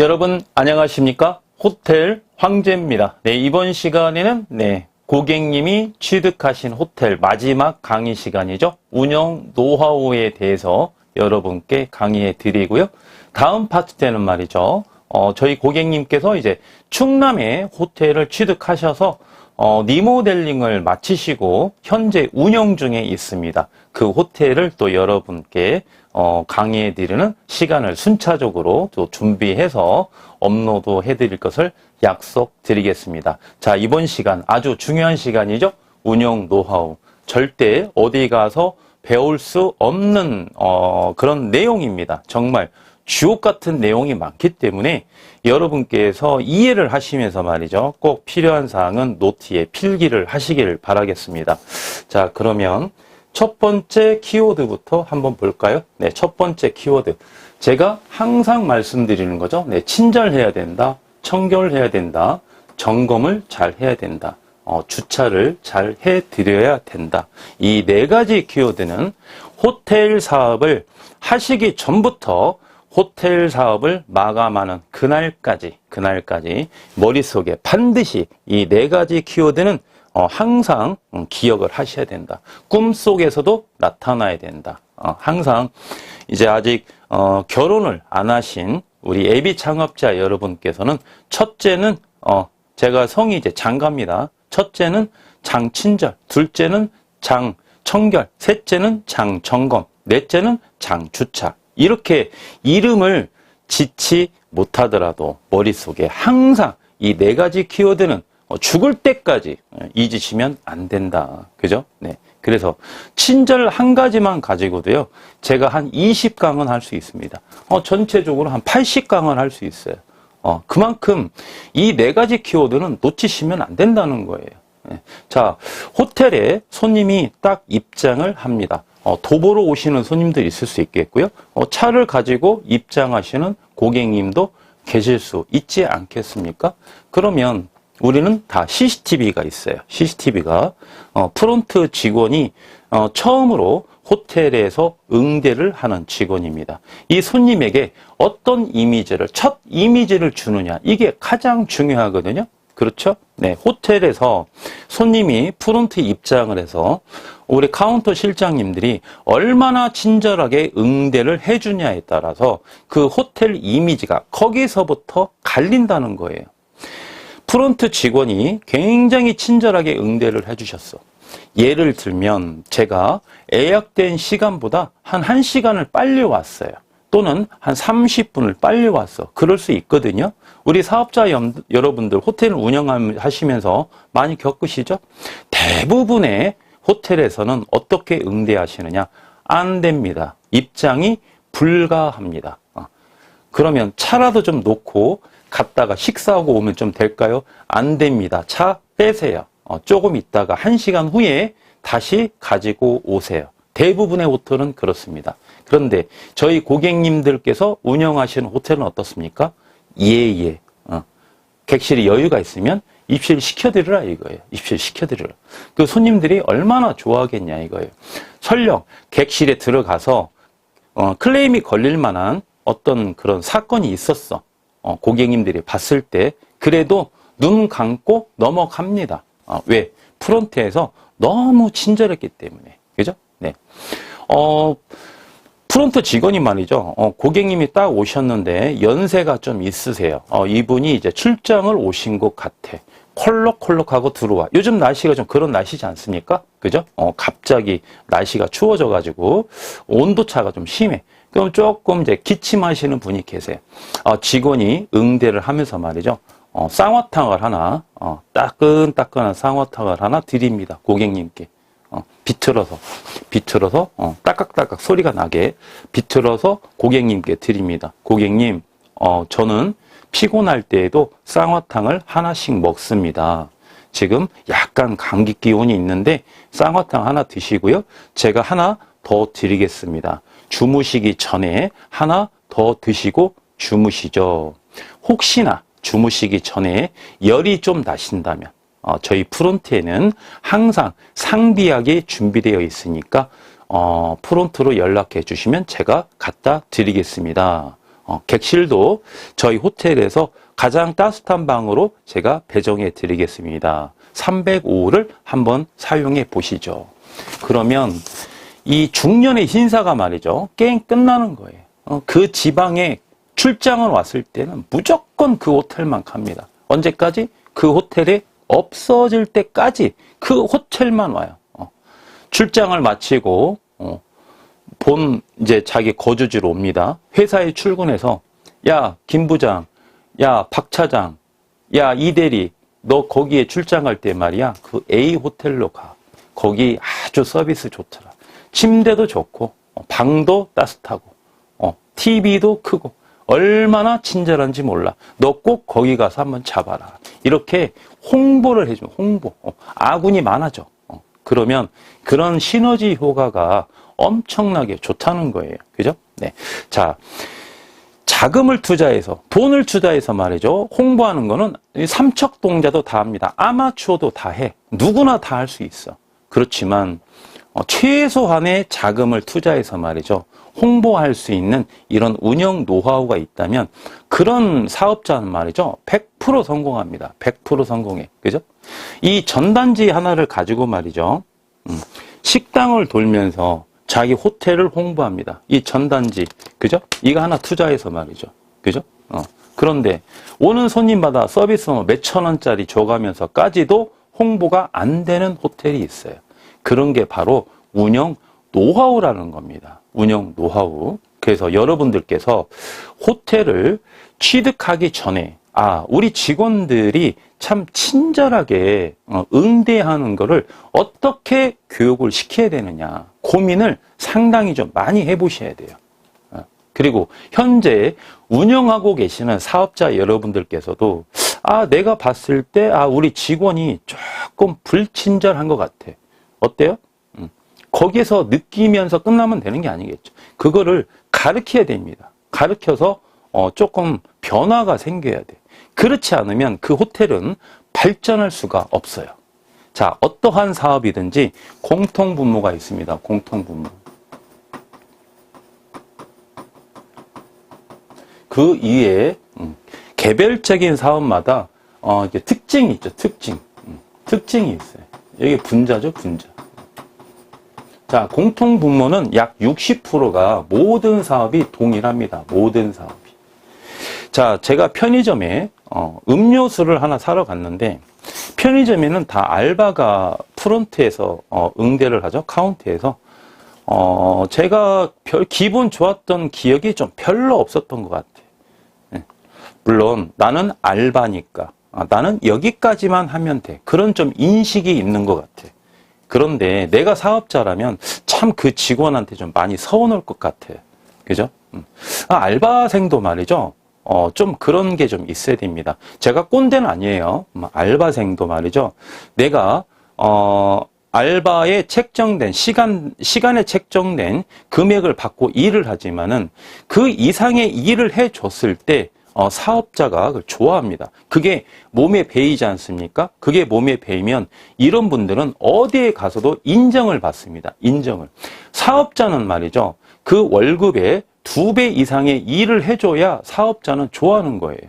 여러분 안녕하십니까? 호텔 황제입니다. 네, 이번 시간에는 고객님이 취득하신 호텔 마지막 강의 시간이죠. 운영 노하우에 대해서 여러분께 강의해 드리고요. 다음 파트 때는 말이죠. 저희 고객님께서 이제 충남에 호텔을 취득하셔서 리모델링을 마치시고 현재 운영 중에 있습니다. 그 호텔을 또 여러분께 강의해 드리는 시간을 순차적으로 또 준비해서 업로드 해드릴 것을 약속드리겠습니다. 자, 이번 시간 아주 중요한 시간이죠. 운영 노하우. 절대 어디 가서 배울 수 없는 그런 내용입니다. 정말 주옥 같은 내용이 많기 때문에 여러분께서 이해를 하시면서 말이죠. 꼭 필요한 사항은 노트에 필기를 하시길 바라겠습니다. 자, 그러면 첫 번째 키워드부터 한번 볼까요? 네, 첫 번째 키워드. 제가 항상 말씀드리는 거죠. 네, 친절해야 된다, 청결해야 된다, 점검을 잘 해야 된다, 주차를 잘 해드려야 된다. 이 네 가지 키워드는 호텔 사업을 하시기 전부터 호텔 사업을 마감하는 그날까지 머릿속에 반드시 이 네 가지 키워드는 항상 기억을 하셔야 된다. 꿈속에서도 나타나야 된다. 항상 이제 아직 결혼을 안 하신 우리 예비 창업자 여러분께서는 첫째는 제가 성이 이제 장갑니다. 첫째는 장친절, 둘째는 장청결, 셋째는 장점검, 넷째는 장주차. 이렇게 이름을 짓지 못하더라도 머릿속에 항상 이 네 가지 키워드는 죽을 때까지 잊으시면 안 된다. 그죠? 네. 그래서 친절 한 가지만 가지고도요, 제가 한 20강은 할 수 있습니다. 전체적으로 한 80강을 할 수 있어요. 그만큼 이 네 가지 키워드는 놓치시면 안 된다는 거예요. 네. 자, 호텔에 손님이 딱 입장을 합니다. 도보로 오시는 손님들이 있을 수 있겠고요. 차를 가지고 입장하시는 고객님도 계실 수 있지 않겠습니까? 그러면 우리는 다 CCTV가 있어요. CCTV가 프론트 직원이 처음으로 호텔에서 응대를 하는 직원입니다. 이 손님에게 어떤 이미지를, 첫 이미지를 주느냐, 이게 가장 중요하거든요. 그렇죠? 네, 호텔에서 손님이 프론트 입장을 해서 우리 카운터 실장님들이 얼마나 친절하게 응대를 해주냐에 따라서 그 호텔 이미지가 거기서부터 갈린다는 거예요. 프론트 직원이 굉장히 친절하게 응대를 해주셨어. 예를 들면 제가 예약된 시간보다 한 1시간을 빨리 왔어요. 또는 한 30분을 빨리 왔어. 그럴 수 있거든요. 우리 사업자 여러분들 호텔을 운영하시면서 많이 겪으시죠? 대부분의 호텔에서는 어떻게 응대하시느냐? 안 됩니다. 입장이 불가합니다. 그러면 차라도 좀 놓고 갔다가 식사하고 오면 좀 될까요? 안 됩니다. 차 빼세요. 조금 있다가 1시간 후에 다시 가지고 오세요. 대부분의 호텔은 그렇습니다. 그런데 저희 고객님들께서 운영하시는 호텔은 어떻습니까? 예. 객실이 여유가 있으면 입실 시켜드리라 이거예요. 입실 시켜드리라. 그 손님들이 얼마나 좋아하겠냐 이거예요. 설령 객실에 들어가서 클레임이 걸릴 만한 어떤 그런 사건이 있었어. 고객님들이 봤을 때 그래도 눈 감고 넘어갑니다. 왜? 프론트에서 너무 친절했기 때문에. 그죠? 네. 프론트 직원이 말이죠. 고객님이 딱 오셨는데 연세가 좀 있으세요. 이분이 이제 출장을 오신 것 같아. 콜록콜록하고 들어와. 요즘 날씨가 좀 그런 날씨지 않습니까? 그죠? 갑자기 날씨가 추워져가지고 온도차가 좀 심해. 그럼 조금 이제 기침하시는 분이 계세요. 직원이 응대를 하면서 말이죠. 쌍화탕을 하나, 따끈따끈한 쌍화탕을 하나 드립니다. 고객님께. 비틀어서, 따깍따깍 소리가 나게 비틀어서 고객님께 드립니다. 고객님, 저는 피곤할 때에도 쌍화탕을 하나씩 먹습니다. 지금 약간 감기 기운이 있는데 쌍화탕 하나 드시고요. 제가 하나 더 드리겠습니다. 주무시기 전에 하나 더 드시고 주무시죠. 혹시나 주무시기 전에 열이 좀 나신다면 저희 프론트에는 항상 상비약이 준비되어 있으니까 프론트로 연락해 주시면 제가 갖다 드리겠습니다. 객실도 저희 호텔에서 가장 따뜻한 방으로 제가 배정해 드리겠습니다. 305를 한번 사용해 보시죠. 그러면 이 중년의 신사가 말이죠. 게임 끝나는 거예요. 그 지방에 출장을 왔을 때는 무조건 그 호텔만 갑니다. 언제까지? 그 호텔이 없어질 때까지 그 호텔만 와요. 출장을 마치고 이제 자기 거주지로 옵니다. 회사에 출근해서 야, 김 부장, 야, 박 차장, 야, 이 대리, 너 거기에 출장 갈 때 말이야. 그 A 호텔로 가. 거기 아주 서비스 좋더라. 침대도 좋고, 방도 따뜻하고, TV도 크고, 얼마나 친절한지 몰라. 너 꼭 거기 가서 한번 잡아라. 이렇게 홍보를 해주면 홍보. 아군이 많아져. 그러면 그런 시너지 효과가 엄청나게 좋다는 거예요. 그죠? 네. 자, 자금을 투자해서, 돈을 투자해서 말이죠. 홍보하는 거는 삼척동자도 다 합니다. 아마추어도 다 해. 누구나 다 할 수 있어. 그렇지만, 최소한의 자금을 투자해서 말이죠. 홍보할 수 있는 이런 운영 노하우가 있다면 그런 사업자는 말이죠. 100% 성공합니다. 100% 성공해. 그죠? 이 전단지 하나를 가지고 말이죠. 식당을 돌면서 자기 호텔을 홍보합니다. 이 전단지. 그죠? 이거 하나 투자해서 말이죠. 그죠? 그런데 오는 손님마다 서비스 몇천 원짜리 줘가면서까지도 홍보가 안 되는 호텔이 있어요. 그런 게 바로 운영 노하우라는 겁니다. 운영 노하우. 그래서 여러분들께서 호텔을 취득하기 전에 우리 직원들이 참 친절하게 응대하는 거를 어떻게 교육을 시켜야 되느냐 고민을 상당히 좀 많이 해보셔야 돼요. 그리고 현재 운영하고 계시는 사업자 여러분들께서도 내가 봤을 때 우리 직원이 조금 불친절한 것 같아. 어때요? 거기에서 느끼면서 끝나면 되는 게 아니겠죠. 그거를 가르쳐야 됩니다. 가르쳐서 조금 변화가 생겨야 돼. 그렇지 않으면 그 호텔은 발전할 수가 없어요. 자, 어떠한 사업이든지 공통분모가 있습니다. 공통분모. 그 이외에 개별적인 사업마다 이제 특징이 있죠. 특징이 있어요. 여기 분자죠, 분자. 자, 공통분모는 약 60%가 모든 사업이 동일합니다. 모든 사업이. 자, 제가 편의점에 음료수를 하나 사러 갔는데 편의점에는 다 알바가 프론트에서 응대를 하죠. 카운트에서. 제가 기분 좋았던 기억이 좀 별로 없었던 것 같아요. 네. 물론 나는 알바니까 나는 여기까지만 하면 돼. 그런 좀 인식이 있는 것 같아요. 그런데 내가 사업자라면 참 그 직원한테 좀 많이 서운할 것 같아. 그죠? 알바생도 말이죠. 좀 그런 게 좀 있어야 됩니다. 제가 꼰대는 아니에요. 알바생도 말이죠. 내가, 알바에 책정된, 시간에 책정된 금액을 받고 일을 하지만은 그 이상의 일을 해줬을 때 사업자가 그걸 좋아합니다. 그게 몸에 배이지 않습니까? 그게 몸에 배이면 이런 분들은 어디에 가서도 인정을 받습니다. 인정을. 사업자는 말이죠. 그 월급의 2배 이상의 일을 해줘야 사업자는 좋아하는 거예요.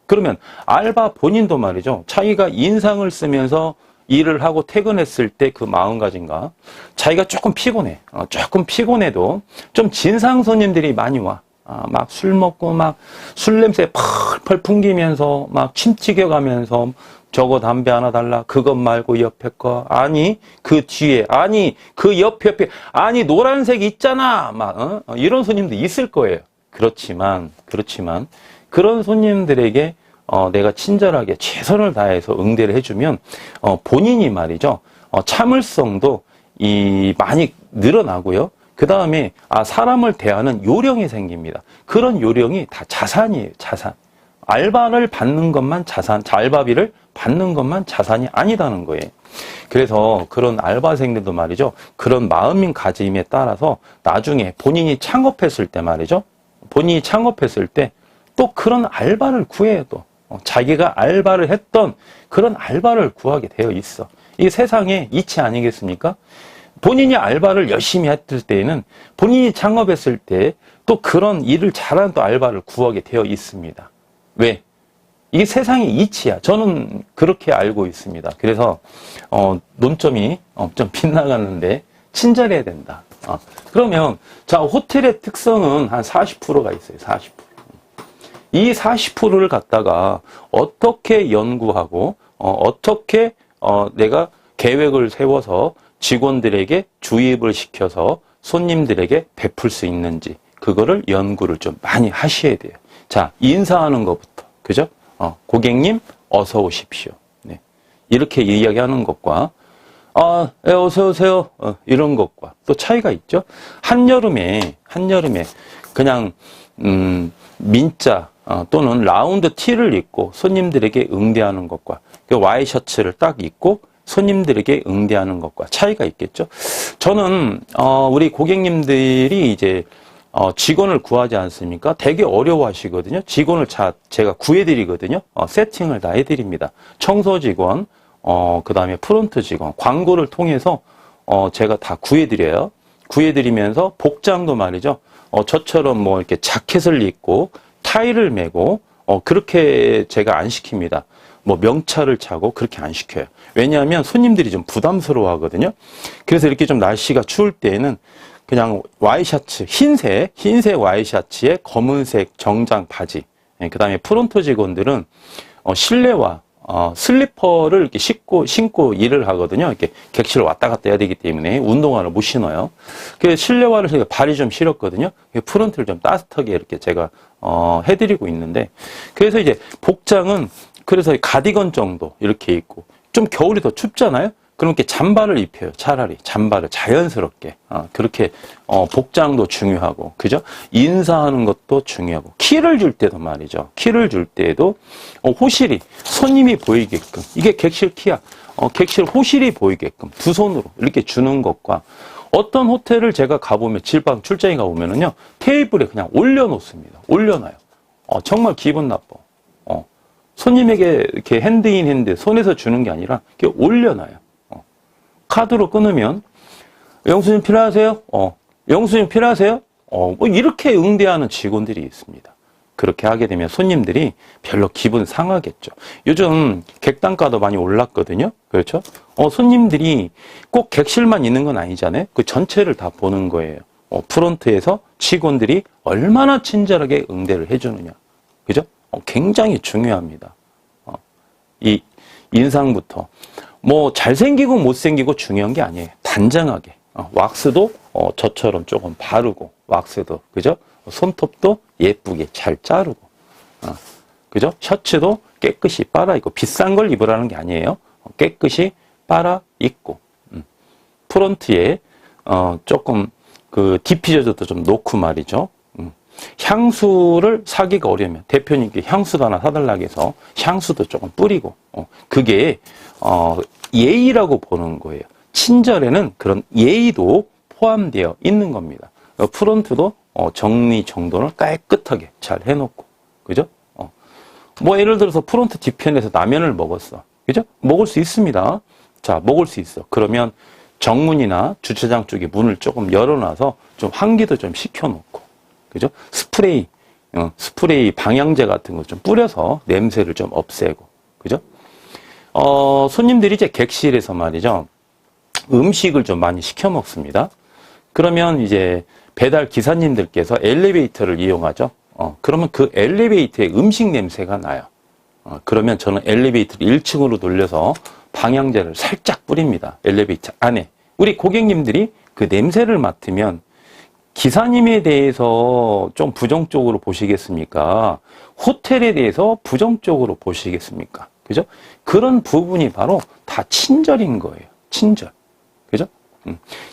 그러면 알바 본인도 말이죠. 자기가 인상을 쓰면서 일을 하고 퇴근했을 때 그 마음가짐과 자기가 조금 피곤해. 조금 피곤해도 좀 진상 손님들이 많이 와. 막 술 먹고 막 술 냄새 펄펄 풍기면서 막 침 튀겨가면서 저거 담배 하나 달라. 그것 말고 옆에 거. 아니 그 뒤에. 아니 그 옆에. 아니 노란색 있잖아. 막 이런 손님도 있을 거예요. 그렇지만 그런 손님들에게 내가 친절하게 최선을 다해서 응대를 해주면 본인이 말이죠. 참을성도 많이 늘어나고요. 그 다음에 사람을 대하는 요령이 생깁니다. 그런 요령이 다 자산이에요. 자산. 알바를 받는 것만 자산, 알바비를 받는 것만 자산이 아니다는 거예요. 그래서 그런 알바생들도 말이죠. 그런 마음가짐에 따라서 나중에 본인이 창업했을 때 말이죠. 본인이 창업했을 때 또 그런 알바를 구해요. 또 자기가 알바를 했던 그런 알바를 구하게 되어 있어. 이 세상에 이치 아니겠습니까? 본인이 알바를 열심히 했을 때에는 본인이 창업했을 때 또 그런 일을 잘하는 또 알바를 구하게 되어 있습니다. 왜? 이게 세상의 이치야. 저는 그렇게 알고 있습니다. 그래서 논점이 좀 빗나갔는데 친절해야 된다. 그러면 자, 호텔의 특성은 한 40%가 있어요. 40%. 이 40%를 갖다가 어떻게 연구하고 어떻게 내가 계획을 세워서 직원들에게 주입을 시켜서 손님들에게 베풀 수 있는지 그거를 연구를 좀 많이 하셔야 돼요. 자, 인사하는 것부터. 그죠? 고객님 어서 오십시오. 네. 이렇게 이야기하는 것과 네, 어서 오세요. 이런 것과 또 차이가 있죠. 한여름에 그냥 민자 또는 라운드 티를 입고 손님들에게 응대하는 것과 그 와이셔츠를 딱 입고 손님들에게 응대하는 것과 차이가 있겠죠. 저는 우리 고객님들이 이제 직원을 구하지 않습니까? 되게 어려워하시거든요. 직원을 제가 구해드리거든요. 세팅을 다 해드립니다. 청소 직원, 그 다음에 프론트 직원, 광고를 통해서 제가 다 구해드려요. 구해드리면서 복장도 말이죠. 저처럼 뭐 이렇게 자켓을 입고 타이를 메고 그렇게 제가 안 시킵니다. 뭐 명찰을 차고 그렇게 안 시켜요. 왜냐하면 손님들이 좀 부담스러워 하거든요. 그래서 이렇게 좀 날씨가 추울 때에는 그냥 와이셔츠, 흰색 와이셔츠에 검은색 정장 바지. 그 다음에 프론트 직원들은 실내화, 슬리퍼를 이렇게 신고 일을 하거든요. 이렇게 객실 왔다 갔다 해야 되기 때문에 운동화를 못 신어요. 그래서 실내화를 제가 발이 좀 시렸거든요. 프론트를 좀 따뜻하게 이렇게 제가 해드리고 있는데, 그래서 이제 복장은 그래서 가디건 정도 이렇게 입고, 좀 겨울이 더 춥잖아요. 그럼 이렇게 잠바를 입혀요. 차라리 잠바를 자연스럽게. 그렇게 복장도 중요하고, 그죠? 인사하는 것도 중요하고, 키를 줄 때도 말이죠. 키를 줄 때도 호실이 손님이 보이게끔, 이게 객실 키야. 객실 호실이 보이게끔 두 손으로 이렇게 주는 것과, 어떤 호텔을 제가 가보면 질방 출장에 가보면은요 테이블에 그냥 올려놓습니다. 올려놔요. 정말 기분 나빠. 손님에게 이렇게 핸드인 핸드 손에서 주는 게 아니라 이렇게 올려놔요. 카드로 끊으면 영수증 필요하세요? 영수증 필요하세요? 뭐 이렇게 응대하는 직원들이 있습니다. 그렇게 하게 되면 손님들이 별로 기분 상하겠죠. 요즘 객단가도 많이 올랐거든요. 그렇죠? 손님들이 꼭 객실만 있는 건 아니잖아요. 그 전체를 다 보는 거예요. 프론트에서 직원들이 얼마나 친절하게 응대를 해주느냐. 그죠? 굉장히 중요합니다. 이 인상부터. 뭐 잘생기고 못생기고 중요한 게 아니에요. 단정하게. 왁스도 저처럼 조금 바르고, 왁스도, 그죠? 손톱도 예쁘게 잘 자르고, 그죠? 셔츠도 깨끗이 빨아 입고, 비싼 걸 입으라는 게 아니에요. 깨끗이 빨아 입고, 프론트에 조금 그 디퓨저도 좀 놓고 말이죠. 향수를 사기가 어려우면 대표님께 향수도 하나 사달라고 해서 향수도 조금 뿌리고, 그게 예의라고 보는 거예요. 친절에는 그런 예의도 포함되어 있는 겁니다. 프론트도 정리 정돈을 깨끗하게 잘 해놓고, 그죠? 뭐 예를 들어서 프론트 뒤편에서 라면을 먹었어, 그죠? 먹을 수 있습니다. 자, 먹을 수 있어. 그러면 정문이나 주차장 쪽에 문을 조금 열어놔서 좀 환기도 좀 시켜놓고, 그죠? 스프레이 방향제 같은 거 좀 뿌려서 냄새를 좀 없애고, 그죠? 손님들이 이제 객실에서 말이죠, 음식을 좀 많이 시켜 먹습니다. 그러면 이제 배달 기사님들께서 엘리베이터를 이용하죠. 그러면 그 엘리베이터에 음식 냄새가 나요. 그러면 저는 엘리베이터를 1층으로 돌려서 방향제를 살짝 뿌립니다. 엘리베이터 안에. 우리 고객님들이 그 냄새를 맡으면 기사님에 대해서 좀 부정적으로 보시겠습니까? 호텔에 대해서 부정적으로 보시겠습니까? 그죠? 그런 부분이 바로 다 친절인 거예요. 친절. 그죠?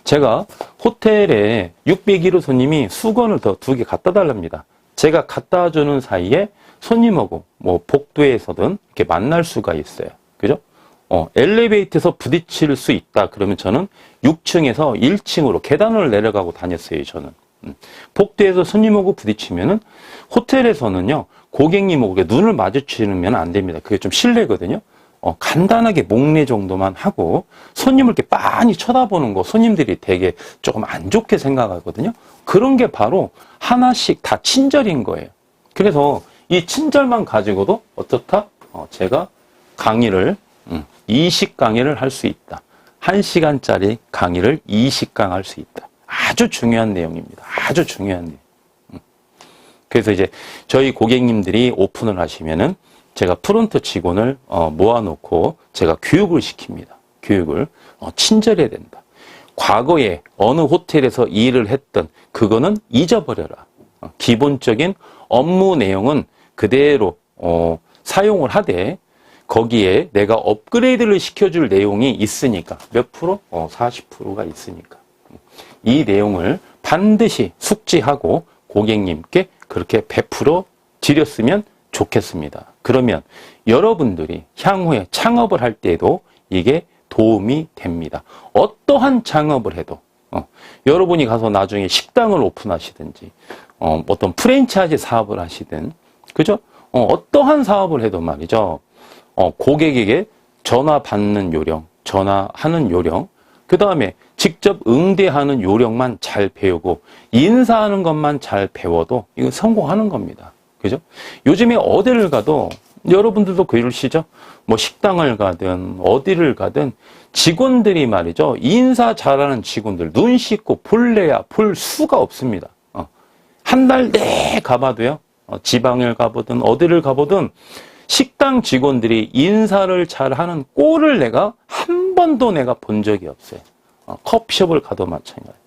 제가 호텔에 601호 손님이 수건을 더 2개 갖다 달랍니다. 제가 갖다 주는 사이에 손님하고 뭐 복도에서든 이렇게 만날 수가 있어요. 그죠? 엘리베이터에서 부딪힐 수 있다. 그러면 저는 6층에서 1층으로 계단을 내려가고 다녔어요, 저는. 복도에서 손님하고 부딪히면은 호텔에서는요, 고객님하고 눈을 마주치면 안 됩니다. 그게 좀 실례거든요. 간단하게 목례 정도만 하고 손님을 이렇게 빤히 쳐다보는 거 손님들이 되게 조금 안 좋게 생각하거든요. 그런 게 바로 하나씩 다 친절인 거예요. 그래서 이 친절만 가지고도 어떻다? 제가 강의를 20 강의를 할 수 있다. 1시간짜리 강의를 20강 할 수 있다. 아주 중요한 내용입니다. 아주 중요한 내용. 그래서 이제 저희 고객님들이 오픈을 하시면은 제가 프론트 직원을 모아놓고 제가 교육을 시킵니다. 교육을 친절해야 된다. 과거에 어느 호텔에서 일을 했던 그거는 잊어버려라. 기본적인 업무 내용은 그대로 사용을 하되 거기에 내가 업그레이드를 시켜줄 내용이 있으니까 몇 프로? 40%가 있으니까 이 내용을 반드시 숙지하고 고객님께 그렇게 베풀어 드렸으면 좋겠습니다. 그러면 여러분들이 향후에 창업을 할 때에도 이게 도움이 됩니다. 어떠한 창업을 해도 여러분이 가서 나중에 식당을 오픈하시든지 어떤 프랜차이즈 사업을 하시든 그죠? 어떠한 사업을 해도 말이죠. 고객에게 전화 받는 요령, 전화하는 요령, 그 다음에 직접 응대하는 요령만 잘 배우고 인사하는 것만 잘 배워도 이거 성공하는 겁니다. 그죠? 요즘에 어디를 가도 여러분들도 그러시죠? 뭐 식당을 가든 어디를 가든 직원들이 말이죠. 인사 잘하는 직원들 눈 씻고 볼래야 볼 수가 없습니다. 한 달 내에 가봐도요. 지방을 가보든 어디를 가보든 식당 직원들이 인사를 잘하는 꼴을 내가 한 번도 내가 본 적이 없어요. 커피숍을 가도 마찬가지.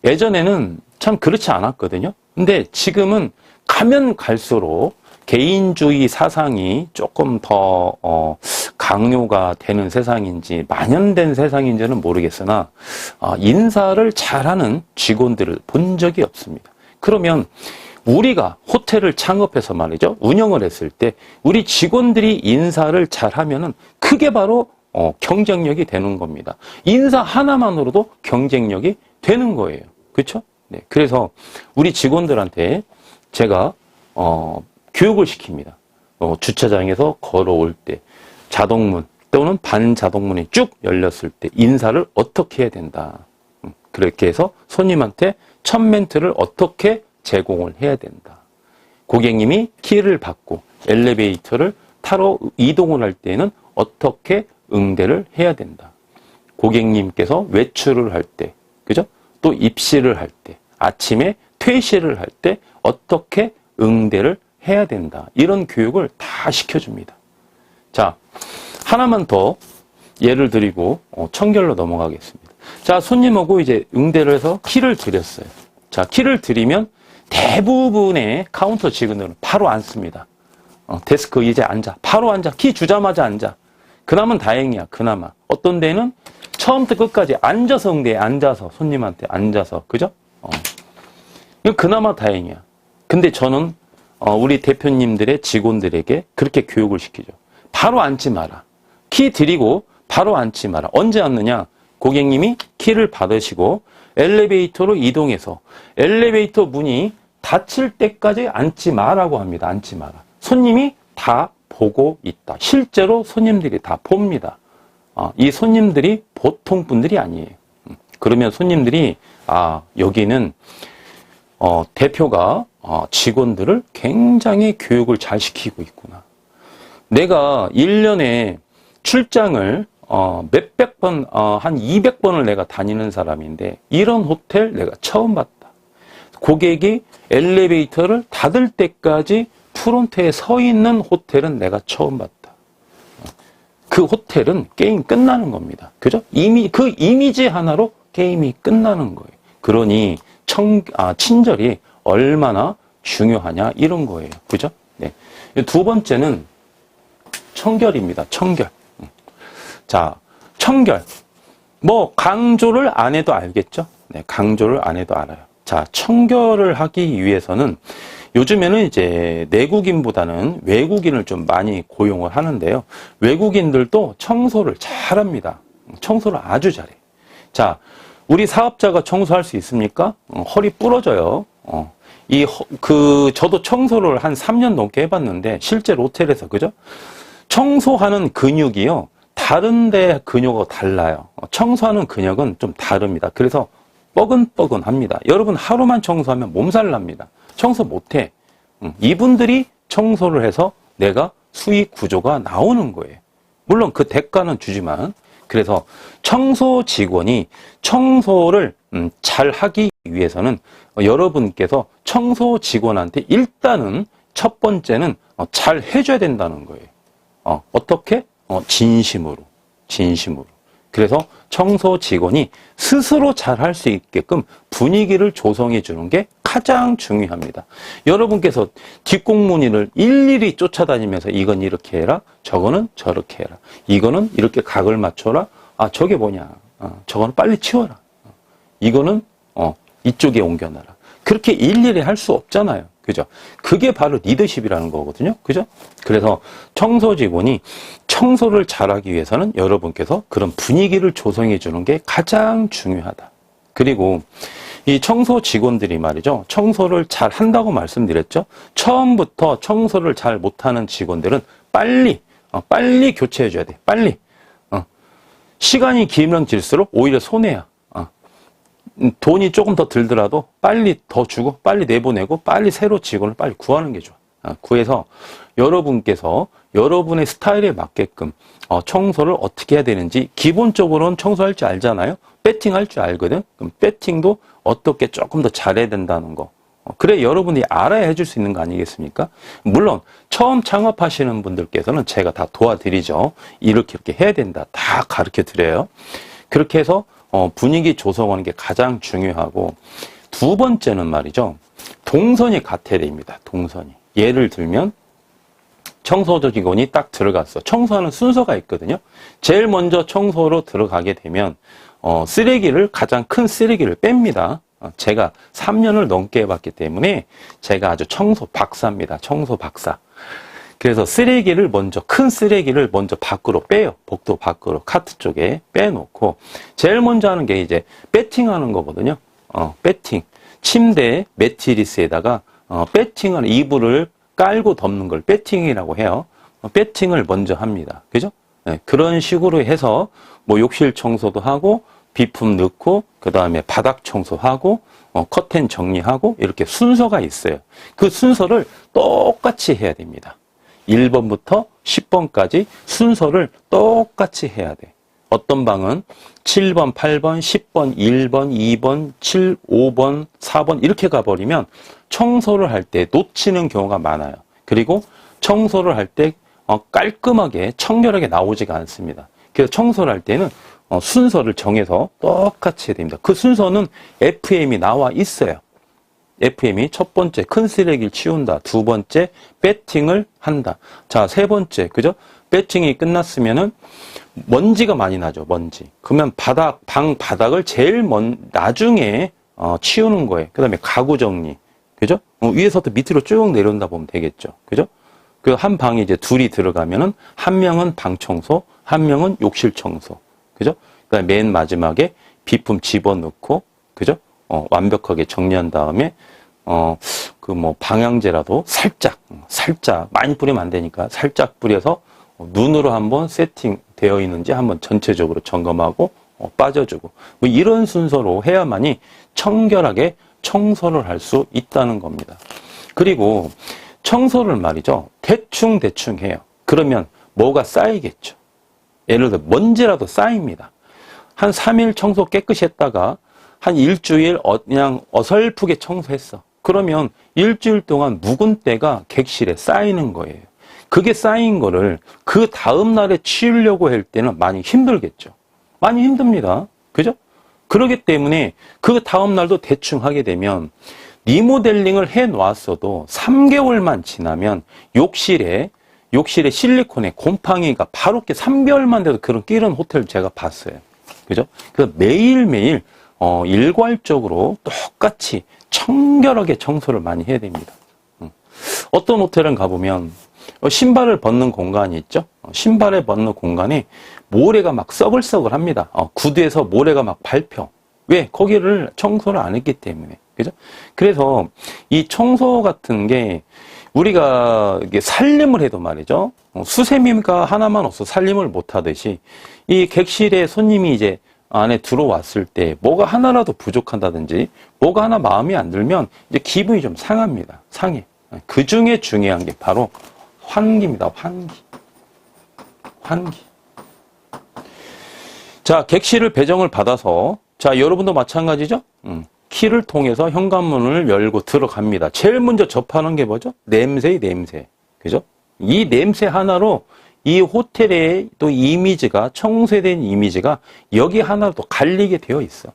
예전에는 참 그렇지 않았거든요. 근데 지금은 가면 갈수록 개인주의 사상이 조금 더 강요가 되는 세상인지 만연된 세상인지는 모르겠으나 인사를 잘하는 직원들을 본 적이 없습니다. 그러면 우리가 호텔을 창업해서 말이죠. 운영을 했을 때 우리 직원들이 인사를 잘하면은 그게 바로 경쟁력이 되는 겁니다. 인사 하나만으로도 경쟁력이 되는 거예요. 그렇죠? 네. 그래서 우리 직원들한테 제가 교육을 시킵니다. 주차장에서 걸어올 때 자동문 또는 반자동문이 쭉 열렸을 때 인사를 어떻게 해야 된다. 그렇게 해서 손님한테 첫 멘트를 어떻게 제공을 해야 된다. 고객님이 키를 받고 엘리베이터를 타러 이동을 할 때는 어떻게 응대를 해야 된다. 고객님께서 외출을 할 때, 그죠? 또 입실을 할 때, 아침에 퇴실을 할 때 어떻게 응대를 해야 된다. 이런 교육을 다 시켜줍니다. 자, 하나만 더 예를 드리고 청결로 넘어가겠습니다. 자, 손님하고 이제 응대를 해서 키를 드렸어요. 자, 키를 드리면 대부분의 카운터 직원들은 바로 앉습니다. 데스크 이제 앉아. 바로 앉아. 키 주자마자 앉아. 그나마 다행이야. 그나마. 어떤 데는 처음부터 끝까지 앉아서 응대해. 앉아서. 손님한테 앉아서. 그죠? 그나마 다행이야. 근데 저는 우리 대표님들의 직원들에게 그렇게 교육을 시키죠. 바로 앉지 마라. 키 드리고 바로 앉지 마라. 언제 앉느냐? 고객님이 키를 받으시고 엘리베이터로 이동해서 엘리베이터 문이 닫힐 때까지 앉지 마라고 합니다. 앉지 마라. 손님이 다 보고 있다. 실제로 손님들이 다 봅니다. 이 손님들이 보통 분들이 아니에요. 그러면 손님들이 여기는 대표가 직원들을 굉장히 교육을 잘 시키고 있구나. 내가 1년에 출장을 몇백 번, 한 200번을 내가 다니는 사람인데 이런 호텔 내가 처음 봤다. 고객이 엘리베이터를 닫을 때까지 프론트에 서 있는 호텔은 내가 처음 봤다. 그 호텔은 게임 끝나는 겁니다. 그죠? 이미 그 이미지 하나로 게임이 끝나는 거예요. 그러니 친절이 얼마나 중요하냐 이런 거예요. 그죠? 네. 두 번째는 청결입니다. 청결. 자, 청결. 뭐 강조를 안 해도 알겠죠? 네, 강조를 안 해도 알아요. 자, 청결을 하기 위해서는 요즘에는 이제 내국인보다는 외국인을 좀 많이 고용을 하는데요. 외국인들도 청소를 잘합니다. 청소를 아주 잘해. 자, 우리 사업자가 청소할 수 있습니까? 허리 부러져요. 저도 청소를 한 3년 넘게 해봤는데, 실제로 호텔에서, 그죠? 청소하는 근육이요. 다른 데 근육하고 달라요. 청소하는 근육은 좀 다릅니다. 그래서 뻐근뻐근합니다. 여러분 하루만 청소하면 몸살 납니다. 청소 못해. 이분들이 청소를 해서 내가 수익 구조가 나오는 거예요. 물론 그 대가는 주지만. 그래서 청소 직원이 청소를 잘 하기 위해서는 여러분께서 청소 직원한테 일단은 첫 번째는 잘 해줘야 된다는 거예요. 어떻게? 진심으로. 그래서 청소 직원이 스스로 잘 할 수 있게끔 분위기를 조성해 주는 게 가장 중요합니다. 여러분께서 뒷공무니를 일일이 쫓아다니면서 이건 이렇게 해라, 저거는 저렇게 해라, 이거는 이렇게 각을 맞춰라, 아 저게 뭐냐, 저거는 빨리 치워라, 이거는 이쪽에 옮겨놔라. 그렇게 일일이 할 수 없잖아요. 그죠? 그게 바로 리더십이라는 거거든요. 그죠? 그래서 청소 직원이 청소를 잘하기 위해서는 여러분께서 그런 분위기를 조성해 주는 게 가장 중요하다. 그리고 이 청소 직원들이 말이죠. 청소를 잘 한다고 말씀드렸죠. 처음부터 청소를 잘 못하는 직원들은 빨리 교체해 줘야 돼. 빨리. 시간이 길면 길수록 오히려 손해야. 돈이 조금 더 들더라도 빨리 더 주고 빨리 내보내고 빨리 새로 직원을 빨리 구하는 게 좋아. 구해서 여러분께서 여러분의 스타일에 맞게끔 청소를 어떻게 해야 되는지 기본적으로는 청소할 줄 알잖아요. 배팅할 줄 알거든. 그럼 배팅도 어떻게 조금 더 잘해야 된다는 거. 그래 여러분이 알아야 해줄 수 있는 거 아니겠습니까? 물론 처음 창업하시는 분들께서는 제가 다 도와드리죠. 이렇게 해야 된다. 다 가르쳐 드려요. 그렇게 해서 분위기 조성하는 게 가장 중요하고, 두 번째는 말이죠. 동선이 같아야 됩니다. 동선이. 예를 들면 청소조 직원이 딱 들어갔어. 청소하는 순서가 있거든요. 제일 먼저 청소로 들어가게 되면 쓰레기를, 가장 큰 쓰레기를 뺍니다. 제가 3년을 넘게 해봤기 때문에 제가 아주 청소 박사입니다. 청소 박사. 그래서 쓰레기를 먼저, 큰 쓰레기를 먼저 밖으로 빼요. 복도 밖으로, 카트 쪽에 빼놓고, 제일 먼저 하는 게 이제 배팅하는 거거든요. 배팅. 침대 매트리스에다가 배팅을, 이불을 깔고 덮는 걸 배팅이라고 해요. 배팅을 먼저 합니다. 그죠? 네, 그런 식으로 해서 뭐 욕실 청소도 하고, 비품 넣고, 그 다음에 바닥 청소하고, 커튼 정리하고, 이렇게 순서가 있어요. 그 순서를 똑같이 해야 됩니다. 1번부터 10번까지 순서를 똑같이 해야 돼. 어떤 방은 7번, 8번, 10번, 1번, 2번, 7, 5번, 4번 이렇게 가버리면 청소를 할 때 놓치는 경우가 많아요. 그리고 청소를 할 때 깔끔하게 청결하게 나오지가 않습니다. 그래서 청소를 할 때는 순서를 정해서 똑같이 해야 됩니다. 그 순서는 FM이 나와 있어요. FM이 첫 번째 큰 쓰레기를 치운다. 두 번째 배팅을 한다. 자, 세 번째 그죠? 배팅이 끝났으면은 먼지가 많이 나죠. 먼지. 그러면 방 바닥을 제일 나중에 치우는 거예요. 그다음에 가구 정리. 그죠? 위에서부터 밑으로 쭉 내려온다 보면 되겠죠. 그죠? 그 한 방에 이제 둘이 들어가면은 한 명은 방 청소, 한 명은 욕실 청소. 그죠? 그다음에 맨 마지막에 비품 집어넣고 그죠? 완벽하게 정리한 다음에, 방향제라도 살짝, 많이 뿌리면 안 되니까 살짝 뿌려서 눈으로 한번 세팅되어 있는지 한번 전체적으로 점검하고, 빠져주고. 뭐 이런 순서로 해야만이 청결하게 청소를 할 수 있다는 겁니다. 그리고 청소를 말이죠. 대충 해요. 그러면 뭐가 쌓이겠죠. 예를 들어 먼지라도 쌓입니다. 한 3일 청소 깨끗이 했다가 한 일주일 그냥 어설프게 청소했어. 그러면 일주일 동안 묵은 때가 객실에 쌓이는 거예요. 그게 쌓인 거를 그 다음 날에 치우려고 할 때는 많이 힘들겠죠. 많이 힘듭니다. 그죠? 그렇기 때문에 그 다음 날도 대충 하게 되면 리모델링을 해 놨어도 3개월만 지나면 욕실에 실리콘에 곰팡이가 바로 이렇게 3개월만 돼도 그런 끼는 호텔 제가 봤어요. 그죠? 그래서 매일매일 일괄적으로 똑같이 청결하게 청소를 많이 해야 됩니다. 어떤 호텔은 가보면 신발을 벗는 공간이 있죠. 신발을 벗는 공간에 모래가 막 써글써글합니다. 구두에서 모래가 막 밟혀. 왜? 거기를 청소를 안 했기 때문에. 그죠? 그래서 이 청소 같은 게 우리가 이게 살림을 해도 말이죠. 수세미가 하나만 없어 살림을 못 하듯이 이 객실에 손님이 이제 안에 들어왔을 때 뭐가 하나라도 부족한다든지 뭐가 하나 마음에 안 들면 이제 기분이 좀 상합니다. 상해. 그 중에 중요한 게 바로 환기입니다. 환기. 환기. 자, 객실을 배정을 받아서 자, 여러분도 마찬가지죠? 키를 통해서 현관문을 열고 들어갑니다. 제일 먼저 접하는 게 뭐죠? 냄새의 냄새. 그죠? 이 냄새 하나로 이 호텔의 또 이미지가, 청소된 이미지가 여기 하나로 또 갈리게 되어 있어.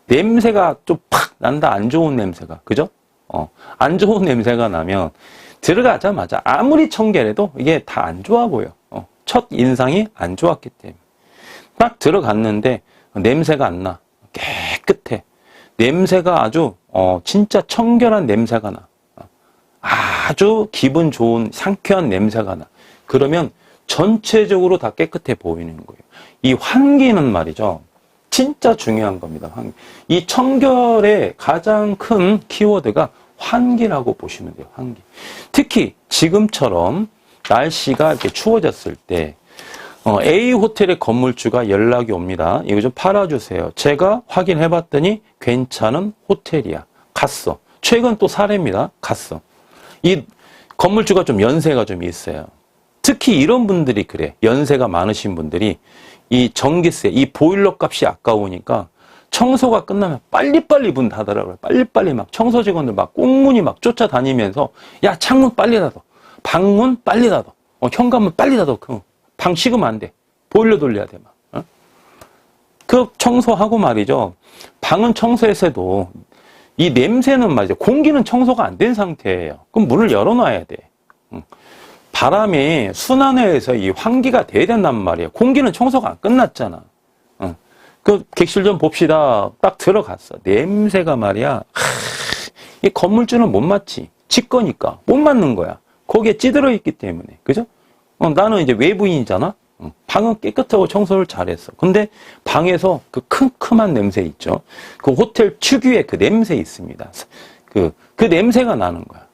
냄새가 좀 팍 난다. 안 좋은 냄새가. 그죠? 안 좋은 냄새가 나면 들어가자마자 아무리 청결해도 이게 다 안 좋아 보여. 첫 인상이 안 좋았기 때문에. 딱 들어갔는데 냄새가 안 나. 깨끗해. 냄새가 아주 진짜 청결한 냄새가 나. 아주 기분 좋은 상쾌한 냄새가 나. 그러면 전체적으로 다 깨끗해 보이는 거예요. 이 환기는 말이죠. 진짜 중요한 겁니다. 환기. 이 청결의 가장 큰 키워드가 환기라고 보시면 돼요. 환기. 특히 지금처럼 날씨가 이렇게 추워졌을 때 A 호텔의 건물주가 연락이 옵니다. 이거 좀 팔아주세요. 제가 확인해 봤더니 괜찮은 호텔이야. 갔어. 최근 또 사례입니다. 갔어. 이 건물주가 좀 연세가 좀 있어요. 특히 이런 분들이 그래. 연세가 많으신 분들이 이 전기세, 이 보일러 값이 아까우니까 청소가 끝나면 빨리빨리 문 닫으라고요. 빨리빨리 막 청소 직원들 막 꽁무니 막 쫓아다니면서 야, 창문 빨리 닫아. 방문 빨리 닫아. 현관문 빨리 닫아. 방 식으면 안 돼. 보일러 돌려야 돼. 막. 그 청소하고 말이죠. 방은 청소했어도 이 냄새는 말이죠. 공기는 청소가 안 된 상태예요. 그럼 문을 열어놔야 돼. 바람이 순환해서 이 환기가 돼야 된단 말이에요. 공기는 청소가 안 끝났잖아. 그 객실 좀 봅시다. 딱 들어갔어. 냄새가 말이야. 이 건물주는 못 맞지. 집 거니까 못 맞는 거야. 거기에 찌들어 있기 때문에. 그죠? 나는 이제 외부인이잖아. 방은 깨끗하고 청소를 잘했어. 근데 방에서 그 큼큼한 냄새 있죠. 그 호텔 특유의 그 냄새 있습니다. 그 냄새가 나는 거야.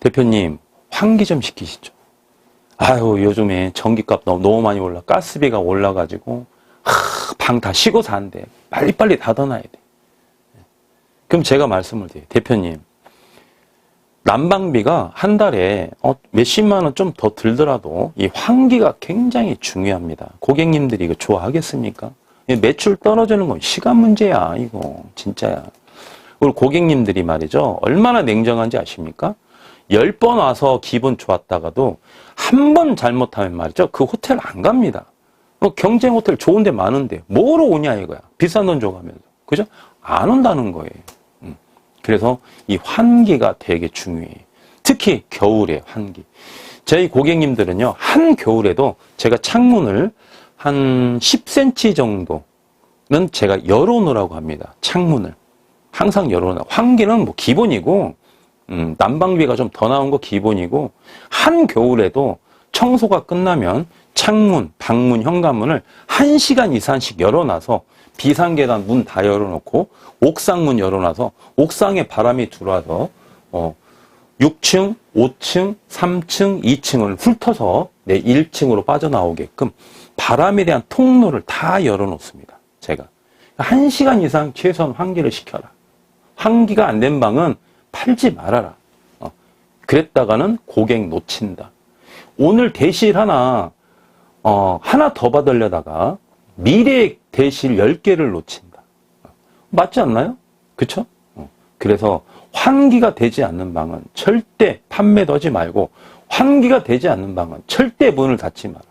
대표님, 환기 좀 시키시죠. 아유, 요즘에 전기값 너무 많이 올라. 가스비가 올라가지고, 방 다 쉬고 산대. 빨리빨리 닫아놔야 돼. 그럼 제가 말씀을 드려요. 대표님, 난방비가 한 달에 몇십만 원 좀 더 들더라도 이 환기가 굉장히 중요합니다. 고객님들이 이거 좋아하겠습니까? 매출 떨어지는 건 시간 문제야. 이거 진짜야. 우리 고객님들이 말이죠. 얼마나 냉정한지 아십니까? 10번 와서 기분 좋았다가도 한 번 잘못하면 말이죠. 그 호텔 안 갑니다. 경쟁 호텔 좋은 데 많은데 뭐로 오냐 이거야. 비싼 돈 줘가면서. 그죠? 안 온다는 거예요. 그래서 이 환기가 되게 중요해요. 특히 겨울에 환기. 저희 고객님들은요, 한겨울에도 제가 창문을 한 10cm 정도는 제가 열어놓으라고 합니다. 창문을. 항상 열어놓으라고. 환기는 뭐 기본이고, 난방비가 좀 더 나온 거 기본이고, 한겨울에도 청소가 끝나면 창문, 방문, 현관문을 1시간 이상씩 열어놔서 비상계단 문 다 열어놓고 옥상 문 열어놔서 옥상에 바람이 들어와서 6층, 5층, 3층, 2층을 훑어서 내 1층으로 빠져나오게끔 바람에 대한 통로를 다 열어놓습니다. 제가 1시간 이상 최소한 환기를 시켜라. 환기가 안 된 방은 팔지 말아라. 그랬다가는 고객 놓친다. 오늘 대실 하나 더 받으려다가 미래의 대실 10개를 놓친다. 맞지 않나요? 그쵸? 그래서 환기가 되지 않는 방은 절대 판매도 하지 말고 환기가 되지 않는 방은 절대 문을 닫지 마라.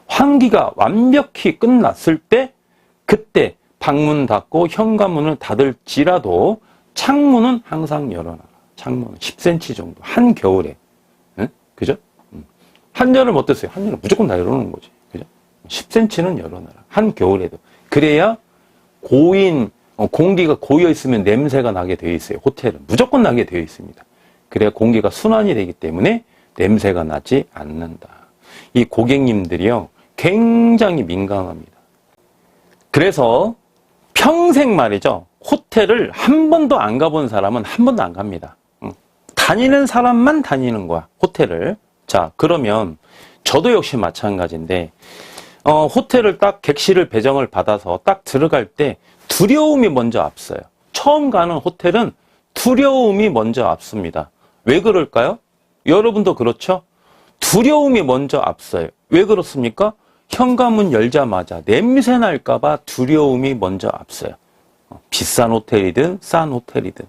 환기가 완벽히 끝났을 때 그때 방문 닫고 현관문을 닫을지라도 창문은 항상 열어놔라. 창문은 10cm 정도. 한겨울에. 응? 그죠? 한여름 못 됐어요. 한여름 무조건 다 열어놓는 거지. 그죠? 10cm는 열어놔라. 한겨울에도. 그래야 공기가 고여 있으면 냄새가 나게 되어 있어요. 호텔은. 무조건 나게 되어 있습니다. 그래야 공기가 순환이 되기 때문에 냄새가 나지 않는다. 이 고객님들이요. 굉장히 민감합니다. 그래서 평생 말이죠. 호텔을 한 번도 안 가본 사람은 한 번도 안 갑니다. 다 다니는 사람만 다니는 거야, 호텔을. 자, 그러면 저도 역시 마찬가지인데, 호텔을 딱 객실을 배정을 받아서 딱 들어갈 때 두려움이 먼저 앞서요. 처음 가는 호텔은 두려움이 먼저 앞섭니다. 왜 그럴까요? 여러분도 그렇죠? 두려움이 먼저 앞서요. 왜 그렇습니까? 현관문 열자마자 냄새 날까봐 두려움이 먼저 앞서요. 비싼 호텔이든 싼 호텔이든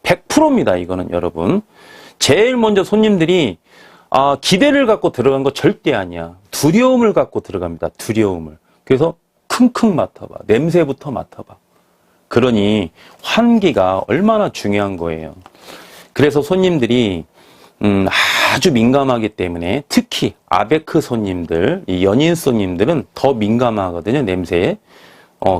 100%입니다. 이거는 여러분. 제일 먼저 손님들이 기대를 갖고 들어간 거 절대 아니야. 두려움을 갖고 들어갑니다. 두려움을. 그래서 킁킁 맡아봐. 냄새부터 맡아봐. 그러니 환기가 얼마나 중요한 거예요. 그래서 손님들이 아주 민감하기 때문에 특히 아베크 손님들, 이 연인 손님들은 더 민감하거든요. 냄새에.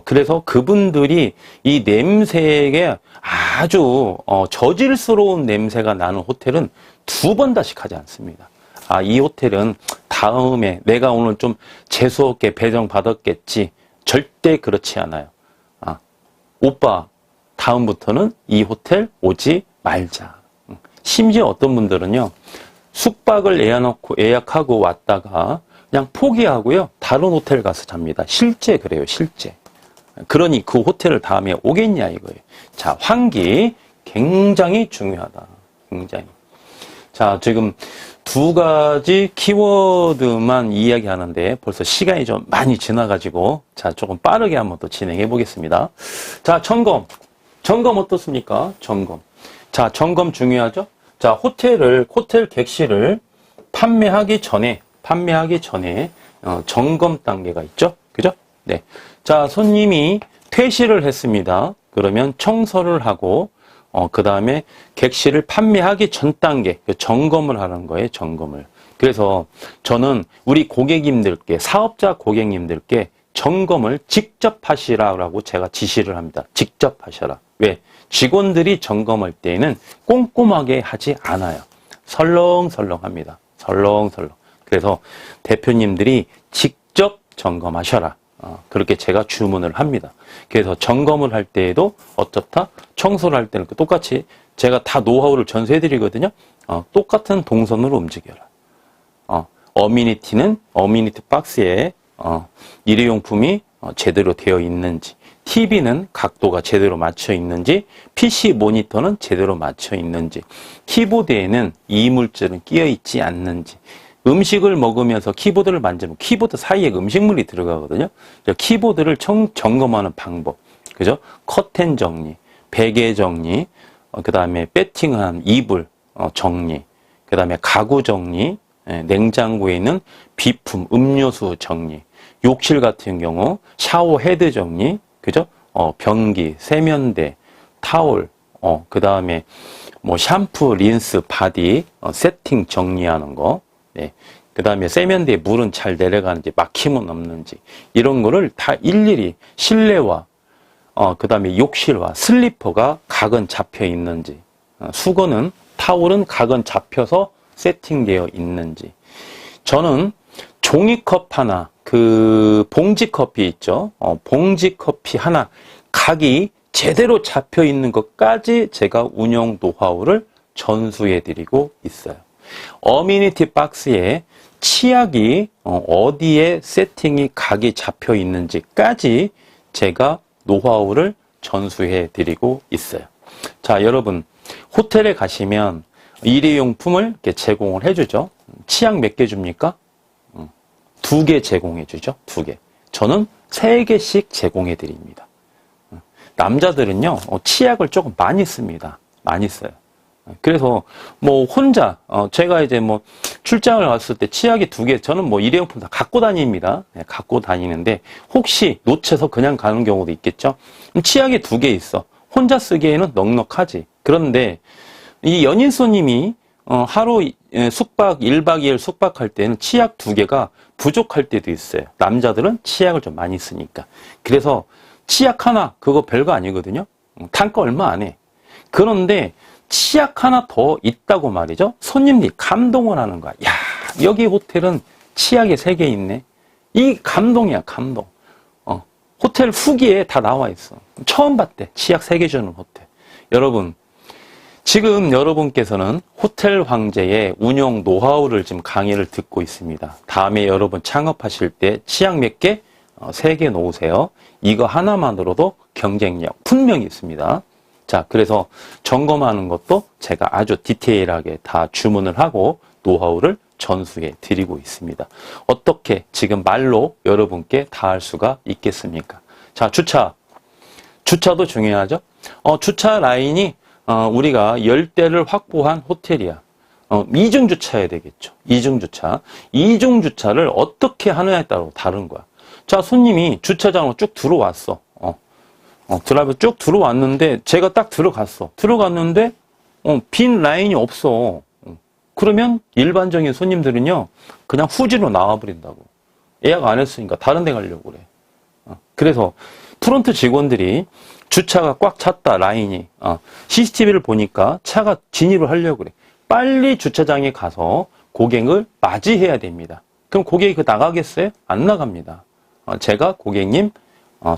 그래서 그분들이 이 냄새에 아주 저질스러운 냄새가 나는 호텔은 2번 다시 가지 않습니다. 이 호텔은 다음에 내가 오늘 좀 재수없게 배정받았겠지. 절대 그렇지 않아요. 오빠, 다음부터는 이 호텔 오지 말자. 심지어 어떤 분들은요, 숙박을 예약하고 왔다가 그냥 포기하고요, 다른 호텔 가서 잡니다. 실제 그래요, 실제. 그러니 그 호텔을 다음에 오겠냐 이거예요. 자, 환기 굉장히 중요하다. 굉장히. 자, 지금 2가지 키워드만 이야기하는데 벌써 시간이 좀 많이 지나가지고, 자, 조금 빠르게 한번 또 진행해 보겠습니다. 자, 점검. 점검 어떻습니까? 점검. 자, 점검 중요하죠? 자, 호텔 객실을 판매하기 전에 점검 단계가 있죠? 그죠? 네. 자, 손님이 퇴실을 했습니다. 그러면 청소를 하고, 그 다음에 객실을 판매하기 전 단계, 점검을 하는 거예요, 점검을. 그래서 저는 우리 고객님들께, 사업자 고객님들께 점검을 직접 하시라고 제가 지시를 합니다. 직접 하셔라. 왜? 직원들이 점검할 때에는 꼼꼼하게 하지 않아요. 설렁설렁 합니다. 설렁설렁. 그래서 대표님들이 직접 점검하셔라. 그렇게 제가 주문을 합니다. 그래서 점검을 할 때에도 어떻다? 청소를 할 때는 똑같이 제가 다 노하우를 전수해 드리거든요. 똑같은 동선으로 움직여라. 어미니티는 어미니티 박스에 일회용품이 제대로 되어 있는지, TV는 각도가 제대로 맞춰 있는지, PC 모니터는 제대로 맞춰 있는지, 키보드에는 이물질은 끼어 있지 않는지, 음식을 먹으면서 키보드를 만지면 키보드 사이에 음식물이 들어가거든요. 키보드를 점검하는 방법. 그죠? 커튼 정리, 베개 정리, 그 다음에 배팅한 이불 정리, 그 다음에 가구 정리, 냉장고에 있는 비품, 음료수 정리, 욕실 같은 경우 샤워 헤드 정리, 그죠? 변기, 세면대, 타올, 그 다음에 뭐 샴푸, 린스, 바디, 세팅 정리하는 거, 네. 그 다음에 세면대에 물은 잘 내려가는지, 막힘은 없는지, 이런 거를 다 일일이 실내와, 그 다음에 욕실과 슬리퍼가 각은 잡혀 있는지, 수건은, 타올은 각은 잡혀서 세팅되어 있는지. 저는 종이컵 하나, 그 봉지커피 있죠? 봉지커피 하나, 각이 제대로 잡혀 있는 것까지 제가 운영 노하우를 전수해 드리고 있어요. 어미니티 박스에 치약이 어디에 세팅이 각이 잡혀 있는지까지 제가 노하우를 전수해 드리고 있어요. 자, 여러분, 호텔에 가시면 일회용품을 이렇게 제공을 해주죠. 치약 몇 개 줍니까? 2개 제공해 주죠. 2개. 저는 3개씩 제공해 드립니다. 남자들은요, 치약을 조금 많이 씁니다. 많이 써요. 그래서 뭐 혼자 제가 이제 뭐 출장을 갔을 때 치약이 2개, 저는 뭐 일회용품 다 갖고 다닙니다. 네, 갖고 다니는데 혹시 놓쳐서 그냥 가는 경우도 있겠죠. 치약이 2개 있어. 혼자 쓰기에는 넉넉하지. 그런데 이 연인 손님이 하루 숙박 1박 2일 숙박할 때는 치약 2개가 부족할 때도 있어요. 남자들은 치약을 좀 많이 쓰니까. 그래서 치약 하나 그거 별거 아니거든요. 단가 얼마 안 해. 그런데 치약 하나 더 있다고 말이죠. 손님들이 감동을 하는 거야. 야, 여기 호텔은 치약이 3개 있네. 이 감동이야, 감동. 호텔 후기에 다 나와 있어. 처음 봤대. 치약 3개 주는 호텔. 여러분, 지금 여러분께서는 호텔 황제의 운영 노하우를 지금 강의를 듣고 있습니다. 다음에 여러분 창업하실 때 치약 몇 개? 3개 놓으세요. 이거 하나만으로도 경쟁력 분명히 있습니다. 자, 그래서 점검하는 것도 제가 아주 디테일하게 다 주문을 하고 노하우를 전수해 드리고 있습니다. 어떻게 지금 말로 여러분께 다 할 수가 있겠습니까? 자, 주차도 중요하죠. 주차 라인이 우리가 10대를 확보한 호텔이야. 이중 주차해야 되겠죠. 이중 주차. 이중 주차를 어떻게 하느냐에 따라 다른 거야. 자, 손님이 주차장으로 쭉 들어왔어. 드라이브 쭉 들어왔는데 제가 딱 들어갔는데 빈 라인이 없어. 그러면 일반적인 손님들은요, 그냥 후지로 나와버린다고. 예약 안 했으니까 다른 데 가려고 그래. 그래서 프론트 직원들이 주차가 꽉 찼다, 라인이. CCTV를 보니까 차가 진입을 하려고 그래. 빨리 주차장에 가서 고객을 맞이해야 됩니다. 그럼 고객이 나가겠어요? 안 나갑니다. 제가 고객님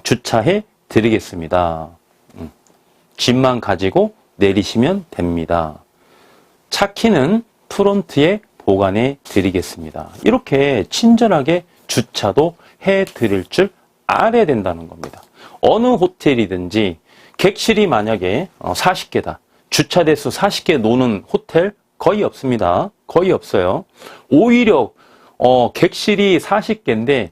주차해 드리겠습니다. 짐만 가지고 내리시면 됩니다. 차 키는 프론트에 보관해 드리겠습니다. 이렇게 친절하게 주차도 해 드릴 줄 알아야 된다는 겁니다. 어느 호텔이든지 객실이 만약에 40개다. 주차 대수 40개 노는 호텔 거의 없습니다. 거의 없어요. 오히려 객실이 40개인데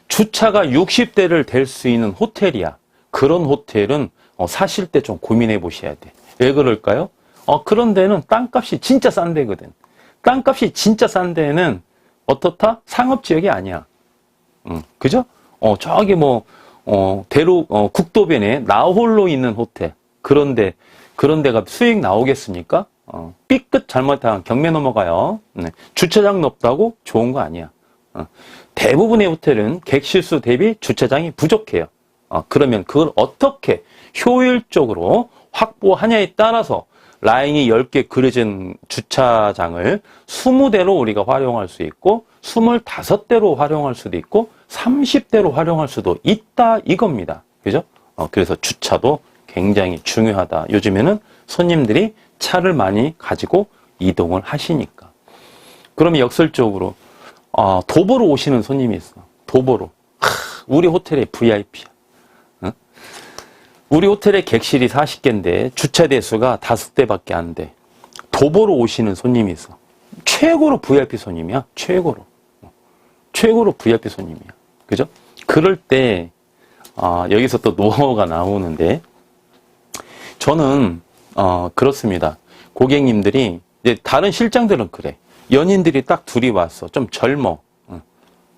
주차가 60대를 댈 수 있는 호텔이야. 그런 호텔은 사실 때 좀 고민해 보셔야 돼. 왜 그럴까요? 그런 데는 땅값이 진짜 싼 데거든. 땅값이 진짜 싼 데는 어떻다? 상업지역이 아니야. 그죠? 저기 국도변에 나홀로 있는 호텔. 그런 데가 수익 나오겠습니까? 삐끗 잘못하면 경매 넘어가요. 네. 주차장 높다고 좋은 거 아니야. 대부분의 호텔은 객실수 대비 주차장이 부족해요. 그러면 그걸 어떻게 효율적으로 확보하냐에 따라서 라인이 10개 그려진 주차장을 20대로 우리가 활용할 수 있고 25대로 활용할 수도 있고 30대로 활용할 수도 있다 이겁니다. 그죠? 그래서 주차도 굉장히 중요하다. 요즘에는 손님들이 차를 많이 가지고 이동을 하시니까. 그러면 역설적으로 도보로 오시는 손님이 있어. 도보로. 우리 호텔의 VIP야. 우리 호텔의 객실이 40개인데 주차 대수가 5대밖에 안 돼. 도보로 오시는 손님이 있어. 최고로 VIP 손님이야. 최고로 VIP 손님이야. 그죠? 그럴 때 여기서 또 노하우가 나오는데 저는 그렇습니다. 고객님들이 이제 다른 실장들은 그래. 연인들이 딱 둘이 왔어. 좀 젊어.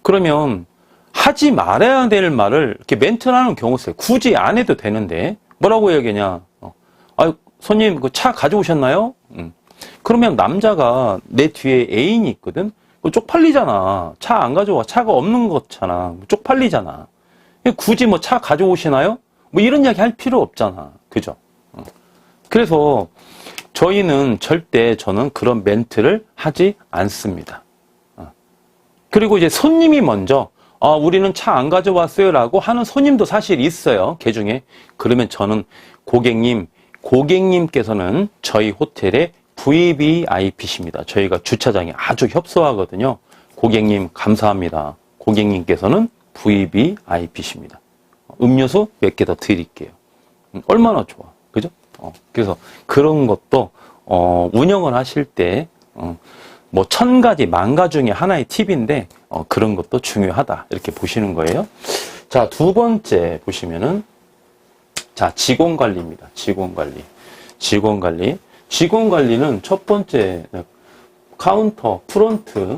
그러면 하지 말아야 될 말을 이렇게 멘트를 하는 경우가 있어요. 굳이 안 해도 되는데 뭐라고 얘기하냐. 손님 그 차 가져오셨나요? 그러면 남자가 내 뒤에 애인이 있거든. 쪽팔리잖아. 차 안 가져와. 차가 없는 거잖아. 쪽팔리잖아. 굳이 차 가져오시나요? 이런 이야기 할 필요 없잖아. 그죠? 그래서 저희는 절대 저는 그런 멘트를 하지 않습니다. 그리고 이제 손님이 먼저 우리는 차 안 가져왔어요 라고 하는 손님도 사실 있어요. 그 중에. 그러면 저는 고객님께서는 저희 호텔의 VVIP십니다. 저희가 주차장이 아주 협소하거든요. 고객님 감사합니다. 고객님께서는 VVIP십니다. 음료수 몇 개 더 드릴게요. 얼마나 좋아. 그죠? 그래서 그런 것도 운영을 하실 때 1000가지, 10,000 중에 하나의 팁인데 그런 것도 중요하다. 이렇게 보시는 거예요. 자, 두 번째 보시면은 자, 직원 관리입니다. 직원 관리는 첫 번째 카운터, 프론트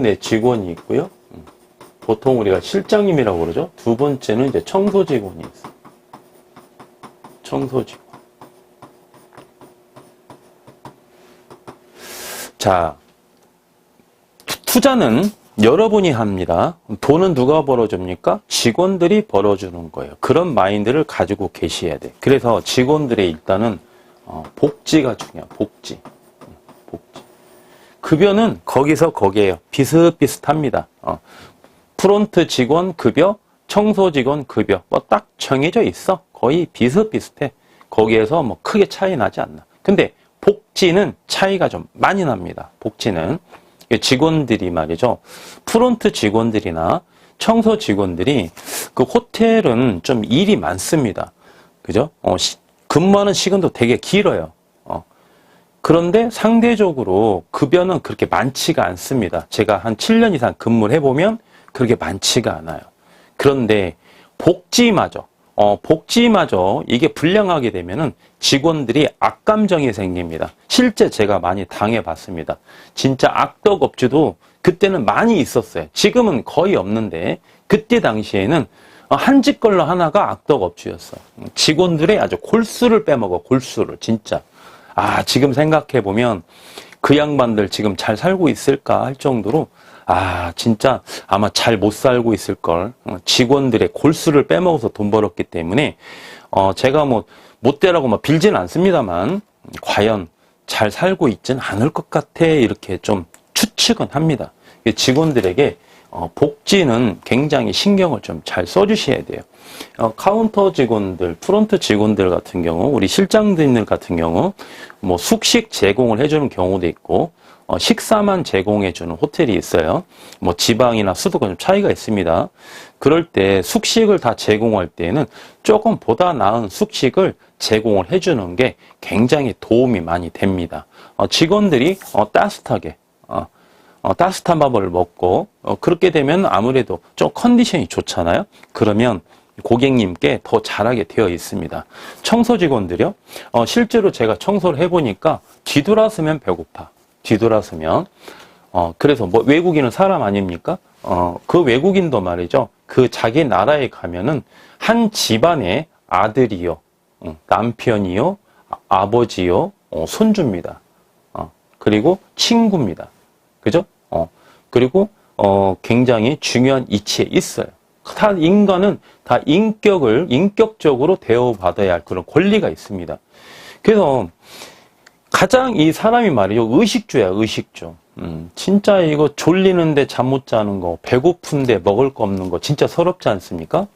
내 직원이 있고요. 보통 우리가 실장님이라고 그러죠. 두 번째는 이제 청소 직원이 있어요. 청소 직원. 자, 투자는 여러분이 합니다. 돈은 누가 벌어줍니까? 직원들이 벌어주는 거예요. 그런 마인드를 가지고 계셔야 돼. 그래서 직원들의 일단은 복지가 중요해요. 복지. 급여는 거기서 거기에요. 비슷비슷합니다. 프론트 직원 급여, 청소 직원 급여 딱 정해져 있어. 거의 비슷비슷해. 거기에서 뭐 크게 차이 나지 않나. 근데 복지는 차이가 좀 많이 납니다. 복지는 직원들이 말이죠. 프론트 직원들이나 청소 직원들이 그 호텔은 좀 일이 많습니다. 그죠? 근무하는 시간도 되게 길어요. 그런데 상대적으로 급여는 그렇게 많지가 않습니다. 제가 한 7년 이상 근무를 해보면 그렇게 많지가 않아요. 그런데 복지마저 이게 불량하게 되면은 직원들이 악감정이 생깁니다. 실제 제가 많이 당해봤습니다. 진짜 악덕업주도 그때는 많이 있었어요. 지금은 거의 없는데 그때 당시에는 한 집 걸로 하나가 악덕업주였어. 직원들의 아주 골수를 빼먹어, 골수를 진짜. 지금 생각해보면 그 양반들 지금 잘 살고 있을까 할 정도로 진짜 아마 잘 못 살고 있을걸. 직원들의 골수를 빼먹어서 돈 벌었기 때문에 제가 뭐 못되라고 막 빌지는 않습니다만 과연 잘 살고 있진 않을 것 같아 이렇게 좀 추측은 합니다. 직원들에게 복지는 굉장히 신경을 좀 잘 써주셔야 돼요. 카운터 직원들, 프론트 직원들 같은 경우, 우리 실장님들 같은 경우, 뭐 숙식 제공을 해주는 경우도 있고, 식사만 제공해주는 호텔이 있어요. 뭐 지방이나 수도가 좀 차이가 있습니다. 그럴 때 숙식을 다 제공할 때에는 조금 보다 나은 숙식을 제공을 해주는 게 굉장히 도움이 많이 됩니다. 직원들이 따뜻하게, 따뜻한 밥을 먹고 그렇게 되면 아무래도 좀 컨디션이 좋잖아요. 그러면 고객님께 더 잘하게 되어 있습니다. 청소 직원들이요. 실제로 제가 청소를 해보니까 뒤돌아서면 배고파. 뒤돌아서면 그래서 뭐 외국인은 사람 아닙니까? 그 외국인도 말이죠. 그 자기 나라에 가면은 한 집안에 아들이요, 남편이요, 아버지요, 손주입니다. 그리고 친구입니다. 그죠? 그리고 굉장히 중요한 위치에 있어요. 다 인간은 다 인격적으로 대우받아야 할 그런 권리가 있습니다. 그래서 가장 이 사람이 말이죠. 의식주야, 의식주. 진짜 이거 졸리는데 잠 못 자는 거, 배고픈데 먹을 거 없는 거 진짜 서럽지 않습니까?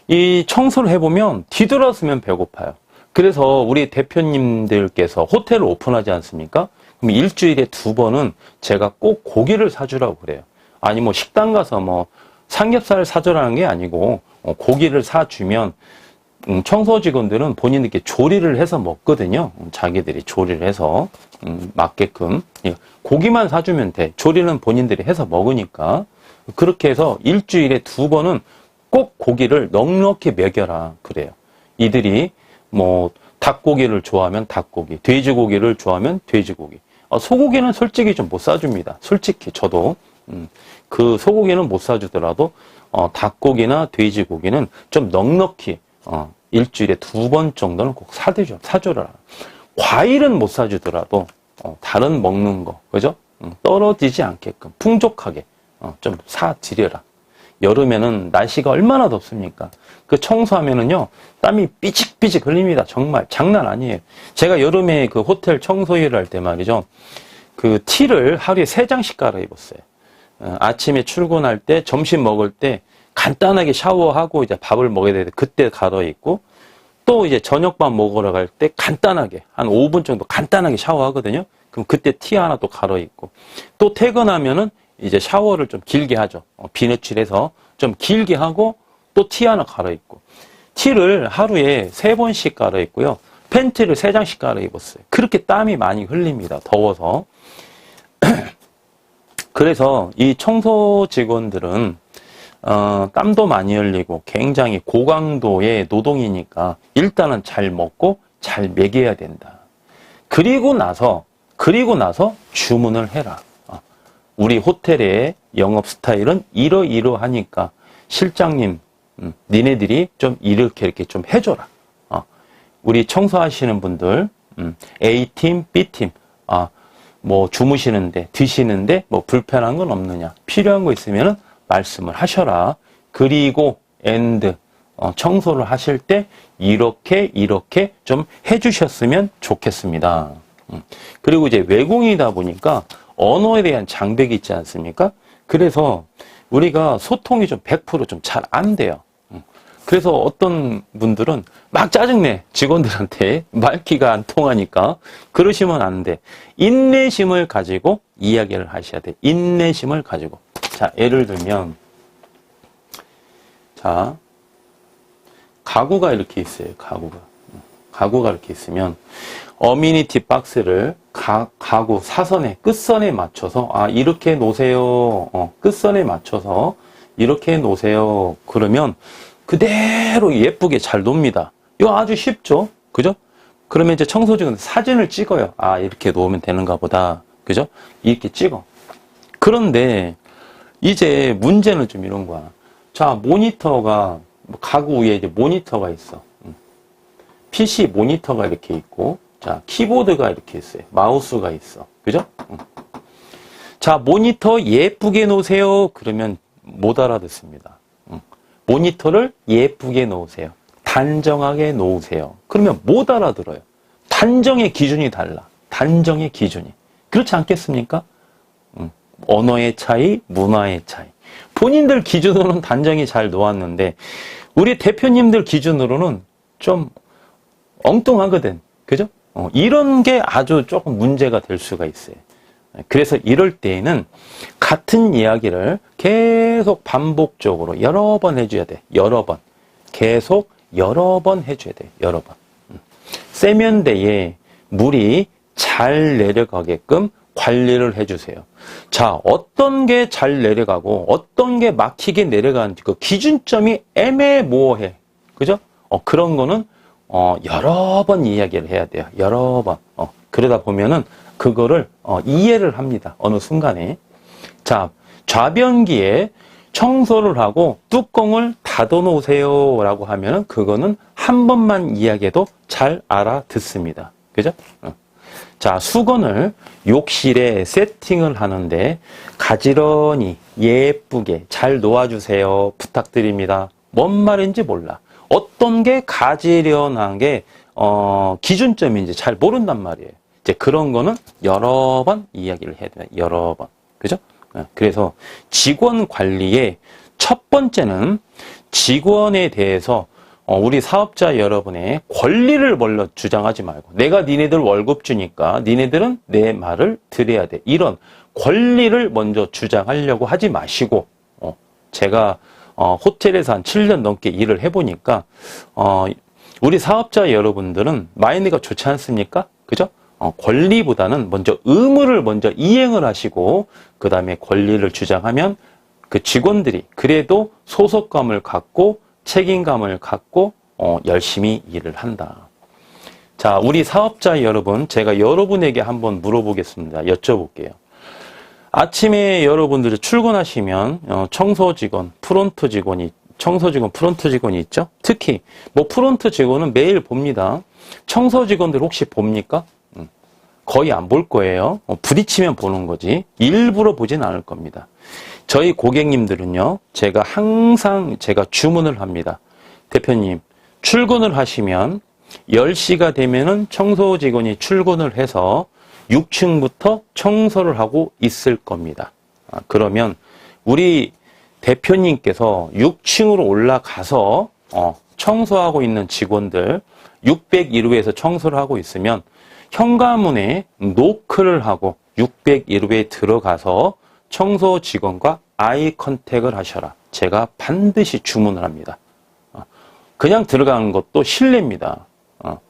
이 청소를 해보면 뒤돌아서면 배고파요. 그래서 우리 대표님들께서 호텔을 오픈하지 않습니까? 그럼 일주일에 2번은 제가 꼭 고기를 사주라고 그래요. 아니 뭐 식당 가서 뭐 삼겹살을 사주라는 게 아니고 고기를 사주면 청소 직원들은 본인들께 조리를 해서 먹거든요. 자기들이 조리를 해서 맞게끔 고기만 사주면 돼. 조리는 본인들이 해서 먹으니까. 그렇게 해서 일주일에 2번은 꼭 고기를 넉넉히 먹여라 그래요. 이들이 뭐 닭고기를 좋아하면 닭고기, 돼지고기를 좋아하면 돼지고기. 소고기는 솔직히 좀 못 사줍니다. 솔직히 저도 그 소고기는 못 사주더라도 닭고기나 돼지고기는 좀 넉넉히 일주일에 2번 정도는 꼭 사줘라. 과일은 못 사주더라도 다른 먹는 거, 그죠? 떨어지지 않게끔 풍족하게 좀 사드려라. 여름에는 날씨가 얼마나 덥습니까? 그 청소하면은요, 땀이 삐직삐직 흘립니다. 정말 장난 아니에요. 제가 여름에 그 호텔 청소 일을 할 때 말이죠. 그 티를 하루에 3장씩 갈아입었어요. 아침에 출근할 때, 점심 먹을 때 간단하게 샤워하고 이제 밥을 먹어야 되는데 그때 갈아입고, 또 이제 저녁밥 먹으러 갈 때 간단하게 한 5분 정도 간단하게 샤워하거든요. 그럼 그때 티 하나 또 갈아입고, 또 퇴근하면은 이제 샤워를 좀 길게 하죠. 비누칠해서 좀 길게 하고 또 티 하나 갈아입고, 티를 하루에 3번씩 갈아입고요. 팬티를 3장씩 갈아입었어요. 그렇게 땀이 많이 흘립니다. 더워서. 그래서 이 청소 직원들은 땀도 많이 흘리고 굉장히 고강도의 노동이니까 일단은 잘 먹고 잘 먹여야 된다. 그리고 나서 주문을 해라. 우리 호텔의 영업 스타일은 이러이러하니까 실장님, 니네들이 좀 이렇게 좀 해줘라. 우리 청소하시는 분들, A팀, B팀, 뭐 주무시는데, 드시는데 뭐 불편한 건 없느냐. 필요한 거 있으면 말씀을 하셔라. 그리고 청소를 하실 때 이렇게 좀 해주셨으면 좋겠습니다. 그리고 이제 외국인이다 보니까 언어에 대한 장벽이 있지 않습니까? 그래서 우리가 소통이 좀 100% 좀 잘 안 돼요. 그래서 어떤 분들은 막 짜증내. 직원들한테 말귀가 안 통하니까. 그러시면 안 돼. 인내심을 가지고 이야기를 하셔야 돼. 인내심을 가지고. 자, 예를 들면, 자, 가구가 이렇게 있어요. 가구가 이렇게 있으면, 어미니티 박스를 가구 사선에, 끝선에 맞춰서, 이렇게 놓으세요. 끝선에 맞춰서, 이렇게 놓으세요. 그러면, 그대로 예쁘게 잘 놉니다. 이거 아주 쉽죠? 그죠? 그러면 이제 청소직은 사진을 찍어요. 이렇게 놓으면 되는가 보다. 그죠? 이렇게 찍어. 그런데 이제 문제는 좀 이런 거야. 자, 모니터가, 가구 위에 이제 모니터가 있어. PC 모니터가 이렇게 있고, 자, 키보드가 이렇게 있어요. 마우스가 있어. 그죠? 자, 모니터 예쁘게 놓으세요. 그러면 못 알아듣습니다. 모니터를 예쁘게 놓으세요. 단정하게 놓으세요. 그러면 못 알아들어요. 단정의 기준이 달라. 단정의 기준이. 그렇지 않겠습니까? 언어의 차이, 문화의 차이. 본인들 기준으로는 단정히 잘 놓았는데 우리 대표님들 기준으로는 좀 엉뚱하거든. 그죠? 이런 게 아주 조금 문제가 될 수가 있어요. 그래서 이럴 때에는 같은 이야기를 계속 반복적으로 여러 번 해줘야 돼. 여러 번. 계속 여러 번 해줘야 돼. 여러 번. 세면대에 물이 잘 내려가게끔 관리를 해주세요. 자, 어떤 게 잘 내려가고 어떤 게 막히게 내려가는지 그 기준점이 애매모호해. 그죠? 그런 거는 여러 번 이야기를 해야 돼요. 여러 번. 그러다 보면은 그거를 이해를 합니다. 어느 순간에. 자, 좌변기에 청소를 하고 뚜껑을 닫아 놓으세요 라고 하면은 그거는 한 번만 이야기해도 잘 알아듣습니다. 그죠? 자, 수건을 욕실에 세팅을 하는데 가지런히 예쁘게 잘 놓아주세요. 부탁드립니다. 뭔 말인지 몰라. 어떤 게 가지런한 게 기준점인지 잘 모른단 말이에요. 이제 그런 거는 여러 번 이야기를 해야 돼요. 여러 번. 그죠? 그래서 직원 관리의 첫 번째는 직원에 대해서 우리 사업자 여러분의 권리를 먼저 주장하지 말고 내가 니네들 월급 주니까 니네들은 내 말을 들어야 돼. 이런 권리를 먼저 주장하려고 하지 마시고 제가 호텔에서 한 7년 넘게 일을 해보니까 우리 사업자 여러분들은 마인드가 좋지 않습니까? 그죠? 권리보다는 먼저 의무를 먼저 이행을 하시고 그 다음에 권리를 주장하면 그 직원들이 그래도 소속감을 갖고 책임감을 갖고 열심히 일을 한다. 자, 우리 사업자 여러분, 제가 여러분에게 한번 물어보겠습니다. 여쭤볼게요. 아침에 여러분들이 출근하시면 청소 직원, 프론트 직원이 있죠? 특히 뭐 프론트 직원은 매일 봅니다. 청소 직원들 혹시 봅니까? 거의 안 볼 거예요. 부딪히면 보는 거지. 일부러 보진 않을 겁니다. 저희 고객님들은요, 제가 항상 주문을 합니다. 대표님, 출근을 하시면 10시가 되면은 청소 직원이 출근을 해서 6층부터 청소를 하고 있을 겁니다. 그러면 우리 대표님께서 6층으로 올라가서 청소하고 있는 직원들 601호에서 청소를 하고 있으면 현관문에 노크를 하고 601호에 들어가서 청소 직원과 아이 컨택을 하셔라. 제가 반드시 주문을 합니다. 그냥 들어가는 것도 실례입니다.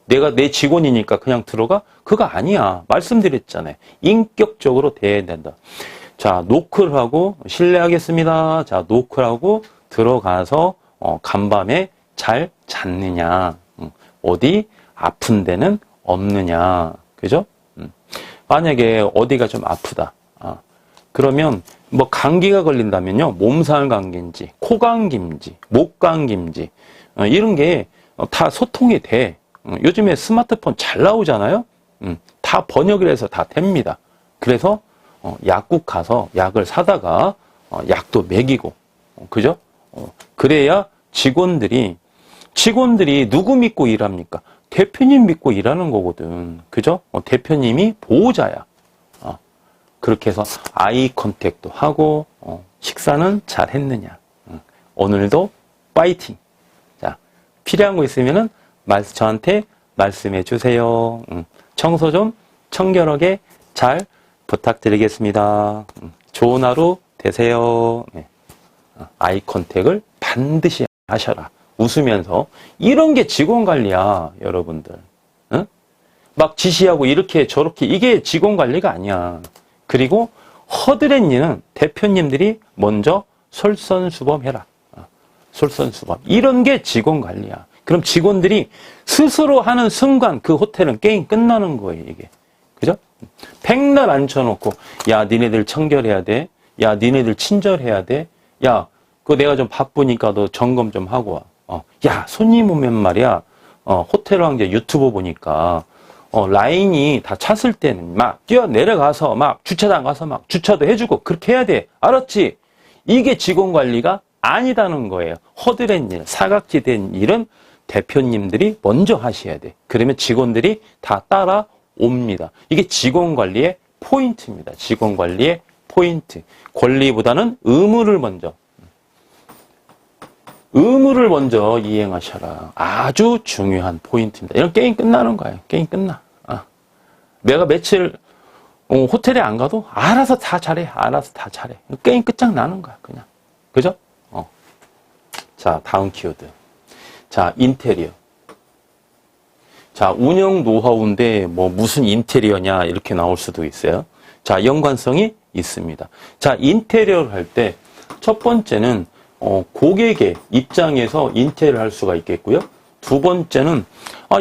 내가 내 직원이니까 그냥 들어가? 그거 아니야. 말씀드렸잖아요. 인격적으로 대해야 된다. 자, 노크를 하고 실례하겠습니다. 자, 노크를 하고 들어가서 간밤에 잘 잤느냐. 어디 아픈 데는 없느냐. 그죠? 만약에 어디가 좀 아프다. 그러면 뭐 감기가 걸린다면요. 몸살 감기인지, 코 감기인지, 목 감기인지 이런 게 다 소통이 돼. 요즘에 스마트폰 잘 나오잖아요. 다 번역을 해서 다 됩니다. 그래서 약국 가서 약을 사다가 약도 먹이고 그죠? 그래야 직원들이 누구 믿고 일합니까? 대표님 믿고 일하는 거거든. 그죠? 대표님이 보호자야. 그렇게 해서 아이 컨택도 하고 식사는 잘 했느냐. 오늘도 파이팅. 자, 필요한 거 있으면은 저한테 말씀해 주세요. 청소 좀 청결하게 잘 부탁드리겠습니다. 좋은 하루 되세요. 네. 아이 컨택을 반드시 하셔라. 웃으면서. 이런 게 직원 관리야, 여러분들. 응? 막 지시하고 이렇게 저렇게 이게 직원 관리가 아니야. 그리고 허드렛 일은 대표님들이 먼저 솔선수범해라. 솔선수범. 이런 게 직원 관리야. 그럼 직원들이 스스로 하는 순간 그 호텔은 게임 끝나는 거예요, 이게. 그죠? 백날 앉혀놓고, 야, 니네들 청결해야 돼. 야, 니네들 친절해야 돼. 야, 그거 내가 좀 바쁘니까 너 점검 좀 하고 와. 야, 손님 오면 말이야. 호텔 왕자 유튜브 보니까, 라인이 다 찼을 때는 막 뛰어 내려가서 막 주차장 가서 막 주차도 해주고 그렇게 해야 돼. 알았지? 이게 직원 관리가 아니다는 거예요. 허드렛 일, 사각지대인 일은 대표님들이 먼저 하셔야 돼. 그러면 직원들이 다 따라옵니다. 이게 직원 관리의 포인트입니다. 직원 관리의 포인트. 권리보다는 의무를 먼저 이행하셔라. 아주 중요한 포인트입니다. 이런 게임 끝나는 거예요. 게임 끝나. 내가 며칠 호텔에 안 가도 알아서 다 잘해. 알아서 다 잘해. 게임 끝장나는 거야. 그냥. 그죠? 자, 다음 키워드. 자, 인테리어. 자, 운영 노하우인데 뭐 무슨 인테리어냐 이렇게 나올 수도 있어요. 자, 연관성이 있습니다. 자, 인테리어를 할 때 첫 번째는 고객의 입장에서 인테리어를 할 수가 있겠고요. 두 번째는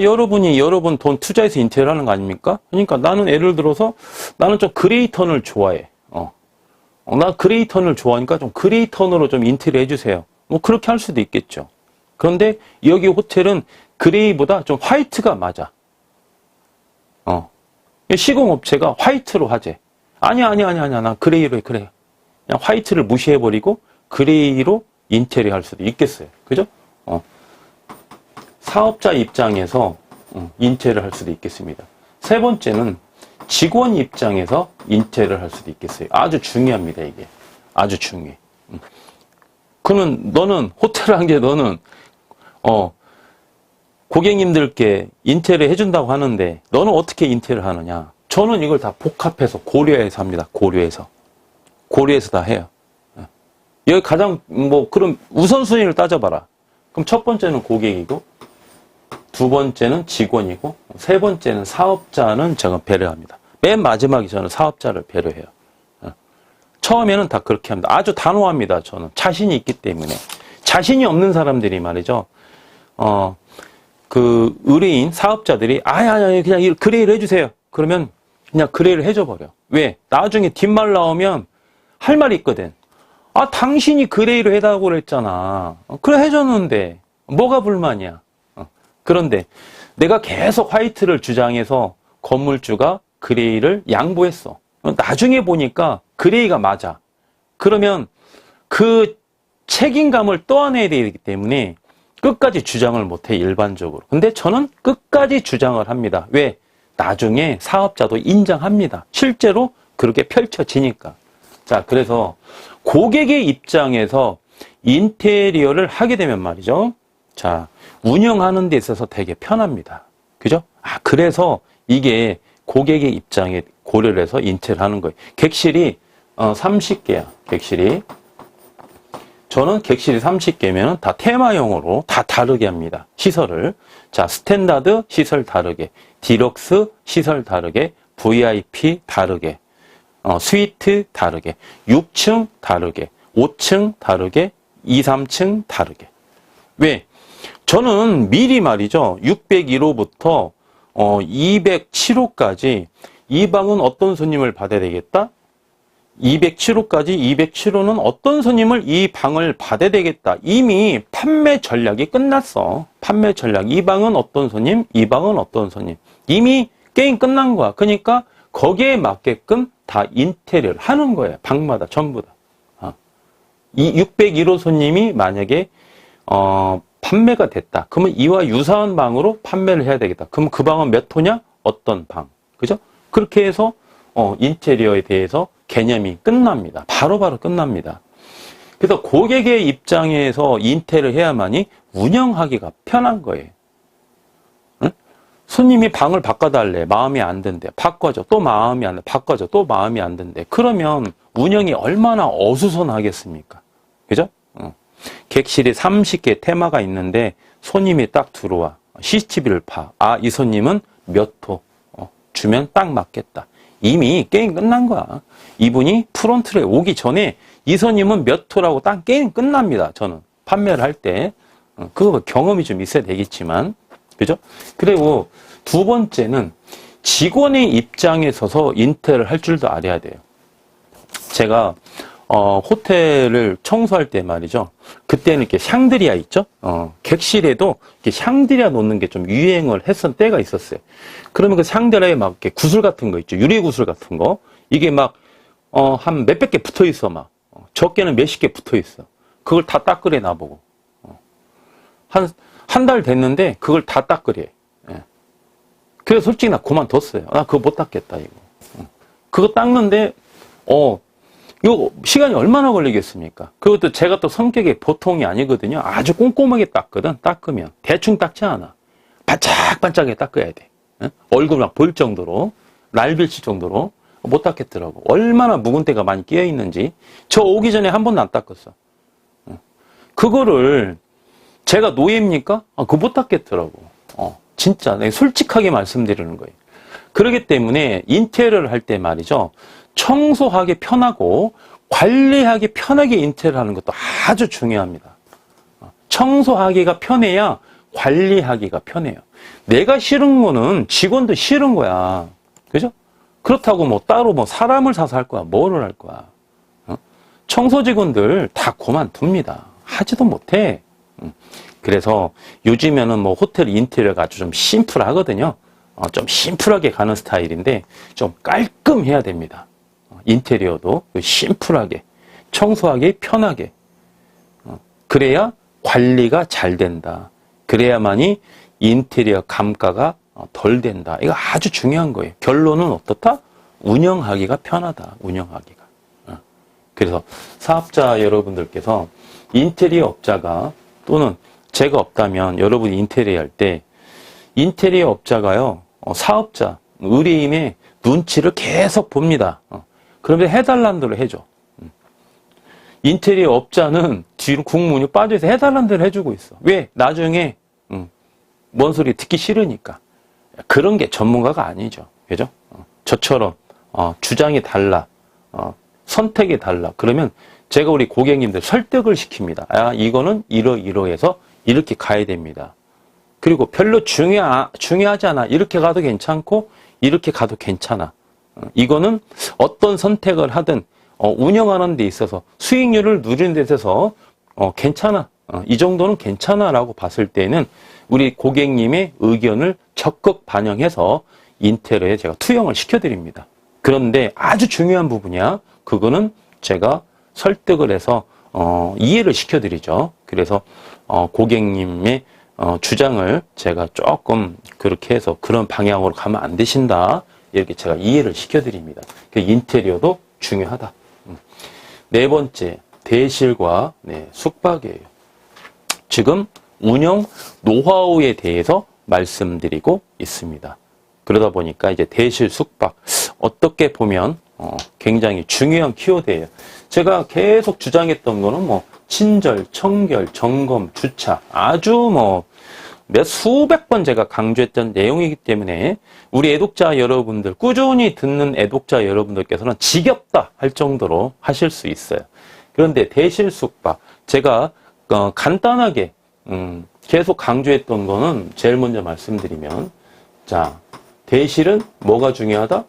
여러분 돈 투자해서 인테리어 하는 거 아닙니까? 그러니까 나는 예를 들어서 나는 좀 그레이 톤을 좋아해. 나 그레이 톤을 좋아하니까 좀 그레이 톤으로 좀 인테리어 해주세요. 뭐 그렇게 할 수도 있겠죠. 그런데 여기 호텔은 그레이보다 좀 화이트가 맞아. 시공업체가 화이트로 하재. 아니야. 난 그레이로 해. 그래. 그냥 화이트를 무시해버리고 그레이로 인테리어 할 수도 있겠어요. 그죠? 사업자 입장에서 인테리어를 할 수도 있겠습니다. 세 번째는 직원 입장에서 인테리어를 할 수도 있겠어요. 아주 중요합니다, 이게. 아주 중요해. 그러면 너는, 호텔 왕제 너는, 고객님들께 인테리어 해준다고 하는데, 너는 어떻게 인테리어 하느냐? 저는 이걸 다 복합해서 고려해서 합니다. 고려해서 다 해요. 여기 가장 그럼 우선순위를 따져봐라. 그럼 첫 번째는 고객이고, 두 번째는 직원이고, 세 번째는 사업자는 제가 배려합니다. 맨 마지막에 저는 사업자를 배려해요. 처음에는 다 그렇게 합니다. 아주 단호합니다. 저는 자신이 있기 때문에. 자신이 없는 사람들이 말이죠. 그 의뢰인 사업자들이 아니 그냥 그레이를 해주세요. 그러면 그냥 그레이를 해줘 버려. 왜? 나중에 뒷말 나오면 할 말이 있거든. 당신이 그레이로 해달라고 그랬잖아. 그래 해줬는데 뭐가 불만이야? 그런데 내가 계속 화이트를 주장해서 건물주가 그레이를 양보했어. 나중에 보니까 그레이가 맞아. 그러면 그 책임감을 떠안아야 되기 때문에 끝까지 주장을 못해, 일반적으로. 근데 저는 끝까지 주장을 합니다. 왜? 나중에 사업자도 인정합니다. 실제로 그렇게 펼쳐지니까. 자, 그래서 고객의 입장에서 인테리어를 하게 되면 말이죠. 자, 운영하는 데 있어서 되게 편합니다. 그죠? 그래서 이게 고객의 입장에 고려를 해서 인테리어를 하는 거예요. 객실이 30개야. 객실이. 저는 객실이 30개면 다 테마형으로 다 다르게 합니다. 시설을. 자, 스탠다드 시설 다르게, 디럭스 시설 다르게, VIP 다르게, 스위트 다르게, 6층 다르게, 5층 다르게, 2, 3층 다르게. 왜? 저는 미리 말이죠. 601호부터 207호까지 이 방은 어떤 손님을 받아야 되겠다? 207호까지 207호는 어떤 손님을 이 방을 받아야 되겠다. 이미 판매 전략이 끝났어. 판매 전략. 이 방은 어떤 손님? 이 방은 어떤 손님? 이미 게임 끝난 거야. 그러니까 거기에 맞게끔 다 인테리어를 하는 거예요. 방마다 전부 다. 이 601호 손님이 만약에 판매가 됐다. 그러면 이와 유사한 방으로 판매를 해야 되겠다. 그럼 그 방은 몇 호냐? 어떤 방. 그죠? 그렇게 해서 인테리어에 대해서 개념이 끝납니다. 바로바로 끝납니다. 그래서 고객의 입장에서 인테리어를 해야만이 운영하기가 편한 거예요. 응? 손님이 방을 바꿔달래. 마음이 안 든대. 바꿔줘. 또 마음이 안 돼. 바꿔줘. 또 마음이 안 든대. 그러면 운영이 얼마나 어수선하겠습니까? 그죠? 객실이 30개 테마가 있는데 손님이 딱 들어와. CCTV를 봐. 아, 이 손님은 몇 호 주면 딱 맞겠다. 이미 게임 끝난 거야. 이분이 프론트에 오기 전에 이 손님은 몇 호라고 딱 게임 끝납니다. 저는 판매를 할 때. 그거 경험이 좀 있어야 되겠지만. 그죠? 그리고 두 번째는 직원의 입장에 서서 인테리어를 할 줄도 알아야 돼요. 제가 호텔을 청소할 때 말이죠. 그때는 이렇게 샹드리아 있죠? 객실에도 이렇게 샹드리아 놓는 게 좀 유행을 했던 때가 있었어요. 그러면 그 샹드리아에 막 이렇게 구슬 같은 거 있죠. 유리 구슬 같은 거. 이게 막, 한 몇백 개 붙어 있어, 막. 적게는 몇십 개 붙어 있어. 그걸 다 닦으래, 나보고. 한 달 됐는데 그걸 다 닦으래. 예. 그래서 솔직히 나 그만뒀어요. 나 그거 못 닦겠다, 이거. 그거 닦는데, 이거 시간이 얼마나 걸리겠습니까? 그것도 제가 또 성격이 보통이 아니거든요. 아주 꼼꼼하게 닦거든. 닦으면 대충 닦지 않아. 반짝반짝하게 닦아야 돼. 얼굴 막 보일 정도로, 날빌칠 정도로 못 닦겠더라고. 얼마나 묵은 때가 많이 끼어 있는지. 저 오기 전에 한 번도 안 닦았어. 그거를 제가 노예입니까? 그거 못 닦겠더라고. 진짜 내가 솔직하게 말씀드리는 거예요. 그렇기 때문에 인테리어를 할 때 말이죠. 청소하기 편하고 관리하기 편하게 인테리어를 하는 것도 아주 중요합니다. 청소하기가 편해야 관리하기가 편해요. 내가 싫은 거는 직원도 싫은 거야. 그죠? 그렇다고 뭐 따로 뭐 사람을 사서 할 거야. 뭐를 할 거야. 청소 직원들 다 그만둡니다. 하지도 못해. 그래서 요즘에는 뭐 호텔 인테리어가 아주 좀 심플하거든요. 좀 심플하게 가는 스타일인데 좀 깔끔해야 됩니다. 인테리어도 심플하게, 청소하기 편하게. 그래야 관리가 잘 된다. 그래야만이 인테리어 감가가 덜 된다. 이거 아주 중요한 거예요. 결론은 어떻다? 운영하기가 편하다. 운영하기가. 그래서 사업자 여러분들께서 인테리어 업자가 또는 제가 없다면 여러분이 인테리어 할 때 인테리어 업자가요. 사업자, 의뢰인의 눈치를 계속 봅니다. 그러면 해달라는 대로 해줘. 인테리어 업자는 뒤로 국문이 빠져서 해달라는 대로 해주고 있어. 왜? 나중에 뭔 소리 듣기 싫으니까. 그런 게 전문가가 아니죠. 그죠? 저처럼 주장이 달라. 선택이 달라. 그러면 제가 우리 고객님들 설득을 시킵니다. 아, 이거는 이러해서 이렇게 가야 됩니다. 그리고 별로 중요하지 않아. 이렇게 가도 괜찮고 이렇게 가도 괜찮아. 이거는 어떤 선택을 하든 운영하는 데 있어서 수익률을 누리는 데 있어서 괜찮아. 이 정도는 괜찮아 라고 봤을 때는 우리 고객님의 의견을 적극 반영해서 인테리어에 제가 투영을 시켜드립니다. 그런데 아주 중요한 부분이야. 그거는 제가 설득을 해서 이해를 시켜드리죠. 그래서 고객님의 주장을 제가 조금 그렇게 해서 그런 방향으로 가면 안 되신다. 이렇게 제가 이해를 시켜드립니다. 인테리어도 중요하다. 네 번째, 대실과 숙박이에요. 지금 운영 노하우에 대해서 말씀드리고 있습니다. 그러다 보니까 이제 대실 숙박 어떻게 보면 굉장히 중요한 키워드예요. 제가 계속 주장했던 거는 뭐 친절, 청결, 점검, 주차 아주 뭐 수백 번 제가 강조했던 내용이기 때문에 우리 애독자 여러분들, 꾸준히 듣는 애독자 여러분들께서는 지겹다 할 정도로 하실 수 있어요. 그런데 대실 숙박 제가 간단하게 계속 강조했던 거는 제일 먼저 말씀드리면 자, 대실은 뭐가 중요하다?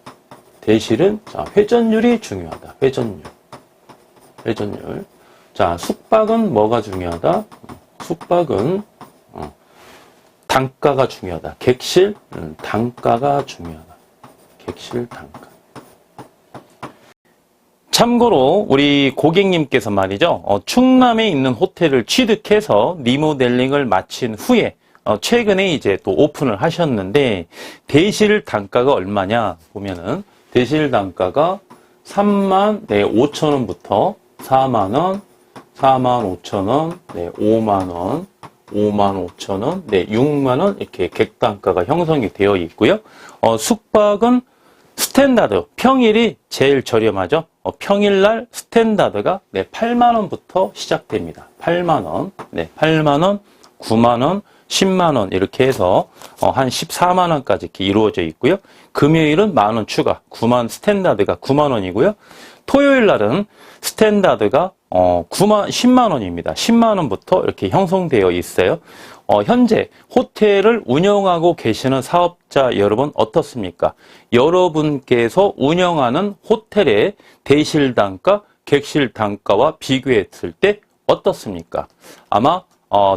대실은 자, 회전율이 중요하다. 회전율. 자, 숙박은 뭐가 중요하다? 숙박은 단가가 중요하다. 객실 단가가 중요하다. 객실 단가. 참고로 우리 고객님께서 말이죠. 충남에 있는 호텔을 취득해서 리모델링을 마친 후에 최근에 이제 또 오픈을 하셨는데 대실 단가가 얼마냐 보면은 대실 단가가 35,000원부터 4만원, 45,000원, 네, 5만원, 55,000원, 네, 6만원, 이렇게 객단가가 형성이 되어 있고요. 숙박은 스탠다드, 평일이 제일 저렴하죠. 평일날 스탠다드가 네, 8만원부터 시작됩니다. 8만원, 네, 8만원, 9만원, 10만원 이렇게 해서 한 14만원까지 이렇게 이루어져 있고요. 금요일은 만원 추가, 스탠다드가 9만원이고요. 토요일 날은 스탠다드가 10만원입니다. 10만원부터 이렇게 형성되어 있어요. 현재 호텔을 운영하고 계시는 사업자 여러분 어떻습니까? 여러분께서 운영하는 호텔의 대실 단가, 객실 단가와 비교했을 때 어떻습니까? 아마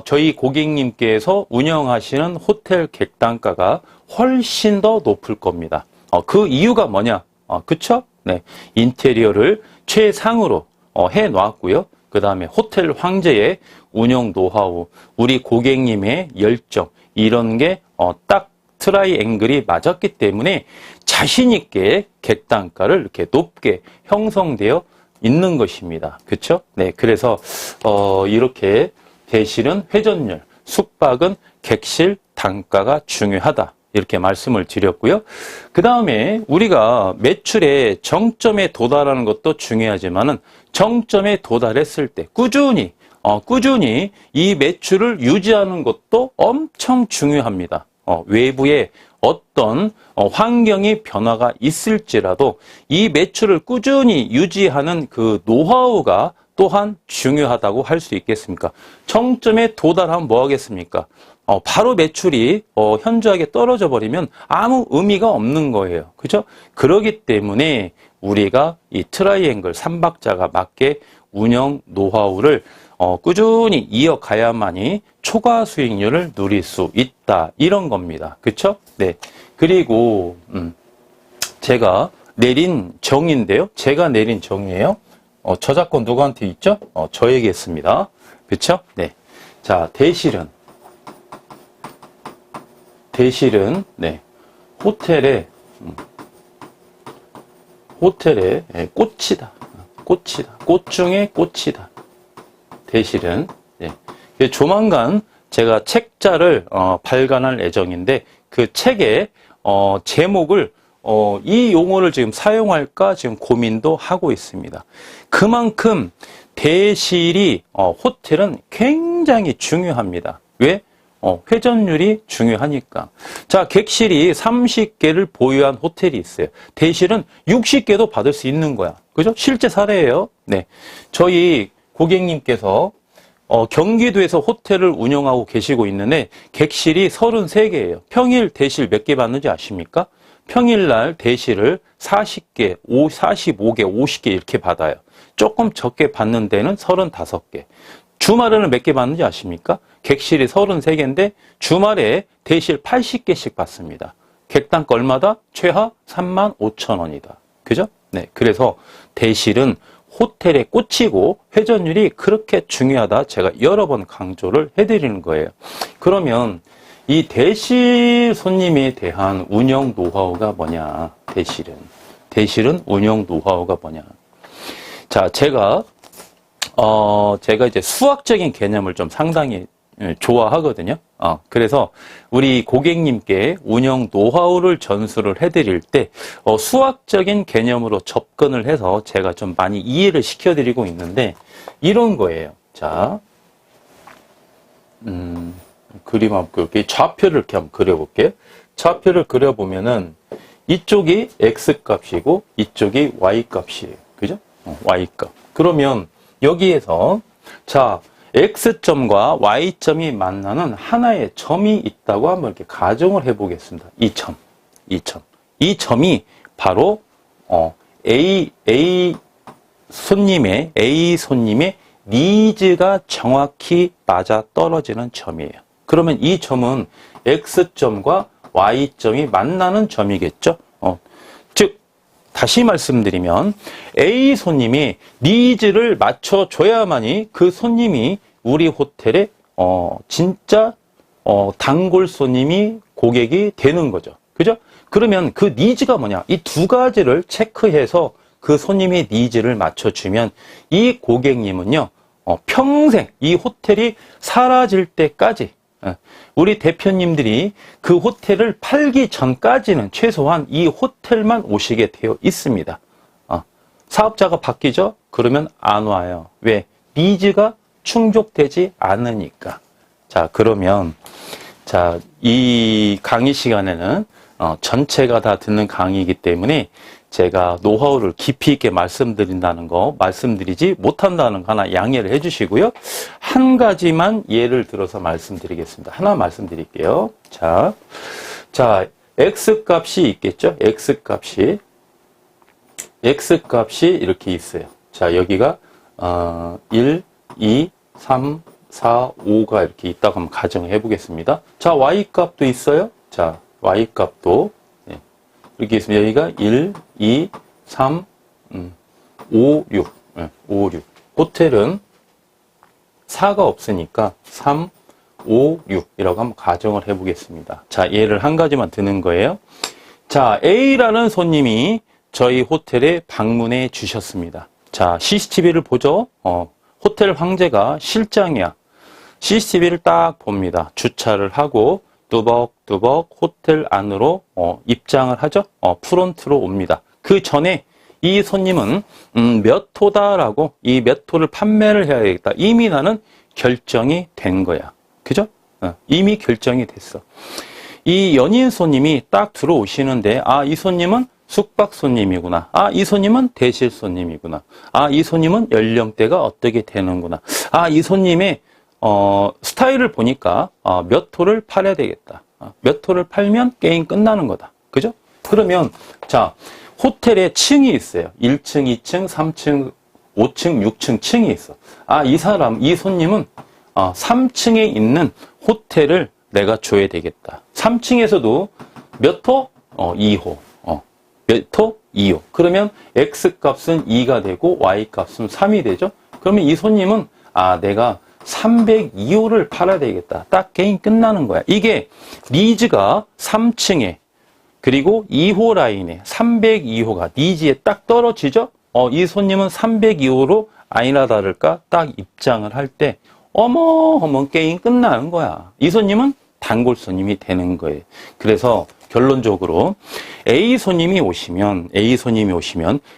저희 고객님께서 운영하시는 호텔 객단가가 훨씬 더 높을 겁니다. 그 이유가 뭐냐? 그쵸? 네. 인테리어를 최상으로 해 놨고요. 그 다음에 호텔 황제의 운영 노하우, 우리 고객님의 열정, 이런 게 딱 트라이앵글이 맞았기 때문에 자신있게 객단가를 이렇게 높게 형성되어 있는 것입니다. 그쵸? 네. 그래서, 이렇게 대실은 회전율, 숙박은 객실 단가가 중요하다. 이렇게 말씀을 드렸고요. 그 다음에 우리가 매출의 정점에 도달하는 것도 중요하지만은 정점에 도달했을 때 꾸준히 이 매출을 유지하는 것도 엄청 중요합니다. 외부에 어떤 환경의 변화가 있을지라도 이 매출을 꾸준히 유지하는 그 노하우가 또한 중요하다고 할 수 있겠습니까? 정점에 도달하면 뭐 하겠습니까? 바로 매출이 현저하게 떨어져 버리면 아무 의미가 없는 거예요. 그죠? 그렇기 때문에 우리가 이 트라이앵글 삼박자가 맞게 운영 노하우를 꾸준히 이어가야만이 초과 수익률을 누릴 수 있다. 이런 겁니다. 그쵸? 네. 그리고 제가 내린 정의인데요. 제가 내린 정의예요. 저작권 누구한테 있죠? 저에게 있습니다. 그쵸? 네. 자, 대실은 네. 호텔의 꽃이다. 꽃 중에 꽃이다. 대실은 네. 조만간 제가 책자를 발간할 예정인데 그 책의 제목을 이 용어를 지금 사용할까 지금 고민도 하고 있습니다. 그만큼 대실이 호텔은 굉장히 중요합니다. 왜? 회전율이 중요하니까. 자, 객실이 30개를 보유한 호텔이 있어요. 대실은 60개도 받을 수 있는 거야. 그죠? 실제 사례예요. 네. 저희 고객님께서 경기도에서 호텔을 운영하고 계시고 있는데 객실이 33개예요. 평일 대실 몇 개 받는지 아십니까? 평일날 대실을 40개, 45개, 50개 이렇게 받아요. 조금 적게 받는 데는 35개. 주말에는 몇 개 받는지 아십니까? 객실이 33개인데 주말에 대실 80개씩 받습니다. 객단가 얼마다? 최하 35,000원이다. 그죠? 네. 그래서 대실은 호텔의 꽃이고 회전율이 그렇게 중요하다. 제가 여러 번 강조를 해드리는 거예요. 그러면 이 대실 손님에 대한 운영 노하우가 뭐냐? 대실은 운영 노하우가 뭐냐? 자, 제가 이제 수학적인 개념을 좀 상당히 좋아하거든요. 그래서 우리 고객님께 운영 노하우를 전수를 해드릴 때 수학적인 개념으로 접근을 해서 제가 좀 많이 이해를 시켜드리고 있는데 이런 거예요. 자, 그림 한번 이렇게 좌표를 이렇게 한번 그려볼게요. 좌표를 그려보면은 이쪽이 x 값이고 이쪽이 y 값이에요. 그죠? y 값. 그러면 여기에서 자 x점과 y점이 만나는 하나의 점이 있다고 한번 이렇게 가정을 해보겠습니다. 이 점이 바로 A 손님의 니즈가 정확히 맞아 떨어지는 점이에요. 그러면 이 점은 x점과 y점이 만나는 점이겠죠. 즉 다시 말씀드리면 A 손님이 니즈를 맞춰줘야만이 그 손님이 우리 호텔에 진짜 단골 손님이 고객이 되는 거죠. 그죠? 그러면 그 니즈가 뭐냐? 이 두 가지를 체크해서 그 손님의 니즈를 맞춰주면 이 고객님은요 평생 이 호텔이 사라질 때까지 우리 대표님들이 그 호텔을 팔기 전까지는 최소한 이 호텔만 오시게 되어 있습니다. 사업자가 바뀌죠? 그러면 안 와요. 왜? 니즈가 충족되지 않으니까. 자, 그러면 이 강의 시간에는 전체가 다 듣는 강의이기 때문에 제가 노하우를 깊이 있게 말씀드린다는 거 말씀드리지 못한다는 거 하나 양해를 해주시고요. 한 가지만 예를 들어서 말씀드리겠습니다. 하나 말씀드릴게요. 자, X값이 있겠죠? X값이 이렇게 있어요. 자, 여기가 1, 2, 3, 4, 5가 이렇게 있다고 한번 가정해 보겠습니다. 자, Y값도 있어요. 자, Y값도 이렇게 있습니다. 여기가 1, 2, 3, 5, 6. 5, 6. 호텔은 4가 없으니까 3, 5, 6이라고 한번 가정을 해보겠습니다. 자, 예를 한 가지만 드는 거예요. 자, A라는 손님이 저희 호텔에 방문해 주셨습니다. 자, CCTV를 보죠. 호텔 황제가 실장이야. CCTV를 딱 봅니다. 주차를 하고 뚜벅뚜벅 호텔 안으로 입장을 하죠. 프론트로 옵니다. 그 전에 이 손님은 몇 호다라고 이 몇 호를 판매를 해야 되겠다. 이미 나는 결정이 된 거야. 그죠? 이미 결정이 됐어. 이 연인 손님이 딱 들어오시는데 이 손님은 숙박 손님이구나. 이 손님은 대실 손님이구나. 이 손님은 연령대가 어떻게 되는구나. 이 손님의 스타일을 보니까 몇 호를 팔아야 되겠다. 몇 호를 팔면 게임 끝나는 거다. 그죠? 그러면 자, 호텔에 층이 있어요. 1층, 2층, 3층, 5층, 6층 층이 있어. 이 손님은 3층에 있는 호텔을 내가 줘야 되겠다. 3층에서도 몇 호? 2호. 몇 호? 2호. 그러면 X값은 2가 되고 Y값은 3이 되죠? 그러면 이 손님은 내가 302호를 팔아야 되겠다. 딱 게임 끝나는 거야. 이게 니즈가 3층에 그리고 2호 라인에 302호가 니즈에 딱 떨어지죠? 이 손님은 302호로 아니나 다를까 딱 입장을 할 때 어머 게임 끝나는 거야. 이 손님은 단골 손님이 되는 거예요. 그래서 결론적으로 A 손님이 오시면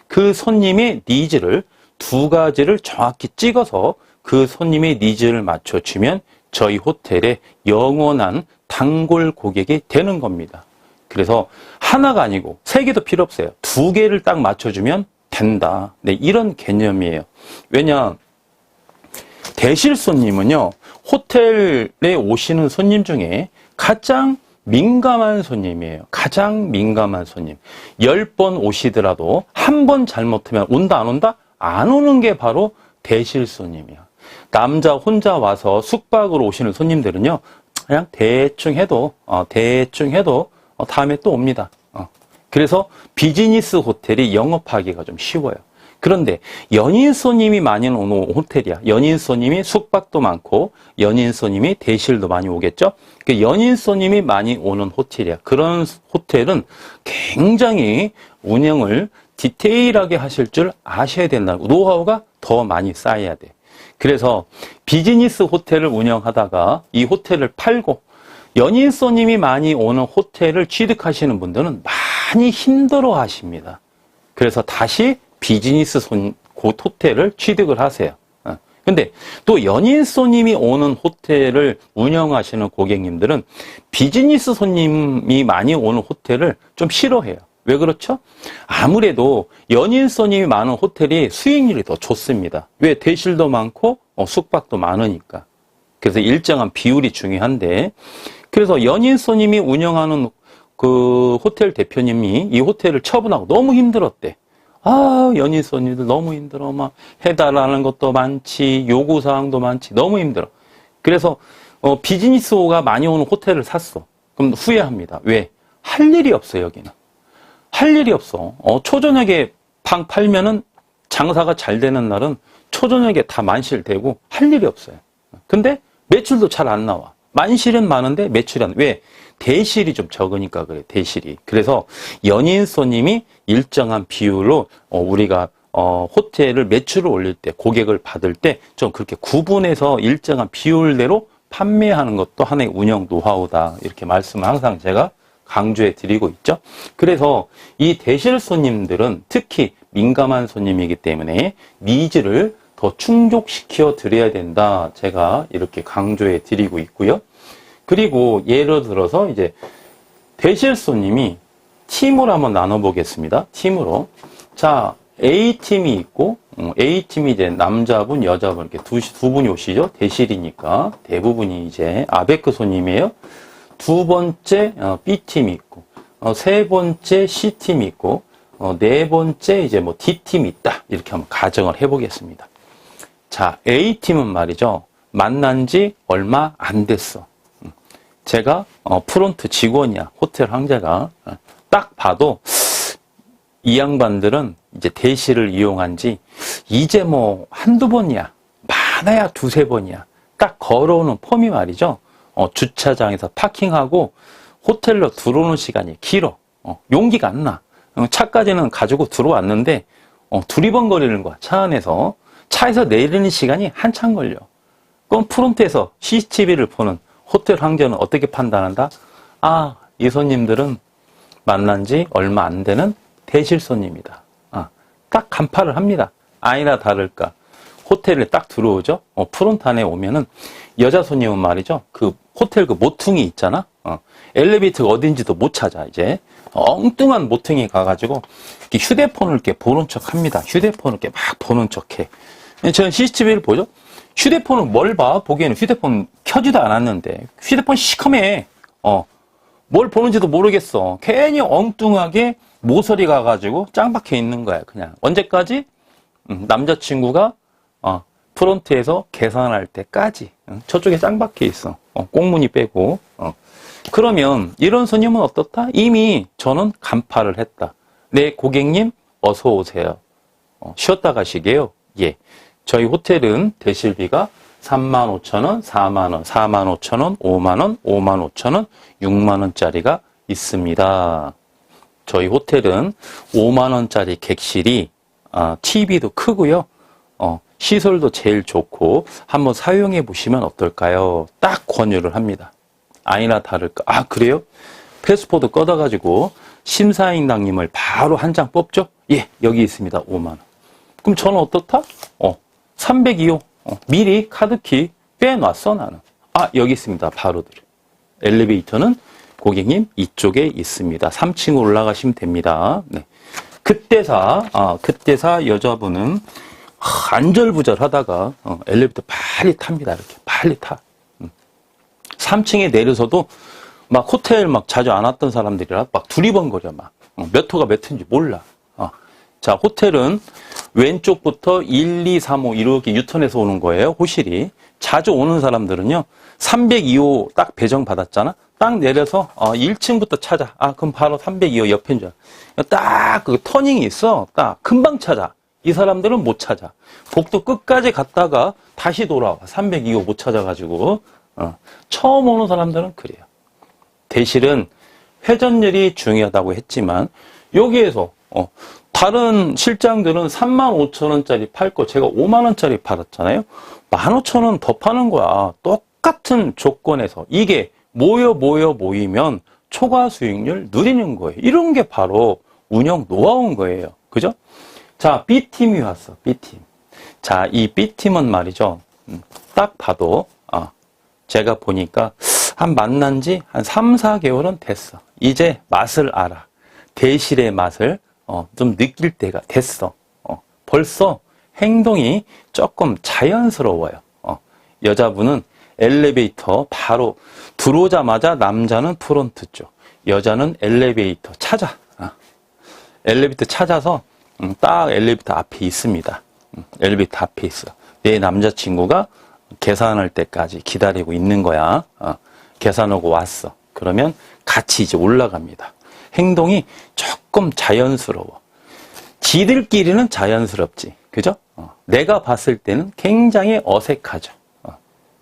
그 손님의 니즈를 두 가지를 정확히 찍어서 그 손님의 니즈를 맞춰주면 저희 호텔의 영원한 단골 고객이 되는 겁니다. 그래서 하나가 아니고 3개도 필요 없어요. 2개를 딱 맞춰주면 된다. 네, 이런 개념이에요. 왜냐, 대실 손님은요, 호텔에 오시는 손님 중에 가장 민감한 손님이에요. 가장 민감한 손님. 10번 오시더라도 한 번 잘못하면 온다, 안 온다? 안 오는 게 바로 대실 손님이야. 남자 혼자 와서 숙박으로 오시는 손님들은요, 그냥 대충 해도 다음에 또 옵니다. 그래서 비즈니스 호텔이 영업하기가 좀 쉬워요. 그런데 연인 손님이 많이 오는 호텔이야. 연인 손님이 숙박도 많고 연인 손님이 대실도 많이 오겠죠. 연인 손님이 많이 오는 호텔이야. 그런 호텔은 굉장히 운영을 디테일하게 하실 줄 아셔야 된다고. 노하우가 더 많이 쌓여야 돼. 그래서 비즈니스 호텔을 운영하다가 이 호텔을 팔고 연인 손님이 많이 오는 호텔을 취득하시는 분들은 많이 힘들어 하십니다. 그래서 다시 비즈니스 호텔을 취득을 하세요. 근데 또 연인 손님이 오는 호텔을 운영하시는 고객님들은 비즈니스 손님이 많이 오는 호텔을 좀 싫어해요. 왜 그렇죠? 아무래도 연인 손님이 많은 호텔이 수익률이 더 좋습니다. 왜? 대실도 많고 숙박도 많으니까. 그래서 일정한 비율이 중요한데, 그래서 연인 손님이 운영하는 그 호텔 대표님이 이 호텔을 처분하고 너무 힘들었대. 연인 손님들 너무 힘들어. 막 해달라는 것도 많지, 요구사항도 많지, 너무 힘들어. 그래서 비즈니스호가 많이 오는 호텔을 샀어. 그럼 후회합니다. 왜? 할 일이 없어, 여기는. 할 일이 없어. 초저녁에 방 팔면은 장사가 잘 되는 날은 초저녁에 다 만실되고 할 일이 없어요. 근데 매출도 잘 안 나와. 만실은 많은데 매출이 안 나와. 왜? 대실이 좀 적으니까 그래, 대실이. 그래서 연인 손님이 일정한 비율로 우리가 호텔을 매출을 올릴 때, 고객을 받을 때 좀 그렇게 구분해서 일정한 비율대로 판매하는 것도 하나의 운영 노하우다. 이렇게 말씀을 항상 제가 강조해 드리고 있죠. 그래서 이 대실 손님들은 특히 민감한 손님이기 때문에 니즈를 더 충족시켜 드려야 된다. 제가 이렇게 강조해 드리고 있고요. 그리고 예를 들어서 이제 대실 손님이 팀으로 한번 나눠 보겠습니다. 팀으로. 자, A팀이 있고, A팀이 이제 남자분, 여자분, 이렇게 두 분이 오시죠? 대실이니까. 대부분이 이제 아베크 손님이에요. 두 번째, B팀이 있고, 세 번째 C팀이 있고, 네 번째 이제 뭐 D팀이 있다. 이렇게 한번 가정을 해보겠습니다. 자, A팀은 말이죠. 만난 지 얼마 안 됐어. 제가, 프론트 직원이야. 호텔 황제가. 딱 봐도, 이 양반들은 이제 대시를 이용한 지 이제 뭐 한두 번이야. 많아야 두세 번이야. 딱 걸어오는 폼이 말이죠. 주차장에서 파킹하고 호텔로 들어오는 시간이 길어. 용기가 안 나. 차까지는 가지고 들어왔는데 두리번거리는 거야. 차 안에서. 차에서 내리는 시간이 한참 걸려. 그럼 프론트에서 CCTV를 보는 호텔 황제는 어떻게 판단한다? 아, 이 손님들은 만난 지 얼마 안 되는 대실 손님이다. 딱 간파를 합니다. 아니나 다를까. 호텔에 딱 들어오죠? 프론트 안에 오면은 여자 손님은 말이죠. 그 호텔 그 모퉁이 있잖아? 엘리베이터가 어딘지도 못 찾아, 이제. 엉뚱한 모퉁이 가가지고 이렇게 휴대폰을 이렇게 보는 척 합니다. 휴대폰을 이렇게 막 보는 척 해. 저는 CCTV를 보죠? 휴대폰은 뭘 봐? 보기에는 휴대폰 켜지도 않았는데. 휴대폰 시커매. 뭘 보는지도 모르겠어. 괜히 엉뚱하게 모서리 가가지고 짱 박혀 있는 거야, 그냥. 언제까지? 남자친구가, 프론트에서 계산할 때까지. 저쪽에 짱 박혀 있어. 꽁무니 빼고. 그러면 이런 손님은 어떻다? 이미 저는 간파를 했다. 네, 고객님, 어서 오세요. 쉬었다 가시게요. 예. 저희 호텔은 대실비가 35,000원, 4만원, 45,000원, 5만원, 55,000원, 6만원짜리가 있습니다. 저희 호텔은 5만원짜리 객실이, TV도 크고요. 시설도 제일 좋고, 한번 사용해 보시면 어떨까요? 딱 권유를 합니다. 아니나 다를까. 아, 그래요? 패스포드 꺼다가지고, 심사인당님을 바로 한 장 뽑죠? 예, 여기 있습니다. 5만원. 그럼 저는 어떻다? 302호. 미리 카드키 빼놨어, 나는. 아, 여기 있습니다. 바로 드려. 엘리베이터는 고객님 이쪽에 있습니다. 3층으로 올라가시면 됩니다. 네. 그때사 여자분은 안절부절 하다가 엘리베이터 빨리 탑니다. 이렇게 빨리 타. 3층에 내려서도 막 호텔 막 자주 안 왔던 사람들이라 막 두리번거려 막. 몇 호가 몇 호인지 몰라. 자, 호텔은 왼쪽부터 1, 2, 3, 5 이렇게 유턴해서 오는 거예요. 호실이. 자주 오는 사람들은요. 302호 딱 배정 받았잖아. 딱 내려서 1층부터 찾아. 그럼 바로 302호 옆인 줄 알아. 딱 그 터닝이 있어. 딱 금방 찾아. 이 사람들은 못 찾아. 복도 끝까지 갔다가 다시 돌아와. 302호 못 찾아가지고. 처음 오는 사람들은 그래요. 대실은 회전율이 중요하다고 했지만 여기에서 다른 실장들은 35,000원짜리 팔 거 제가 5만원짜리 팔았잖아요. 15,000원 더 파는 거야. 똑같은 조건에서. 이게 모이면 초과 수익률 누리는 거예요. 이런 게 바로 운영 노하우인 거예요. 그죠? 자, B팀이 왔어. B팀. 자, 이 B팀은 말이죠. 딱 봐도 제가 보니까 만난 지 한 3, 4개월은 됐어. 이제 맛을 알아. 대실의 맛을 좀 느낄 때가 됐어. 벌써 행동이 조금 자연스러워요. 여자분은 엘리베이터 바로 들어오자마자 남자는 프론트 쪽, 여자는 엘리베이터 찾아. 엘리베이터 찾아서 딱 엘리베이터 앞에 있습니다. 엘리베이터 앞에 있어. 내 남자친구가 계산할 때까지 기다리고 있는 거야. 계산하고 왔어. 그러면 같이 이제 올라갑니다. 행동이 조금 자연스러워. 지들끼리는 자연스럽지. 그죠? 내가 봤을 때는 굉장히 어색하죠.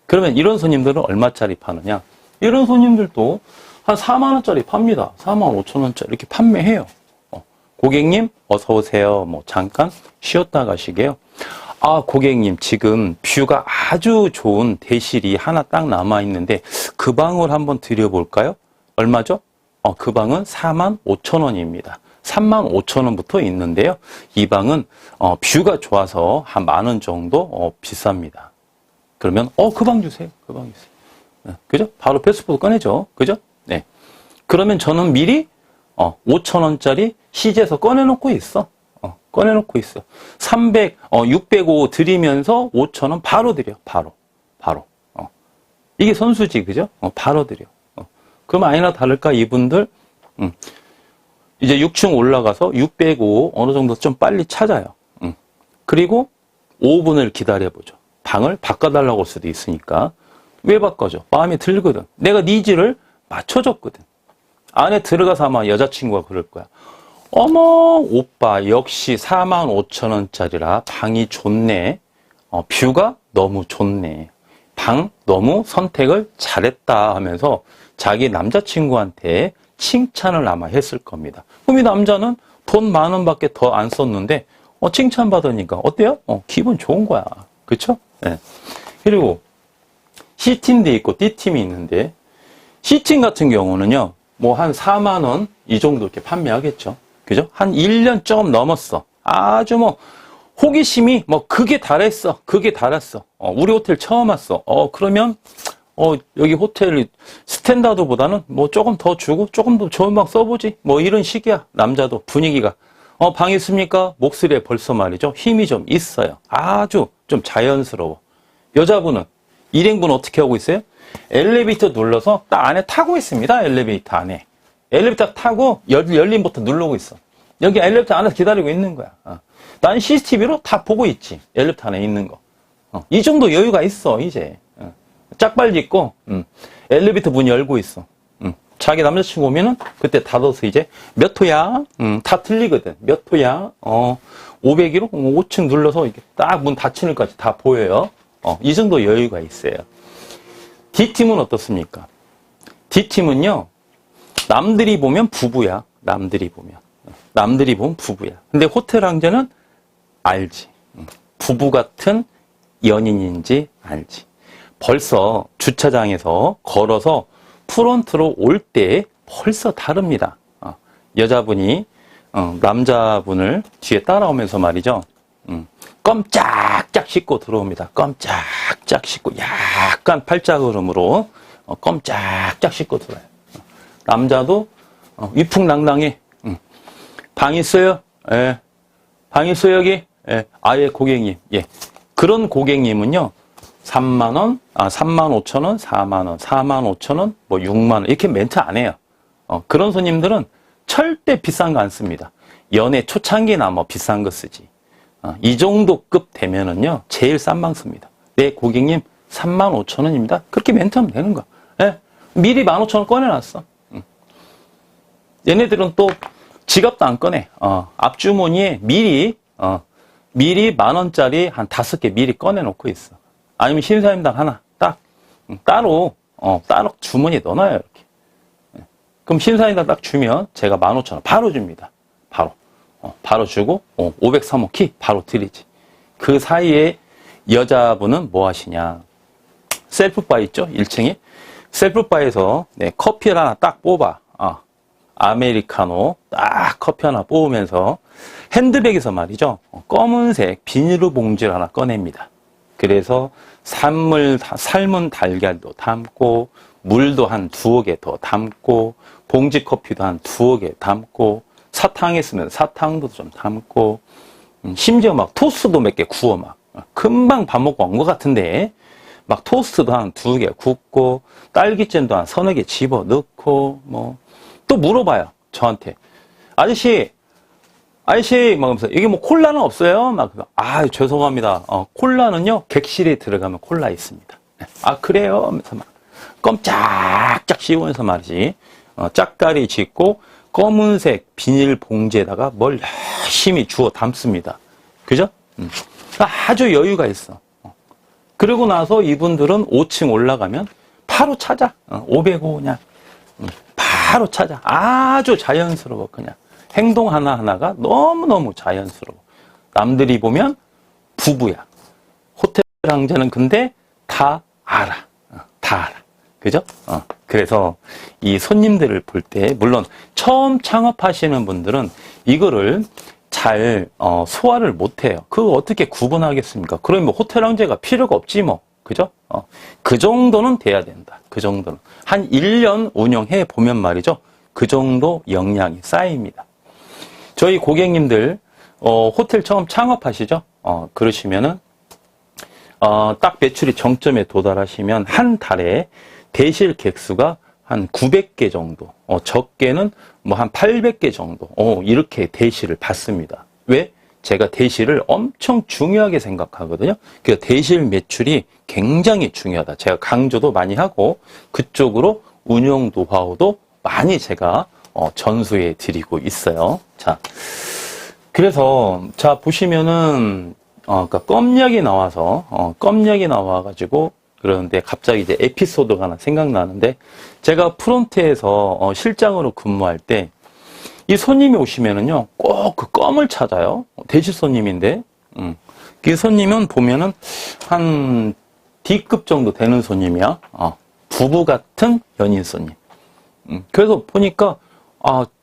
그러면 이런 손님들은 얼마짜리 파느냐? 이런 손님들도 한 4만원짜리 팝니다. 45,000원짜리 이렇게 판매해요. 고객님, 어서오세요. 뭐, 잠깐 쉬었다 가시게요. 아, 고객님, 지금 뷰가 아주 좋은 대실이 하나 딱 남아있는데, 그 방을 한번 드려볼까요? 얼마죠? 그 방은 45,000원입니다. 35,000원부터 있는데요. 이 방은, 뷰가 좋아서 한 10,000원 정도, 비쌉니다. 그러면, 그 방 주세요. 그 방 주세요. 네, 그죠? 바로 패스포드 꺼내죠. 그죠? 네. 그러면 저는 미리, 5,000원짜리 시제에서 꺼내놓고 있어. 꺼내놓고 있어. 605 드리면서 5,000원 바로 드려. 바로. 이게 선수지, 그죠? 바로 드려. 그럼 아니나 다를까 이분들, 이제 6층 올라가서 605 어느 정도 좀 빨리 찾아요. 그리고 5분을 기다려보죠. 방을 바꿔달라고 할 수도 있으니까. 왜 바꿔줘? 마음에 들거든. 내가 니즈를 맞춰줬거든. 안에 들어가서 아마 여자친구가 그럴 거야. 어머, 오빠, 역시 45,000원짜리라 방이 좋네. 뷰가 너무 좋네. 방 너무 선택을 잘했다 하면서 자기 남자친구한테 칭찬을 아마 했을 겁니다. 그럼 이 남자는 돈 10,000원 밖에 더 안 썼는데, 칭찬받으니까 어때요? 기분 좋은 거야. 그쵸? 네. 그리고 C팀도 있고 D팀이 있는데, C팀 같은 경우는요, 뭐 한 40,000원 이 정도 이렇게 판매하겠죠. 그죠? 한 1년 좀 넘었어. 아주 뭐 호기심이 뭐 극에 달했어. 극에 달았어. 우리 호텔 처음 왔어. 그러면 여기 호텔 스탠다드보다는 뭐 조금 더 주고 조금 더 좋은 방 써보지. 뭐 이런 식이야. 남자도 분위기가. 방 있습니까? 목소리에 벌써 말이죠. 힘이 좀 있어요. 아주 좀 자연스러워. 여자분은 일행분 어떻게 하고 있어요? 엘리베이터 눌러서 딱 안에 타고 있습니다. 엘리베이터 안에. 엘리베이터 타고 열림 버튼 누르고 있어. 여기 엘리베이터 안에서 기다리고 있는 거야. 난 CCTV로 다 보고 있지. 엘리베이터 안에 있는 거. 이 정도 여유가 있어, 이제. 짝발 짚고, 엘리베이터 문 열고 있어. 자기 남자친구 오면은 그때 닫아서 이제 몇 호야? 다 틀리거든. 몇 호야? 501호? 5층 눌러서 이렇게 딱 문 닫히는 것까지 다 보여요. 이 정도 여유가 있어요. D팀은 어떻습니까? D팀은요, 남들이 보면 부부야. 남들이 보면 부부야. 근데 호텔 왕자는 알지. 부부 같은 연인인지 알지. 벌써 주차장에서 걸어서 프론트로 올 때 벌써 다릅니다. 여자분이 남자분을 뒤에 따라오면서 말이죠. 껌짝짝 씻고 들어옵니다. 껌짝짝 씻고 약간 팔자걸음으로 껌짝짝 씻고 들어와요. 남자도 위풍당당해. 방 있어요? 예. 방 있어요 여기? 예. 아예 고객님. 예. 그런 고객님은요. 30,000원, 35,000원, 40,000원, 45,000원, 뭐 60,000원 이렇게 멘트 안 해요. 그런 손님들은 절대 비싼 거 안 씁니다. 연애 초창기나 뭐 비싼 거 쓰지. 이 정도 급 되면은요. 제일 싼 방 씁니다. 네, 고객님 35,000원입니다. 그렇게 멘트하면 되는 거야. 예. 미리 15,000원 꺼내놨어. 얘네들은 또 지갑도 안 꺼내. 앞주머니에 미리 10,000원짜리 한 5개 미리 꺼내놓고 있어. 아니면 신사임당 하나 딱 따로 주머니에 넣어놔요. 이렇게. 그럼 신사임당 딱 주면 제가 15,000원 바로 줍니다. 바로 주고 503호 키 바로 드리지. 그 사이에 여자분은 뭐 하시냐? 셀프바 있죠? 1층에 셀프바에서 커피를 하나 딱 뽑아. 아메리카노 딱 커피 하나 뽑으면서 핸드백에서 말이죠. 검은색 비닐로 봉지를 하나 꺼냅니다. 그래서 삶은 달걀도 담고 물도 한 2개 더 담고 봉지 커피도 한 2개 담고 사탕 했으면 사탕도 좀 담고 심지어 막 토스트도 몇 개 구워 막 금방 밥 먹고 온 것 같은데 막 토스트도 한 2개 굽고 딸기잼도 한 3-4개 집어넣고 뭐 또 물어봐요 저한테 아저씨 막으면서 이게 뭐 콜라는 없어요? 막 죄송합니다. 콜라는요 객실에 들어가면 콜라 있습니다. 그래요? 하면서 막 껌짝짝 씹으면서 말이지. 짝다리 짚고 검은색 비닐 봉지에다가 뭘 열심히 주워 담습니다. 그죠? 아주 여유가 있어. 그러고 나서 이분들은 5층 올라가면 바로 찾아. 505 그냥. 바로 찾아. 아주 자연스러워 그냥. 행동 하나하나가 너무너무 자연스러워. 남들이 보면 부부야. 호텔 황제는 근데 다 알아. 다 알아. 그죠? 그래서 이 손님들을 볼 때, 물론 처음 창업하시는 분들은 이거를 잘 소화를 못해요. 그거 어떻게 구분하겠습니까? 그러면 뭐 호텔 황제가 필요가 없지 뭐. 그죠? 그 정도는 돼야 된다. 그 정도는. 한 1년 운영해 보면 말이죠. 그 정도 역량이 쌓입니다. 저희 고객님들 호텔 처음 창업하시죠? 그러시면은 딱 매출이 정점에 도달하시면 한 달에 대실 객수가 한 900개 정도, 적게는 뭐 한 800개 정도, 이렇게 대실을 받습니다. 왜? 제가 대실을 엄청 중요하게 생각하거든요. 그러니까 대실 매출이 굉장히 중요하다. 제가 강조도 많이 하고 그쪽으로 운영 노하우도 많이 제가 전수해 드리고 있어요. 자, 그래서 자 보시면은 그러니까 껌약이 나와가지고 그러는데 갑자기 이제 에피소드가 하나 생각나는데 제가 프론트에서 실장으로 근무할 때 이 손님이 오시면은요 꼭 그 껌을 찾아요. 대실 손님인데 그 손님은 보면은 한 D급 정도 되는 손님이야. 부부 같은 연인 손님. 그래서 보니까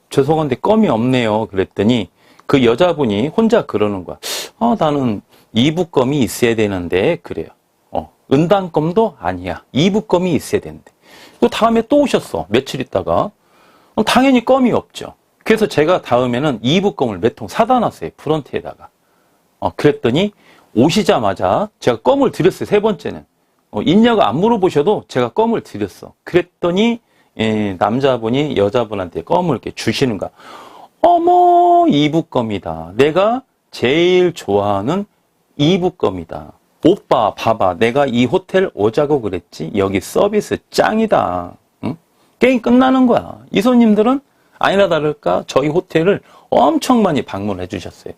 죄송한데 껌이 없네요. 그랬더니 그 여자분이 혼자 그러는 거야. 나는 2부 껌이 있어야 되는데 그래요. 은단껌도 아니야. 2부 껌이 있어야 되는데. 또 다음에 또 오셨어. 며칠 있다가. 당연히 껌이 없죠. 그래서 제가 다음에는 2부 껌을 몇 통 사다 놨어요. 프런트에다가. 그랬더니 오시자마자 제가 껌을 드렸어요. 세 번째는. 있냐고 안 물어보셔도 제가 껌을 드렸어. 그랬더니 남자분이 여자분한테 껌을 이렇게 주시는 거야. 어머, 2부 껌이다. 내가 제일 좋아하는 2부 껌이다. 오빠 봐봐, 내가 이 호텔 오자고 그랬지. 여기 서비스 짱이다. 응? 게임 끝나는 거야. 이 손님들은 아니나 다를까 저희 호텔을 엄청 많이 방문해 주셨어요.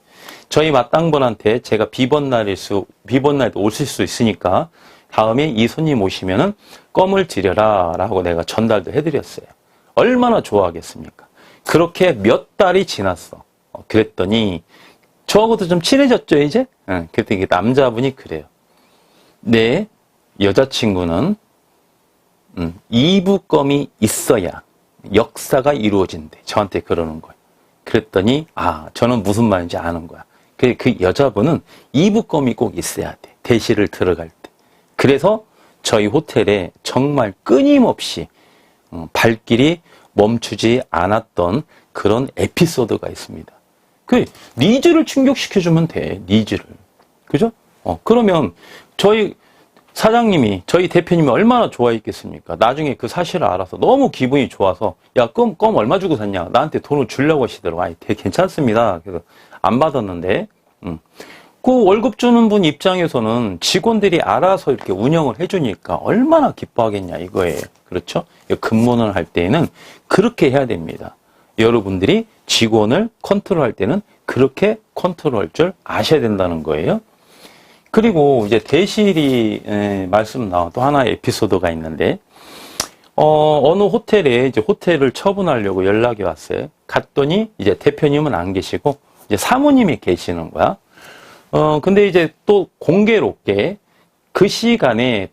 저희 마땅분한테 제가 비번 날도 오실 수 있으니까 다음에 이 손님 오시면은 껌을 드려라 라고 내가 전달도 해드렸어요. 얼마나 좋아하겠습니까? 그렇게 몇 달이 지났어. 그랬더니 저하고도 좀 친해졌죠 이제? 그랬더니 남자분이 그래요. 내 여자친구는 2부 껌이 있어야 역사가 이루어진대. 저한테 그러는 거예요. 그랬더니 저는 무슨 말인지 아는 거야. 그 여자분은 2부 껌이 꼭 있어야 돼. 대시를 들어갈 때. 그래서 저희 호텔에 정말 끊임없이 발길이 멈추지 않았던 그런 에피소드가 있습니다. 그 니즈를 충족시켜주면 돼. 니즈를. 그죠? 그러면 저희 사장님이, 저희 대표님이 얼마나 좋아했겠습니까? 나중에 그 사실을 알아서 너무 기분이 좋아서, 야, 껌 얼마 주고 샀냐? 나한테 돈을 주려고 하시더라고. 되게 괜찮습니다. 그래서 안 받았는데, 그 월급 주는 분 입장에서는 직원들이 알아서 이렇게 운영을 해주니까 얼마나 기뻐하겠냐, 이거예요. 그렇죠? 근무를 할 때에는 그렇게 해야 됩니다. 여러분들이 직원을 컨트롤할 때는 그렇게 컨트롤할 줄 아셔야 된다는 거예요. 그리고 이제 대실이 말씀 나온 또 하나의 에피소드가 있는데 어느 호텔에 이제 호텔을 처분하려고 연락이 왔어요. 갔더니 이제 대표님은 안 계시고 이제 사모님이 계시는 거야. 근데 이제 또 공교롭게 그 시간에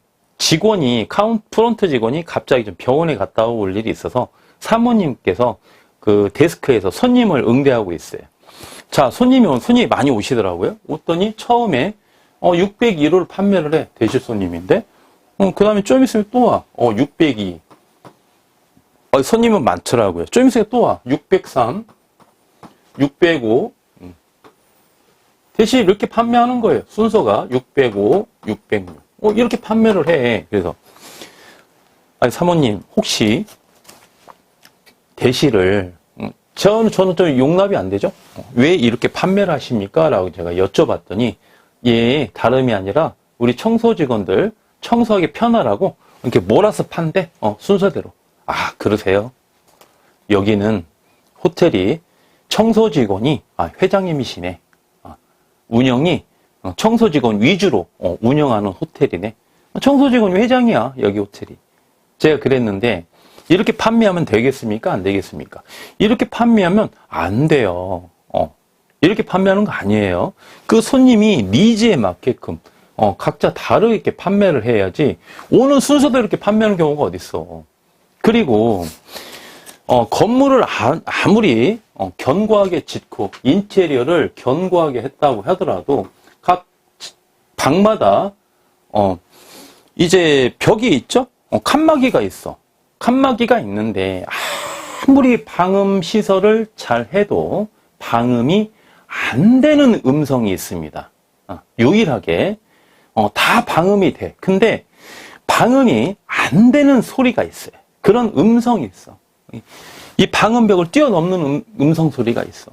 프론트 직원이 갑자기 좀 병원에 갔다 올 일이 있어서 사모님께서 그 데스크에서 손님을 응대하고 있어요. 자, 손님이 많이 오시더라고요. 오더니 처음에 601호를 판매를 해. 대실 손님인데. 그 다음에 좀 있으면 또 와. 602. 손님은 많더라고요. 좀 있으면 또 와. 603. 605. 대실 이렇게 판매하는 거예요. 순서가 605, 606. 이렇게 판매를 해. 그래서, 사모님, 혹시 대실을, 저는 좀 용납이 안 되죠? 왜 이렇게 판매를 하십니까? 라고 제가 여쭤봤더니, 다름이 아니라 우리 청소 직원들 청소하기 편하라고 이렇게 몰아서 판대. 순서대로. 그러세요? 여기는 호텔이 청소 직원이 회장님이시네. 운영이 청소 직원 위주로 운영하는 호텔이네. 청소 직원이 회장이야, 여기 호텔이. 제가 그랬는데 이렇게 판매하면 되겠습니까? 안 되겠습니까? 이렇게 판매하면 안 돼요. 이렇게 판매하는 거 아니에요. 그 손님이 니즈에 맞게끔 각자 다르게 판매를 해야지 오는 순서대로 이렇게 판매하는 경우가 어딨어. 그리고 건물을 아무리 견고하게 짓고 인테리어를 견고하게 했다고 하더라도 각 방마다 이제 벽이 있죠? 칸막이가 있어. 칸막이가 있는데 아무리 방음 시설을 잘 해도 방음이 안 되는 음성이 있습니다. 유일하게 다 방음이 돼. 근데 방음이 안 되는 소리가 있어요. 그런 음성이 있어. 이 방음벽을 뛰어넘는 음성 소리가 있어.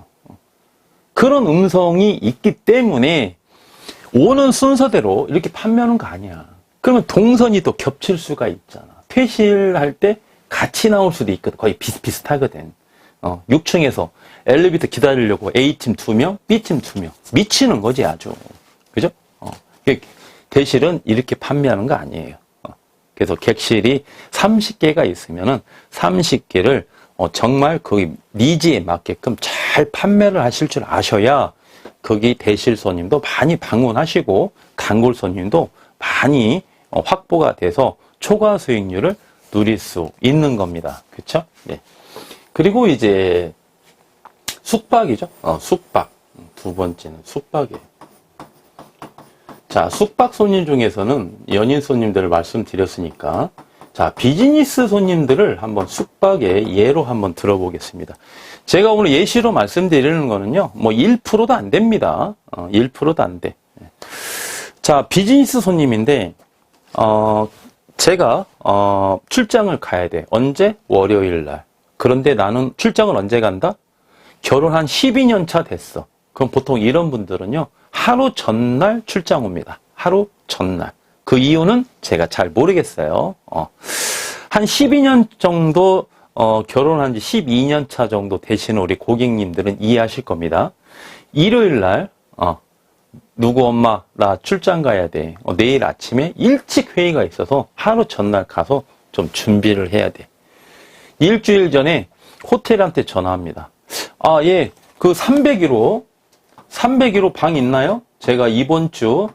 그런 음성이 있기 때문에 오는 순서대로 이렇게 판매하는 거 아니야. 그러면 동선이 또 겹칠 수가 있잖아. 퇴실할 때 같이 나올 수도 있거든. 거의 비슷비슷하거든. 6층에서 엘리베이터 기다리려고 A팀 2명, B팀 2명. 미치는 거지, 아주. 그죠? 대실은 이렇게 판매하는 거 아니에요. 그래서 객실이 30개가 있으면은 30개를 정말 거기 니즈에 맞게끔 잘 판매를 하실 줄 아셔야 거기 대실 손님도 많이 방문하시고 단골 손님도 많이 확보가 돼서 초과 수익률을 누릴 수 있는 겁니다. 그렇죠? 네. 그리고 이제 숙박이죠. 숙박. 두 번째는 숙박이에요. 자, 숙박 손님 중에서는 연인 손님들을 말씀드렸으니까 자, 비즈니스 손님들을 한번 숙박의 예로 한번 들어보겠습니다. 제가 오늘 예시로 말씀드리는 거는요, 뭐 1%도 안 됩니다. 1%도 안 돼. 자, 비즈니스 손님인데, 제가, 출장을 가야 돼. 언제? 월요일 날. 그런데 나는 출장을 언제 간다? 결혼 한 12년 차 됐어. 그럼 보통 이런 분들은요, 하루 전날 출장 옵니다. 하루 전날. 그 이유는 제가 잘 모르겠어요. 한 12년 정도, 결혼한 지 12년 차 정도 되시는 우리 고객님들은 이해하실 겁니다. 일요일 날, 누구 엄마, 나 출장 가야 돼. 내일 아침에 일찍 회의가 있어서 하루 전날 가서 좀 준비를 해야 돼. 일주일 전에 호텔한테 전화합니다. 아, 예, 그 301호 방 있나요? 제가 이번 주,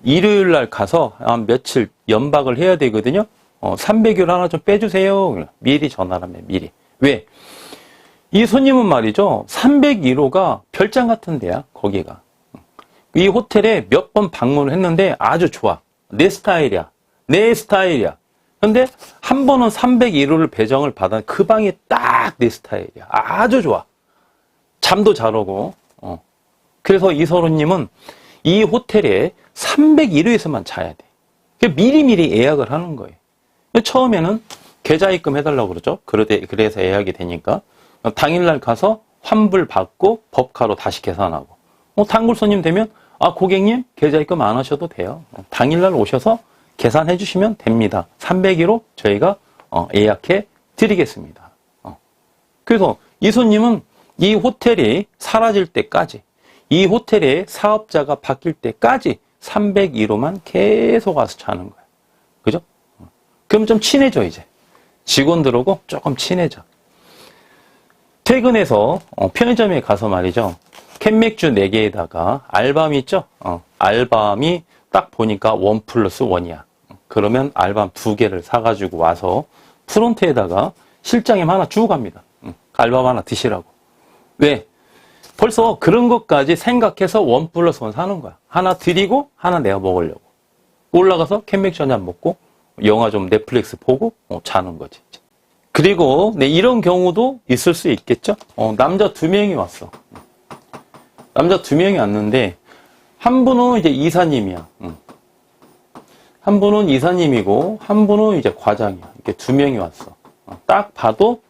일요일 날 가서 한 며칠 연박을 해야 되거든요. 301호 하나 좀 빼주세요. 미리 전화를 하면 미리. 왜? 이 손님은 말이죠. 301호가 별장 같은 데야, 거기가. 이 호텔에 몇 번 방문을 했는데 아주 좋아. 내 스타일이야. 내 스타일이야. 근데 한 번은 301호를 배정을 받아 그 방이 딱 내 스타일이야. 아주 좋아. 잠도 잘 오고. 그래서 이 서로님은 이 호텔에 301호에서만 자야 돼. 미리미리 예약을 하는 거예요. 처음에는 계좌 입금해달라고 그러죠. 그래서 예약이 되니까. 당일날 가서 환불 받고 법카로 다시 계산하고. 단골 손님 되면, 아, 고객님, 계좌 입금 안 하셔도 돼요. 당일날 오셔서 계산해 주시면 됩니다. 301호 저희가 예약해 드리겠습니다. 그래서 이 손님은 이 호텔이 사라질 때까지, 이 호텔의 사업자가 바뀔 때까지 301호만 계속 와서 자는 거예요. 그죠? 그럼 좀 친해져, 이제. 직원들하고 조금 친해져. 퇴근해서 편의점에 가서 말이죠. 캔맥주 4개에다가 알밤 있죠? 알밤이 딱 보니까 1+1이야. 그러면 알밤 2개를 사가지고 와서 프론트에다가 실장님 하나 주고 갑니다. 알밤 하나 드시라고. 왜? 벌써 그런 것까지 생각해서 1+1 사는 거야. 하나 드리고 하나 내가 먹으려고. 올라가서 캔맥주 한잔 먹고 영화 좀 넷플릭스 보고 자는 거지. 그리고 이런 경우도 있을 수 있겠죠? 남자 2명이 왔어. 남자 2명이 왔는데 한 분은 이제 이사님이야. 한 분은 이사님이고 한 분은 이제 과장이야. 이렇게 2명이 왔어. 딱 봐도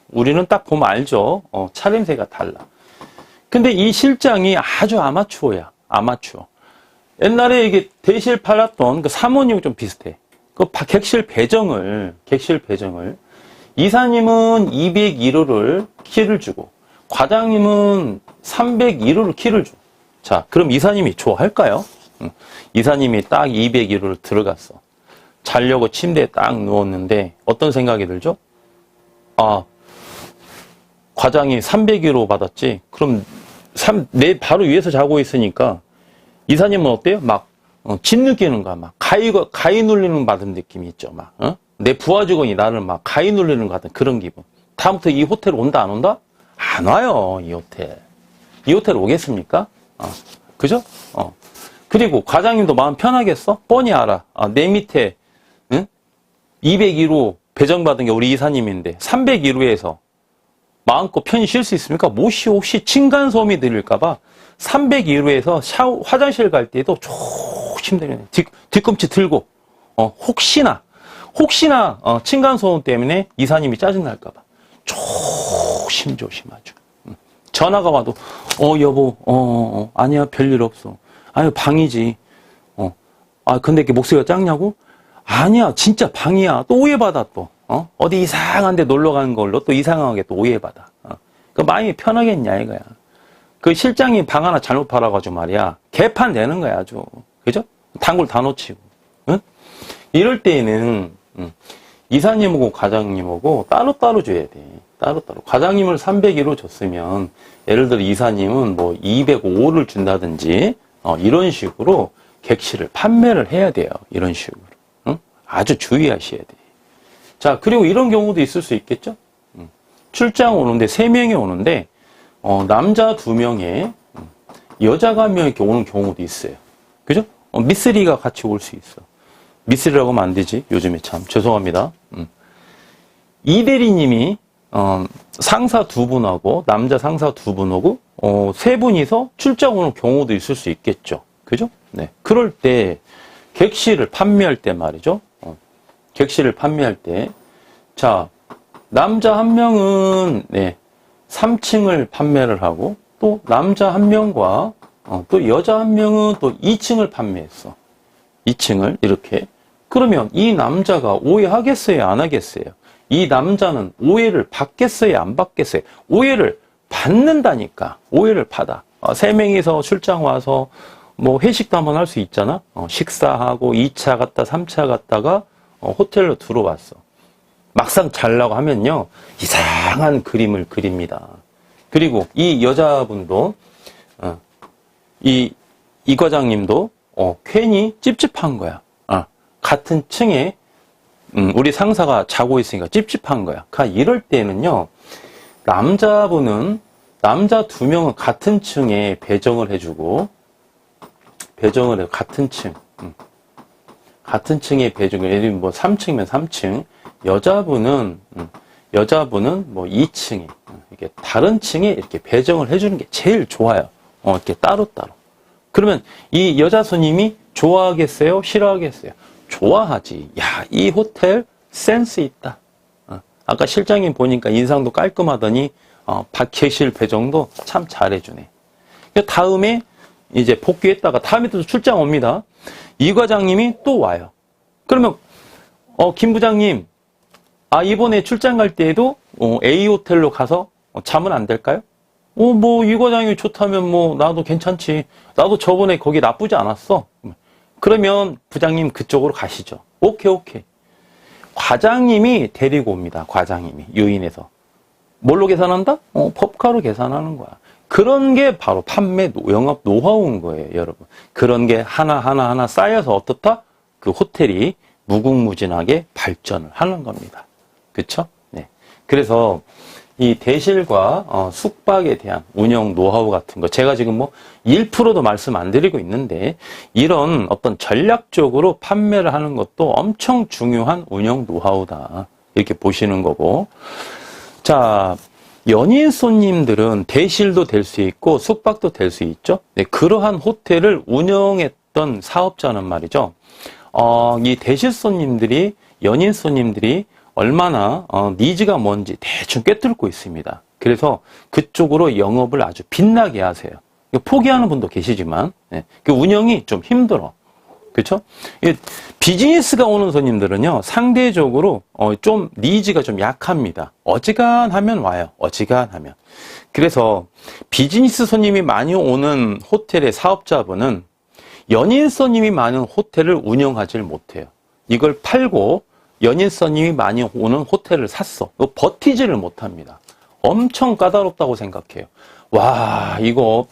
우리는 딱 보면 알죠. 차림새가 달라. 근데 이 실장이 아주 아마추어야. 아마추어. 옛날에 이게 대실 팔았던 그 사모님 좀 비슷해. 그 객실 배정을 이사님은 201호를 키를 주고 과장님은 301호를 키를 줘. 자, 그럼 이사님이 좋아할까요? 이사님이 딱 201호를 들어갔어. 자려고 침대에 딱 누웠는데 어떤 생각이 들죠? 과장이 301호 받았지. 그럼 내 바로 위에서 자고 있으니까 이사님은 어때요? 막 진 느끼는 거야. 막 가위 눌리는 받은 느낌이 있죠. 막 내 부하 직원이 나를 막 가위 눌리는 것 같은 그런 기분. 다음부터 이 호텔 온다 안 온다? 안 와요. 이 호텔 오겠습니까? 그죠? 그리고 과장님도 마음 편하겠어? 뻔히 알아. 내 밑에 201호 배정받은 게 우리 이사님인데 301호에서 마음껏 편히 쉴 수 있습니까? 못 쉬어. 혹시 층간소음이 들릴까봐 302호에서 화장실 갈 때도 조심되게 뒤꿈치 들고 혹시나 층간소음 때문에 이사님이 짜증날까봐 조심 아주. 전화가 와도 여보 아니야 별일 없어. 아유 방이지. 근데 이렇게 목소리가 작냐고? 아니야 진짜 방이야. 또 오해받아 또. 어디 이상한 데 놀러 가는 걸로 또 이상하게 또 오해받아. 그 마음이 편하겠냐 이거야. 그 실장이 방 하나 잘못 팔아가지고 말이야. 개판 되는 거야 아주. 그죠? 단골 다 놓치고. 응? 이럴 때에는 이사님하고 과장님하고 따로따로 줘야 돼. 따로따로. 과장님을 301호 줬으면 예를 들어 이사님은 뭐 205를 준다든지 이런 식으로 객실을 판매를 해야 돼요. 이런 식으로. 응? 아주 주의하셔야 돼. 자, 그리고 이런 경우도 있을 수 있겠죠? 출장 오는데 3명이 오는데 남자 2명에 여자가 1명 이렇게 오는 경우도 있어요. 그죠? 미쓰리가 같이 올 수 있어. 미쓰리라고 하면 안 되지. 요즘에 참 죄송합니다. 이 대리님이 상사 2분하고 남자 상사 2분 오고 3분이서 출장 오는 경우도 있을 수 있겠죠. 그죠? 네. 그럴 때 객실을 판매할 때 말이죠. 객실을 판매할 때, 자, 남자 1명은, 3층을 판매를 하고, 또 남자 1명과, 또 여자 1명은 또 2층을 판매했어. 2층을, 이렇게. 그러면 이 남자가 오해하겠어요? 안 하겠어요? 이 남자는 오해를 받겠어요? 안 받겠어요? 오해를 받는다니까. 오해를 받아. 3명이서 출장 와서, 뭐, 회식도 한번 할 수 있잖아? 식사하고, 2차 갔다, 3차 갔다가, 호텔로 들어왔어. 막상 자려고 하면요. 이상한 그림을 그립니다. 그리고 이 여자분도 이 과장님도 괜히 찝찝한 거야. 같은 층에 우리 상사가 자고 있으니까 찝찝한 거야. 이럴 때는요. 남자 2명은 같은 층에 배정을 해주고 같은 층. 같은 층에 배정을, 예를 들면 뭐 3층이면 3층, 여자분은 뭐 2층에, 이렇게 다른 층에 이렇게 배정을 해주는 게 제일 좋아요. 이렇게 따로따로. 그러면 이 여자 손님이 좋아하겠어요? 싫어하겠어요? 좋아하지. 야, 이 호텔 센스 있다. 아까 실장님 보니까 인상도 깔끔하더니, 객실 배정도 참 잘해주네. 다음에 이제 복귀했다가 다음에 또 출장 옵니다. 이 과장님이 또 와요. 그러면 김 부장님, 이번에 출장 갈 때에도 A 호텔로 가서 자면 안 될까요? 뭐 이 과장님이 좋다면 뭐 나도 괜찮지. 나도 저번에 거기 나쁘지 않았어. 그러면 부장님 그쪽으로 가시죠. 오케이. 과장님이 데리고 옵니다. 과장님이 유인해서. 뭘로 계산한다? 법카로 계산하는 거야. 그런 게 바로 판매 영업 노하우인 거예요, 여러분. 그런 게 하나 쌓여서 어떻다? 그 호텔이 무궁무진하게 발전을 하는 겁니다. 그쵸? 네. 그래서 이 대실과 숙박에 대한 운영 노하우 같은 거, 제가 지금 뭐 1%도 말씀 안 드리고 있는데, 이런 어떤 전략적으로 판매를 하는 것도 엄청 중요한 운영 노하우다. 이렇게 보시는 거고. 자, 연인 손님들은 대실도 될 수 있고 숙박도 될 수 있죠. 네, 그러한 호텔을 운영했던 사업자는 말이죠. 이 대실 손님들이, 연인 손님들이 얼마나 니즈가 뭔지 대충 꿰뚫고 있습니다. 그래서 그쪽으로 영업을 아주 빛나게 하세요. 포기하는 분도 계시지만 그 운영이 좀 힘들어. 그렇죠? 비즈니스가 오는 손님들은요, 상대적으로 좀 니즈가 좀 약합니다. 어지간하면 와요. 어지간하면. 그래서 비즈니스 손님이 많이 오는 호텔의 사업자분은 연인 손님이 많은 호텔을 운영하지 못해요. 이걸 팔고 연인 손님이 많이 오는 호텔을 샀어. 이거 버티지를 못합니다. 엄청 까다롭다고 생각해요. 와, 이거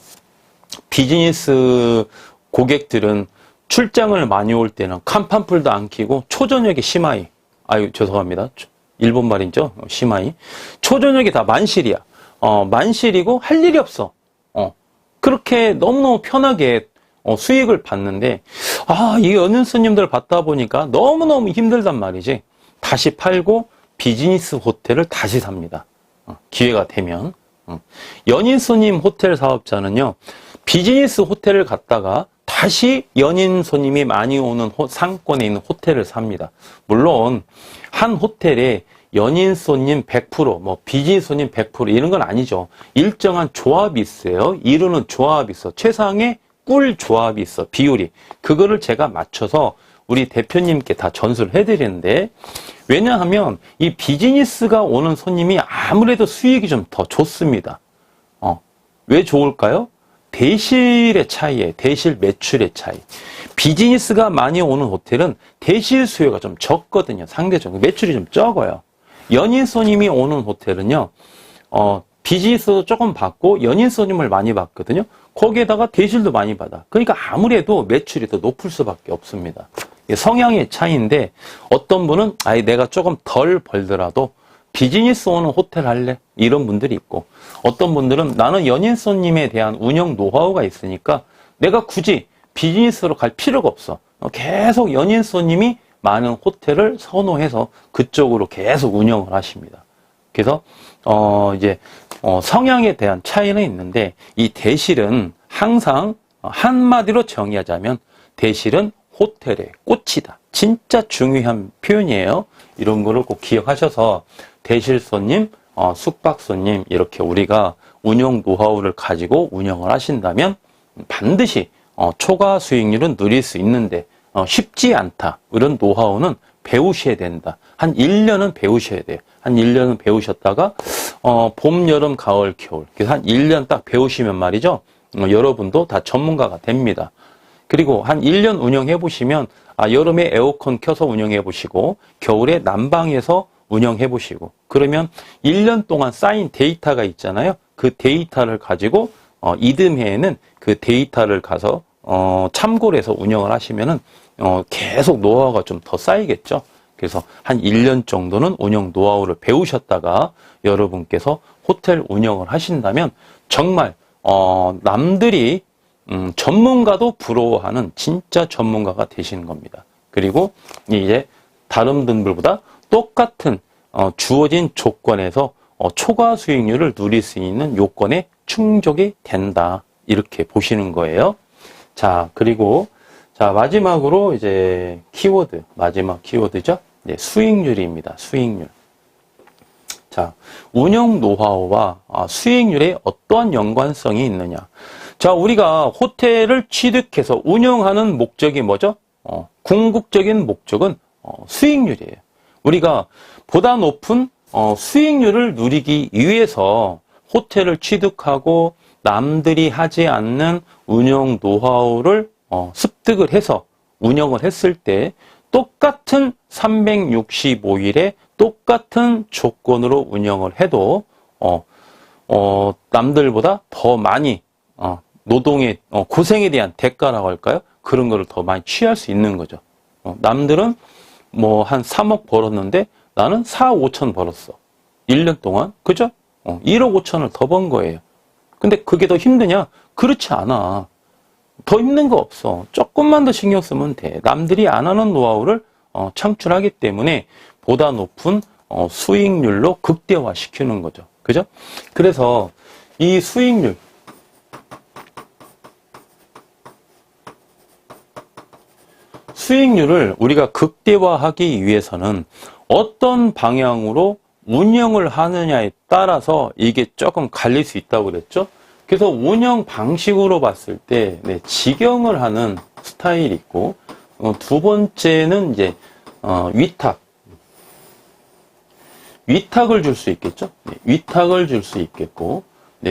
비즈니스 고객들은 출장을 많이 올 때는 간판불도 안 켜고 초저녁에 시마이, 아유 죄송합니다, 일본 말이죠, 시마이. 초저녁에 다 만실이야. 만실이고 할 일이 없어. 그렇게 너무너무 편하게 수익을 받는데, 이 연인 손님들 받다 보니까 너무너무 힘들단 말이지. 다시 팔고 비즈니스 호텔을 다시 삽니다. 기회가 되면. 연인 손님 호텔 사업자는요, 비즈니스 호텔을 갔다가 다시 연인 손님이 많이 오는 상권에 있는 호텔을 삽니다. 물론 한 호텔에 연인 손님 100%, 뭐 비즈니스 손님 100% 이런 건 아니죠. 일정한 조합이 있어요. 이루는 조합이 있어. 최상의 꿀 조합이 있어. 비율이. 그거를 제가 맞춰서 우리 대표님께 다 전수를 해드리는데, 왜냐하면 이 비즈니스가 오는 손님이 아무래도 수익이 좀 더 좋습니다. 왜 좋을까요? 대실의 차이에 대실 매출의 차이. 비즈니스가 많이 오는 호텔은 대실 수요가 좀 적거든요. 상대적으로 매출이 좀 적어요. 연인 손님이 오는 호텔은요, 비즈니스도 조금 받고 연인 손님을 많이 받거든요. 거기에다가 대실도 많이 받아. 그러니까 아무래도 매출이 더 높을 수밖에 없습니다. 성향의 차이인데, 어떤 분은 내가 조금 덜 벌더라도 비즈니스 오는 호텔 할래? 이런 분들이 있고, 어떤 분들은 나는 연인 손님에 대한 운영 노하우가 있으니까 내가 굳이 비즈니스로 갈 필요가 없어. 계속 연인 손님이 많은 호텔을 선호해서 그쪽으로 계속 운영을 하십니다. 그래서 성향에 대한 차이는 있는데, 이 대실은 항상 한마디로 정의하자면 대실은 호텔의 꽃이다. 진짜 중요한 표현이에요. 이런 거를 꼭 기억하셔서 대실 손님, 숙박 손님 이렇게 우리가 운영 노하우를 가지고 운영을 하신다면 반드시 초과 수익률은 누릴 수 있는데 쉽지 않다. 이런 노하우는 배우셔야 된다. 한 1년은 배우셔야 돼요. 한 1년은 배우셨다가 봄, 여름, 가을, 겨울. 그래서 한 1년 딱 배우시면 말이죠. 여러분도 다 전문가가 됩니다. 그리고 한 1년 운영해 보시면 여름에 에어컨 켜서 운영해 보시고 겨울에 난방에서 운영해 보시고, 그러면 1년 동안 쌓인 데이터가 있잖아요. 그 데이터를 가지고 이듬해에는 그 데이터를 가서 참고를 해서 운영을 하시면은 계속 노하우가 좀 더 쌓이겠죠. 그래서 한 1년 정도는 운영 노하우를 배우셨다가 여러분께서 호텔 운영을 하신다면 정말 남들이 전문가도 부러워하는 진짜 전문가가 되시는 겁니다. 그리고 이제 다른 분들보다 똑같은 주어진 조건에서 초과 수익률을 누릴 수 있는 요건에 충족이 된다. 이렇게 보시는 거예요. 자, 그리고 마지막으로 이제 키워드, 마지막 키워드죠. 네, 수익률입니다. 수익률. 자, 운영 노하우와 수익률에 어떠한 연관성이 있느냐. 자, 우리가 호텔을 취득해서 운영하는 목적이 뭐죠? 궁극적인 목적은 수익률이에요. 우리가 보다 높은 수익률을 누리기 위해서 호텔을 취득하고 남들이 하지 않는 운영 노하우를 습득을 해서 운영을 했을 때 똑같은 365일에 똑같은 조건으로 운영을 해도 남들보다 더 많이 노동의 고생에 대한 대가라고 할까요? 그런 거를 더 많이 취할 수 있는 거죠. 남들은 뭐 한 3억 벌었는데 나는 4억 5천 벌었어. 1년 동안. 그죠? 1억 5천을 더 번 거예요. 근데 그게 더 힘드냐? 그렇지 않아. 더 힘든 거 없어. 조금만 더 신경 쓰면 돼. 남들이 안 하는 노하우를 창출하기 때문에 보다 높은 수익률로 극대화시키는 거죠. 그죠? 그래서 이 수익률을 우리가 극대화하기 위해서는 어떤 방향으로 운영을 하느냐에 따라서 이게 조금 갈릴 수 있다고 그랬죠. 그래서 운영 방식으로 봤을 때 직영을 하는 스타일이 있고, 두 번째는 이제 위탁을 줄 수 있겠죠. 위탁을 줄 수 있겠고,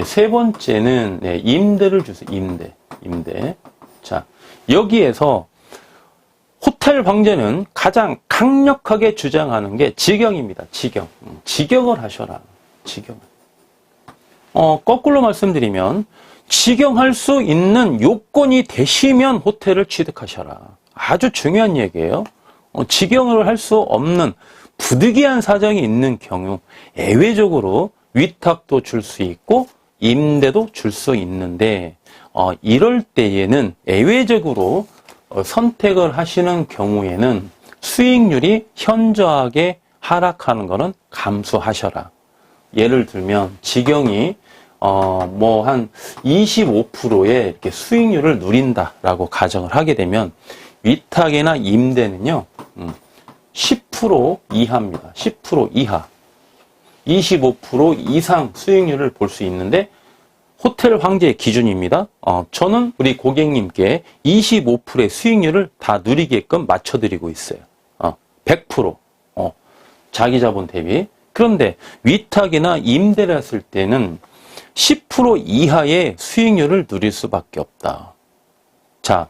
세 번째는 임대를 줄 수, 임대. 자, 여기에서 호텔 황제는 가장 강력하게 주장하는 게 직영입니다. 직영. 직영을 하셔라. 직영. 거꾸로 말씀드리면 직영할 수 있는 요건이 되시면 호텔을 취득하셔라. 아주 중요한 얘기예요. 직영을 할 수 없는 부득이한 사정이 있는 경우 예외적으로 위탁도 줄 수 있고 임대도 줄 수 있는데 이럴 때에는 예외적으로 선택을 하시는 경우에는 수익률이 현저하게 하락하는 것은 감수하셔라. 예를 들면 직영이 뭐 한 25%의 이렇게 수익률을 누린다라고 가정을 하게 되면 위탁이나 임대는요 10% 이하입니다. 10% 이하. 25% 이상 수익률을 볼 수 있는데 호텔 황제의 기준입니다. 저는 우리 고객님께 25%의 수익률을 다 누리게끔 맞춰드리고 있어요. 100% 자기 자본 대비. 그런데 위탁이나 임대를 했을 때는 10% 이하의 수익률을 누릴 수밖에 없다. 자,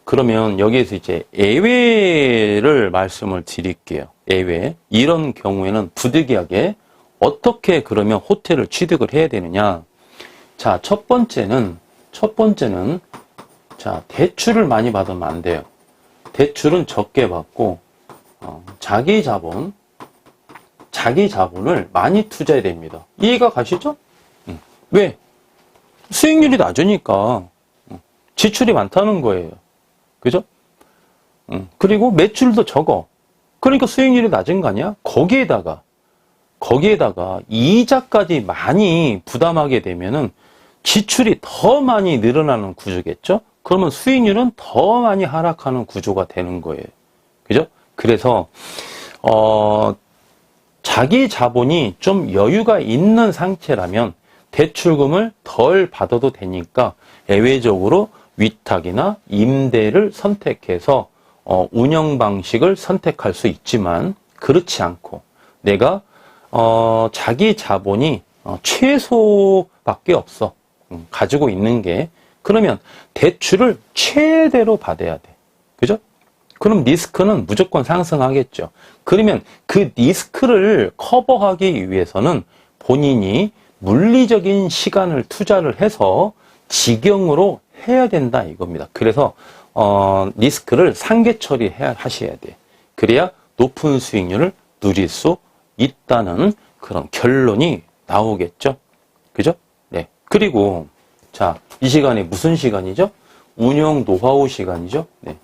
그러면 여기에서 이제 예외를 말씀을 드릴게요. 예외. 이런 경우에는 부득이하게 어떻게 그러면 호텔을 취득을 해야 되느냐. 자, 첫 번째는, 자, 대출을 많이 받으면 안 돼요. 대출은 적게 받고, 자기 자본을 많이 투자해야 됩니다. 이해가 가시죠? 왜? 수익률이 낮으니까, 지출이 많다는 거예요. 그죠? 그리고 매출도 적어. 그러니까 수익률이 낮은 거 아니야? 거기에다가 이자까지 많이 부담하게 되면은 지출이 더 많이 늘어나는 구조겠죠? 그러면 수익률은 더 많이 하락하는 구조가 되는 거예요. 그죠? 그래서, 자기 자본이 좀 여유가 있는 상태라면 대출금을 덜 받아도 되니까 예외적으로 위탁이나 임대를 선택해서 운영 방식을 선택할 수 있지만 그렇지 않고 내가 자기 자본이 최소밖에 없어. 가지고 있는 게. 그러면 대출을 최대로 받아야 돼. 그죠? 그럼 리스크는 무조건 상승하겠죠. 그러면 그 리스크를 커버하기 위해서는 본인이 물리적인 시간을 투자를 해서 직영으로 해야 된다 이겁니다. 그래서 리스크를 상계 처리하셔야 돼. 그래야 높은 수익률을 누릴 수 있다는 그런 결론이 나오겠죠. 그죠? 네. 그리고 자, 이 시간이 무슨 시간이죠? 운영 노하우 시간이죠. 네.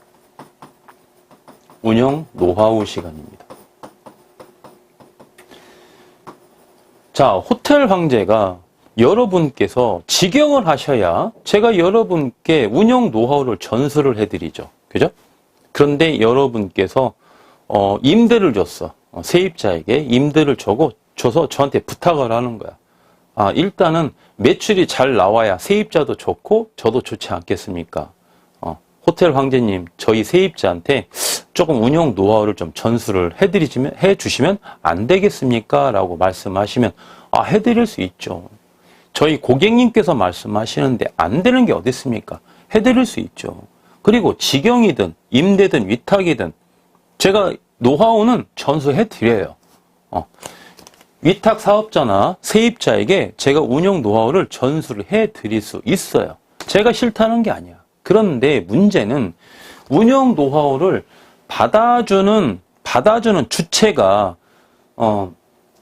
운영 노하우 시간입니다. 자, 호텔 황제가 여러분께서 직영을 하셔야 제가 여러분께 운영 노하우를 전수를 해드리죠. 그죠? 그런데 여러분께서 임대를 줬어. 세입자에게 임대를 줘서 저한테 부탁을 하는 거야. 일단은 매출이 잘 나와야 세입자도 좋고 저도 좋지 않겠습니까? 호텔 황제님, 저희 세입자한테 조금 운영 노하우를 좀 전수를 해주시면 안 되겠습니까? 라고 말씀하시면 해드릴 수 있죠. 저희 고객님께서 말씀하시는데 안 되는 게 어디 있습니까? 해드릴 수 있죠. 그리고 직영이든 임대든 위탁이든 제가 노하우는 전수해드려요. 위탁 사업자나 세입자에게 제가 운영 노하우를 전수를 해드릴 수 있어요. 제가 싫다는 게 아니야. 그런데 문제는 운영 노하우를 받아주는 주체가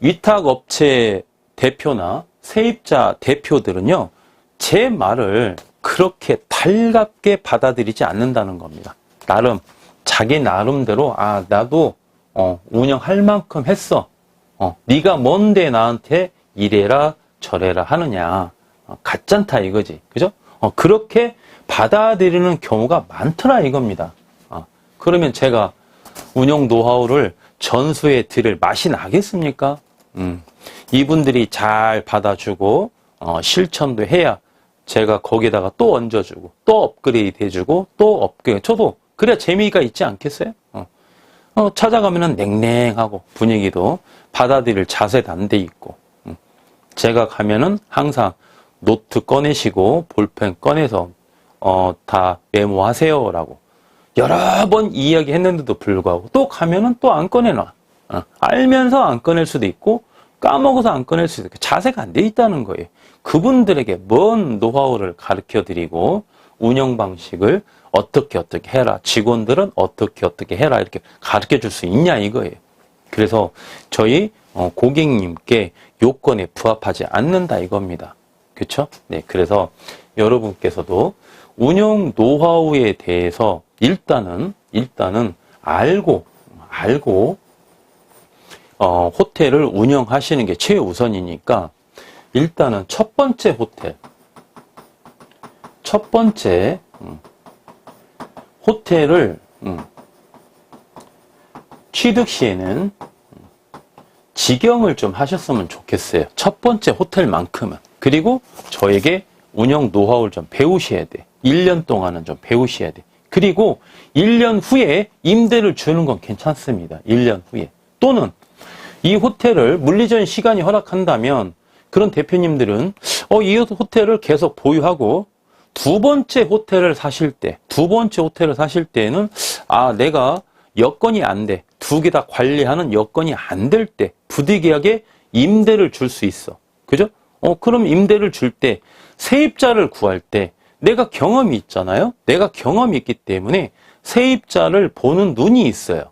위탁업체 대표나 세입자 대표들은요, 제 말을 그렇게 달갑게 받아들이지 않는다는 겁니다. 자기 나름대로, 나도, 운영할 만큼 했어. 네가 뭔데 나한테 이래라 저래라 하느냐. 가짠다 이거지. 그죠? 그렇게 받아들이는 경우가 많더라 이겁니다. 그러면 제가 운영 노하우를 전수해 드릴 맛이 나겠습니까? 이분들이 잘 받아주고 실천도 해야 제가 거기다가 또 얹어주고 또 업그레이드 해주고 또 업그레이드 저도 그래야 재미가 있지 않겠어요? 찾아가면은 냉랭하고 분위기도 받아들일 자세도 안 돼 있고 제가 가면은 항상 노트 꺼내시고 볼펜 꺼내서 다 메모하세요라고 여러 번 이야기했는데도 불구하고 또 가면은 또 안 꺼내놔. 알면서 안 꺼낼 수도 있고 까먹어서 안 꺼낼 수도 있고 자세가 안 돼 있다는 거예요. 그분들에게 뭔 노하우를 가르쳐 드리고 운영 방식을 어떻게 해라. 직원들은 어떻게 해라. 이렇게 가르쳐 줄 수 있냐 이거예요. 그래서 저희 고객님께 요건에 부합하지 않는다 이겁니다. 그렇죠? 네, 그래서 여러분께서도 운영 노하우에 대해서 일단은 알고 호텔을 운영하시는 게 최우선이니까 일단은 첫 번째 호텔을 취득 시에는 직영을 좀 하셨으면 좋겠어요. 첫 번째 호텔만큼은. 그리고 저에게 운영 노하우를 좀 배우셔야 돼. 1년 동안은 좀 배우셔야 돼. 그리고 1년 후에 임대를 주는 건 괜찮습니다. 1년 후에. 또는 이 호텔을 물리적인 시간이 허락한다면 그런 대표님들은 이 호텔을 계속 보유하고 두 번째 호텔을 사실 때에는 내가 여건이 안 돼. 두 개 다 관리하는 여건이 안 될 때 부득이하게 임대를 줄 수 있어. 그죠? 그럼 임대를 줄 때 세입자를 구할 때 내가 경험이 있잖아요. 내가 경험이 있기 때문에 세입자를 보는 눈이 있어요.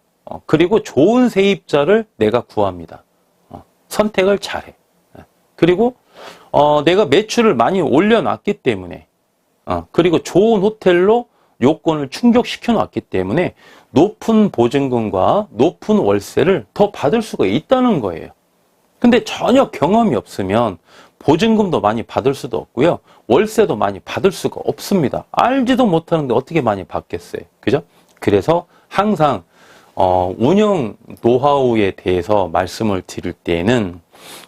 그리고 좋은 세입자를 내가 구합니다. 선택을 잘해. 그리고 내가 매출을 많이 올려놨기 때문에 그리고 좋은 호텔로 요건을 충족시켜 놨기 때문에 높은 보증금과 높은 월세를 더 받을 수가 있다는 거예요. 근데 전혀 경험이 없으면 보증금도 많이 받을 수도 없고요. 월세도 많이 받을 수가 없습니다. 알지도 못하는데 어떻게 많이 받겠어요. 그죠? 그래서 항상 운영 노하우에 대해서 말씀을 드릴 때에는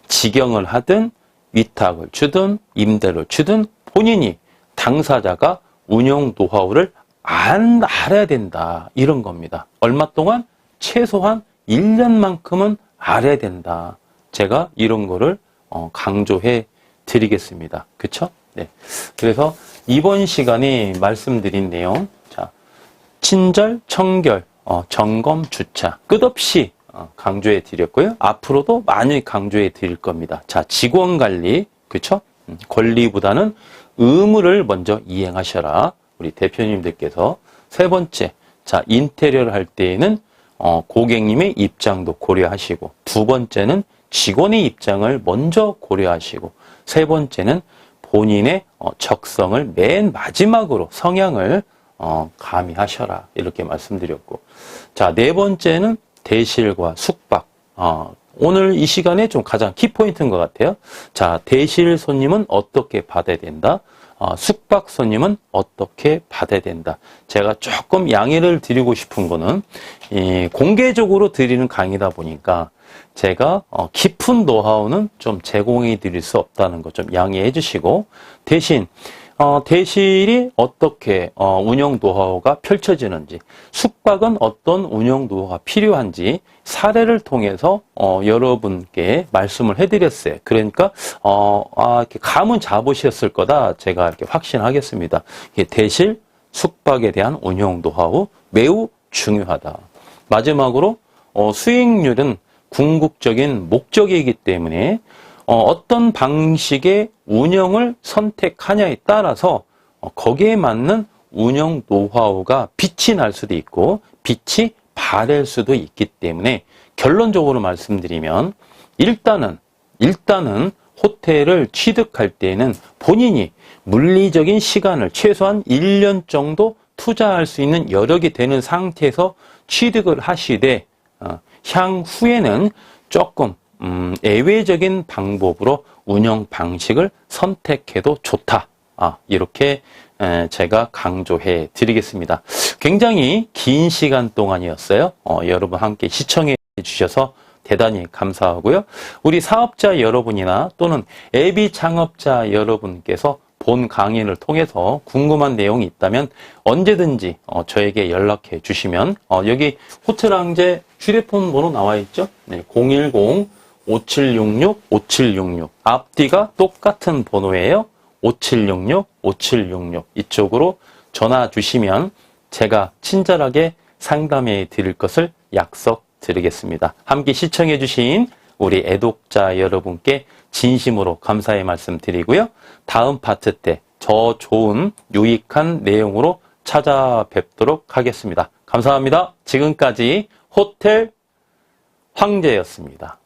직영을 하든 위탁을 주든 임대를 주든 본인이 당사자가 운영 노하우를 알아야 된다. 이런 겁니다. 얼마 동안? 최소한 1년만큼은 알아야 된다. 제가 이런 거를 강조해 드리겠습니다. 그쵸? 네. 그래서 이번 시간에 말씀드린 내용, 자, 친절, 청결, 점검, 주차. 끝없이 강조해 드렸고요. 앞으로도 많이 강조해 드릴 겁니다. 자, 직원 관리, 그쵸? 권리보다는 의무를 먼저 이행하셔라. 우리 대표님들께서. 세 번째, 자, 인테리어를 할 때에는 고객님의 입장도 고려하시고, 두 번째는 직원의 입장을 먼저 고려하시고, 세 번째는 본인의 적성을 맨 마지막으로 성향을 가미하셔라. 이렇게 말씀드렸고, 자, 네 번째는 대실과 숙박. 오늘 이 시간에 좀 가장 키포인트인 것 같아요. 자, 대실 손님은 어떻게 받아야 된다? 숙박 손님은 어떻게 받아야 된다. 제가 조금 양해를 드리고 싶은 거는 공개적으로 드리는 강의다 보니까 제가 깊은 노하우는 좀 제공해 드릴 수 없다는 거 좀 양해해 주시고, 대신 대실이 어떻게 운영 노하우가 펼쳐지는지, 숙박은 어떤 운영 노하우가 필요한지 사례를 통해서 여러분께 말씀을 해드렸어요. 그러니까 이렇게 감은 잡으셨을 거다 제가 이렇게 확신하겠습니다. 대실, 숙박에 대한 운영 노하우 매우 중요하다. 마지막으로 수익률은 궁극적인 목적이기 때문에 어떤 방식의 운영을 선택하냐에 따라서 거기에 맞는 운영 노하우가 빛이 날 수도 있고 빛이 바랄 수도 있기 때문에 결론적으로 말씀드리면 일단은 호텔을 취득할 때에는 본인이 물리적인 시간을 최소한 1년 정도 투자할 수 있는 여력이 되는 상태에서 취득을 하시되 향후에는 조금 예외적인 방법으로 운영 방식을 선택해도 좋다. 이렇게 제가 강조해 드리겠습니다. 굉장히 긴 시간 동안이었어요. 여러분 함께 시청해 주셔서 대단히 감사하고요. 우리 사업자 여러분이나 또는 애비 창업자 여러분께서 본 강의를 통해서 궁금한 내용이 있다면 언제든지 저에게 연락해 주시면 여기 호텔왕제 휴대폰 번호 나와 있죠? 네, 010-5766-5766 앞뒤가 똑같은 번호예요. 5766-5766 이쪽으로 전화 주시면 제가 친절하게 상담해 드릴 것을 약속드리겠습니다. 함께 시청해 주신 우리 애독자 여러분께 진심으로 감사의 말씀 드리고요. 다음 파트 때 더 좋은 유익한 내용으로 찾아뵙도록 하겠습니다. 감사합니다. 지금까지 호텔 황제였습니다.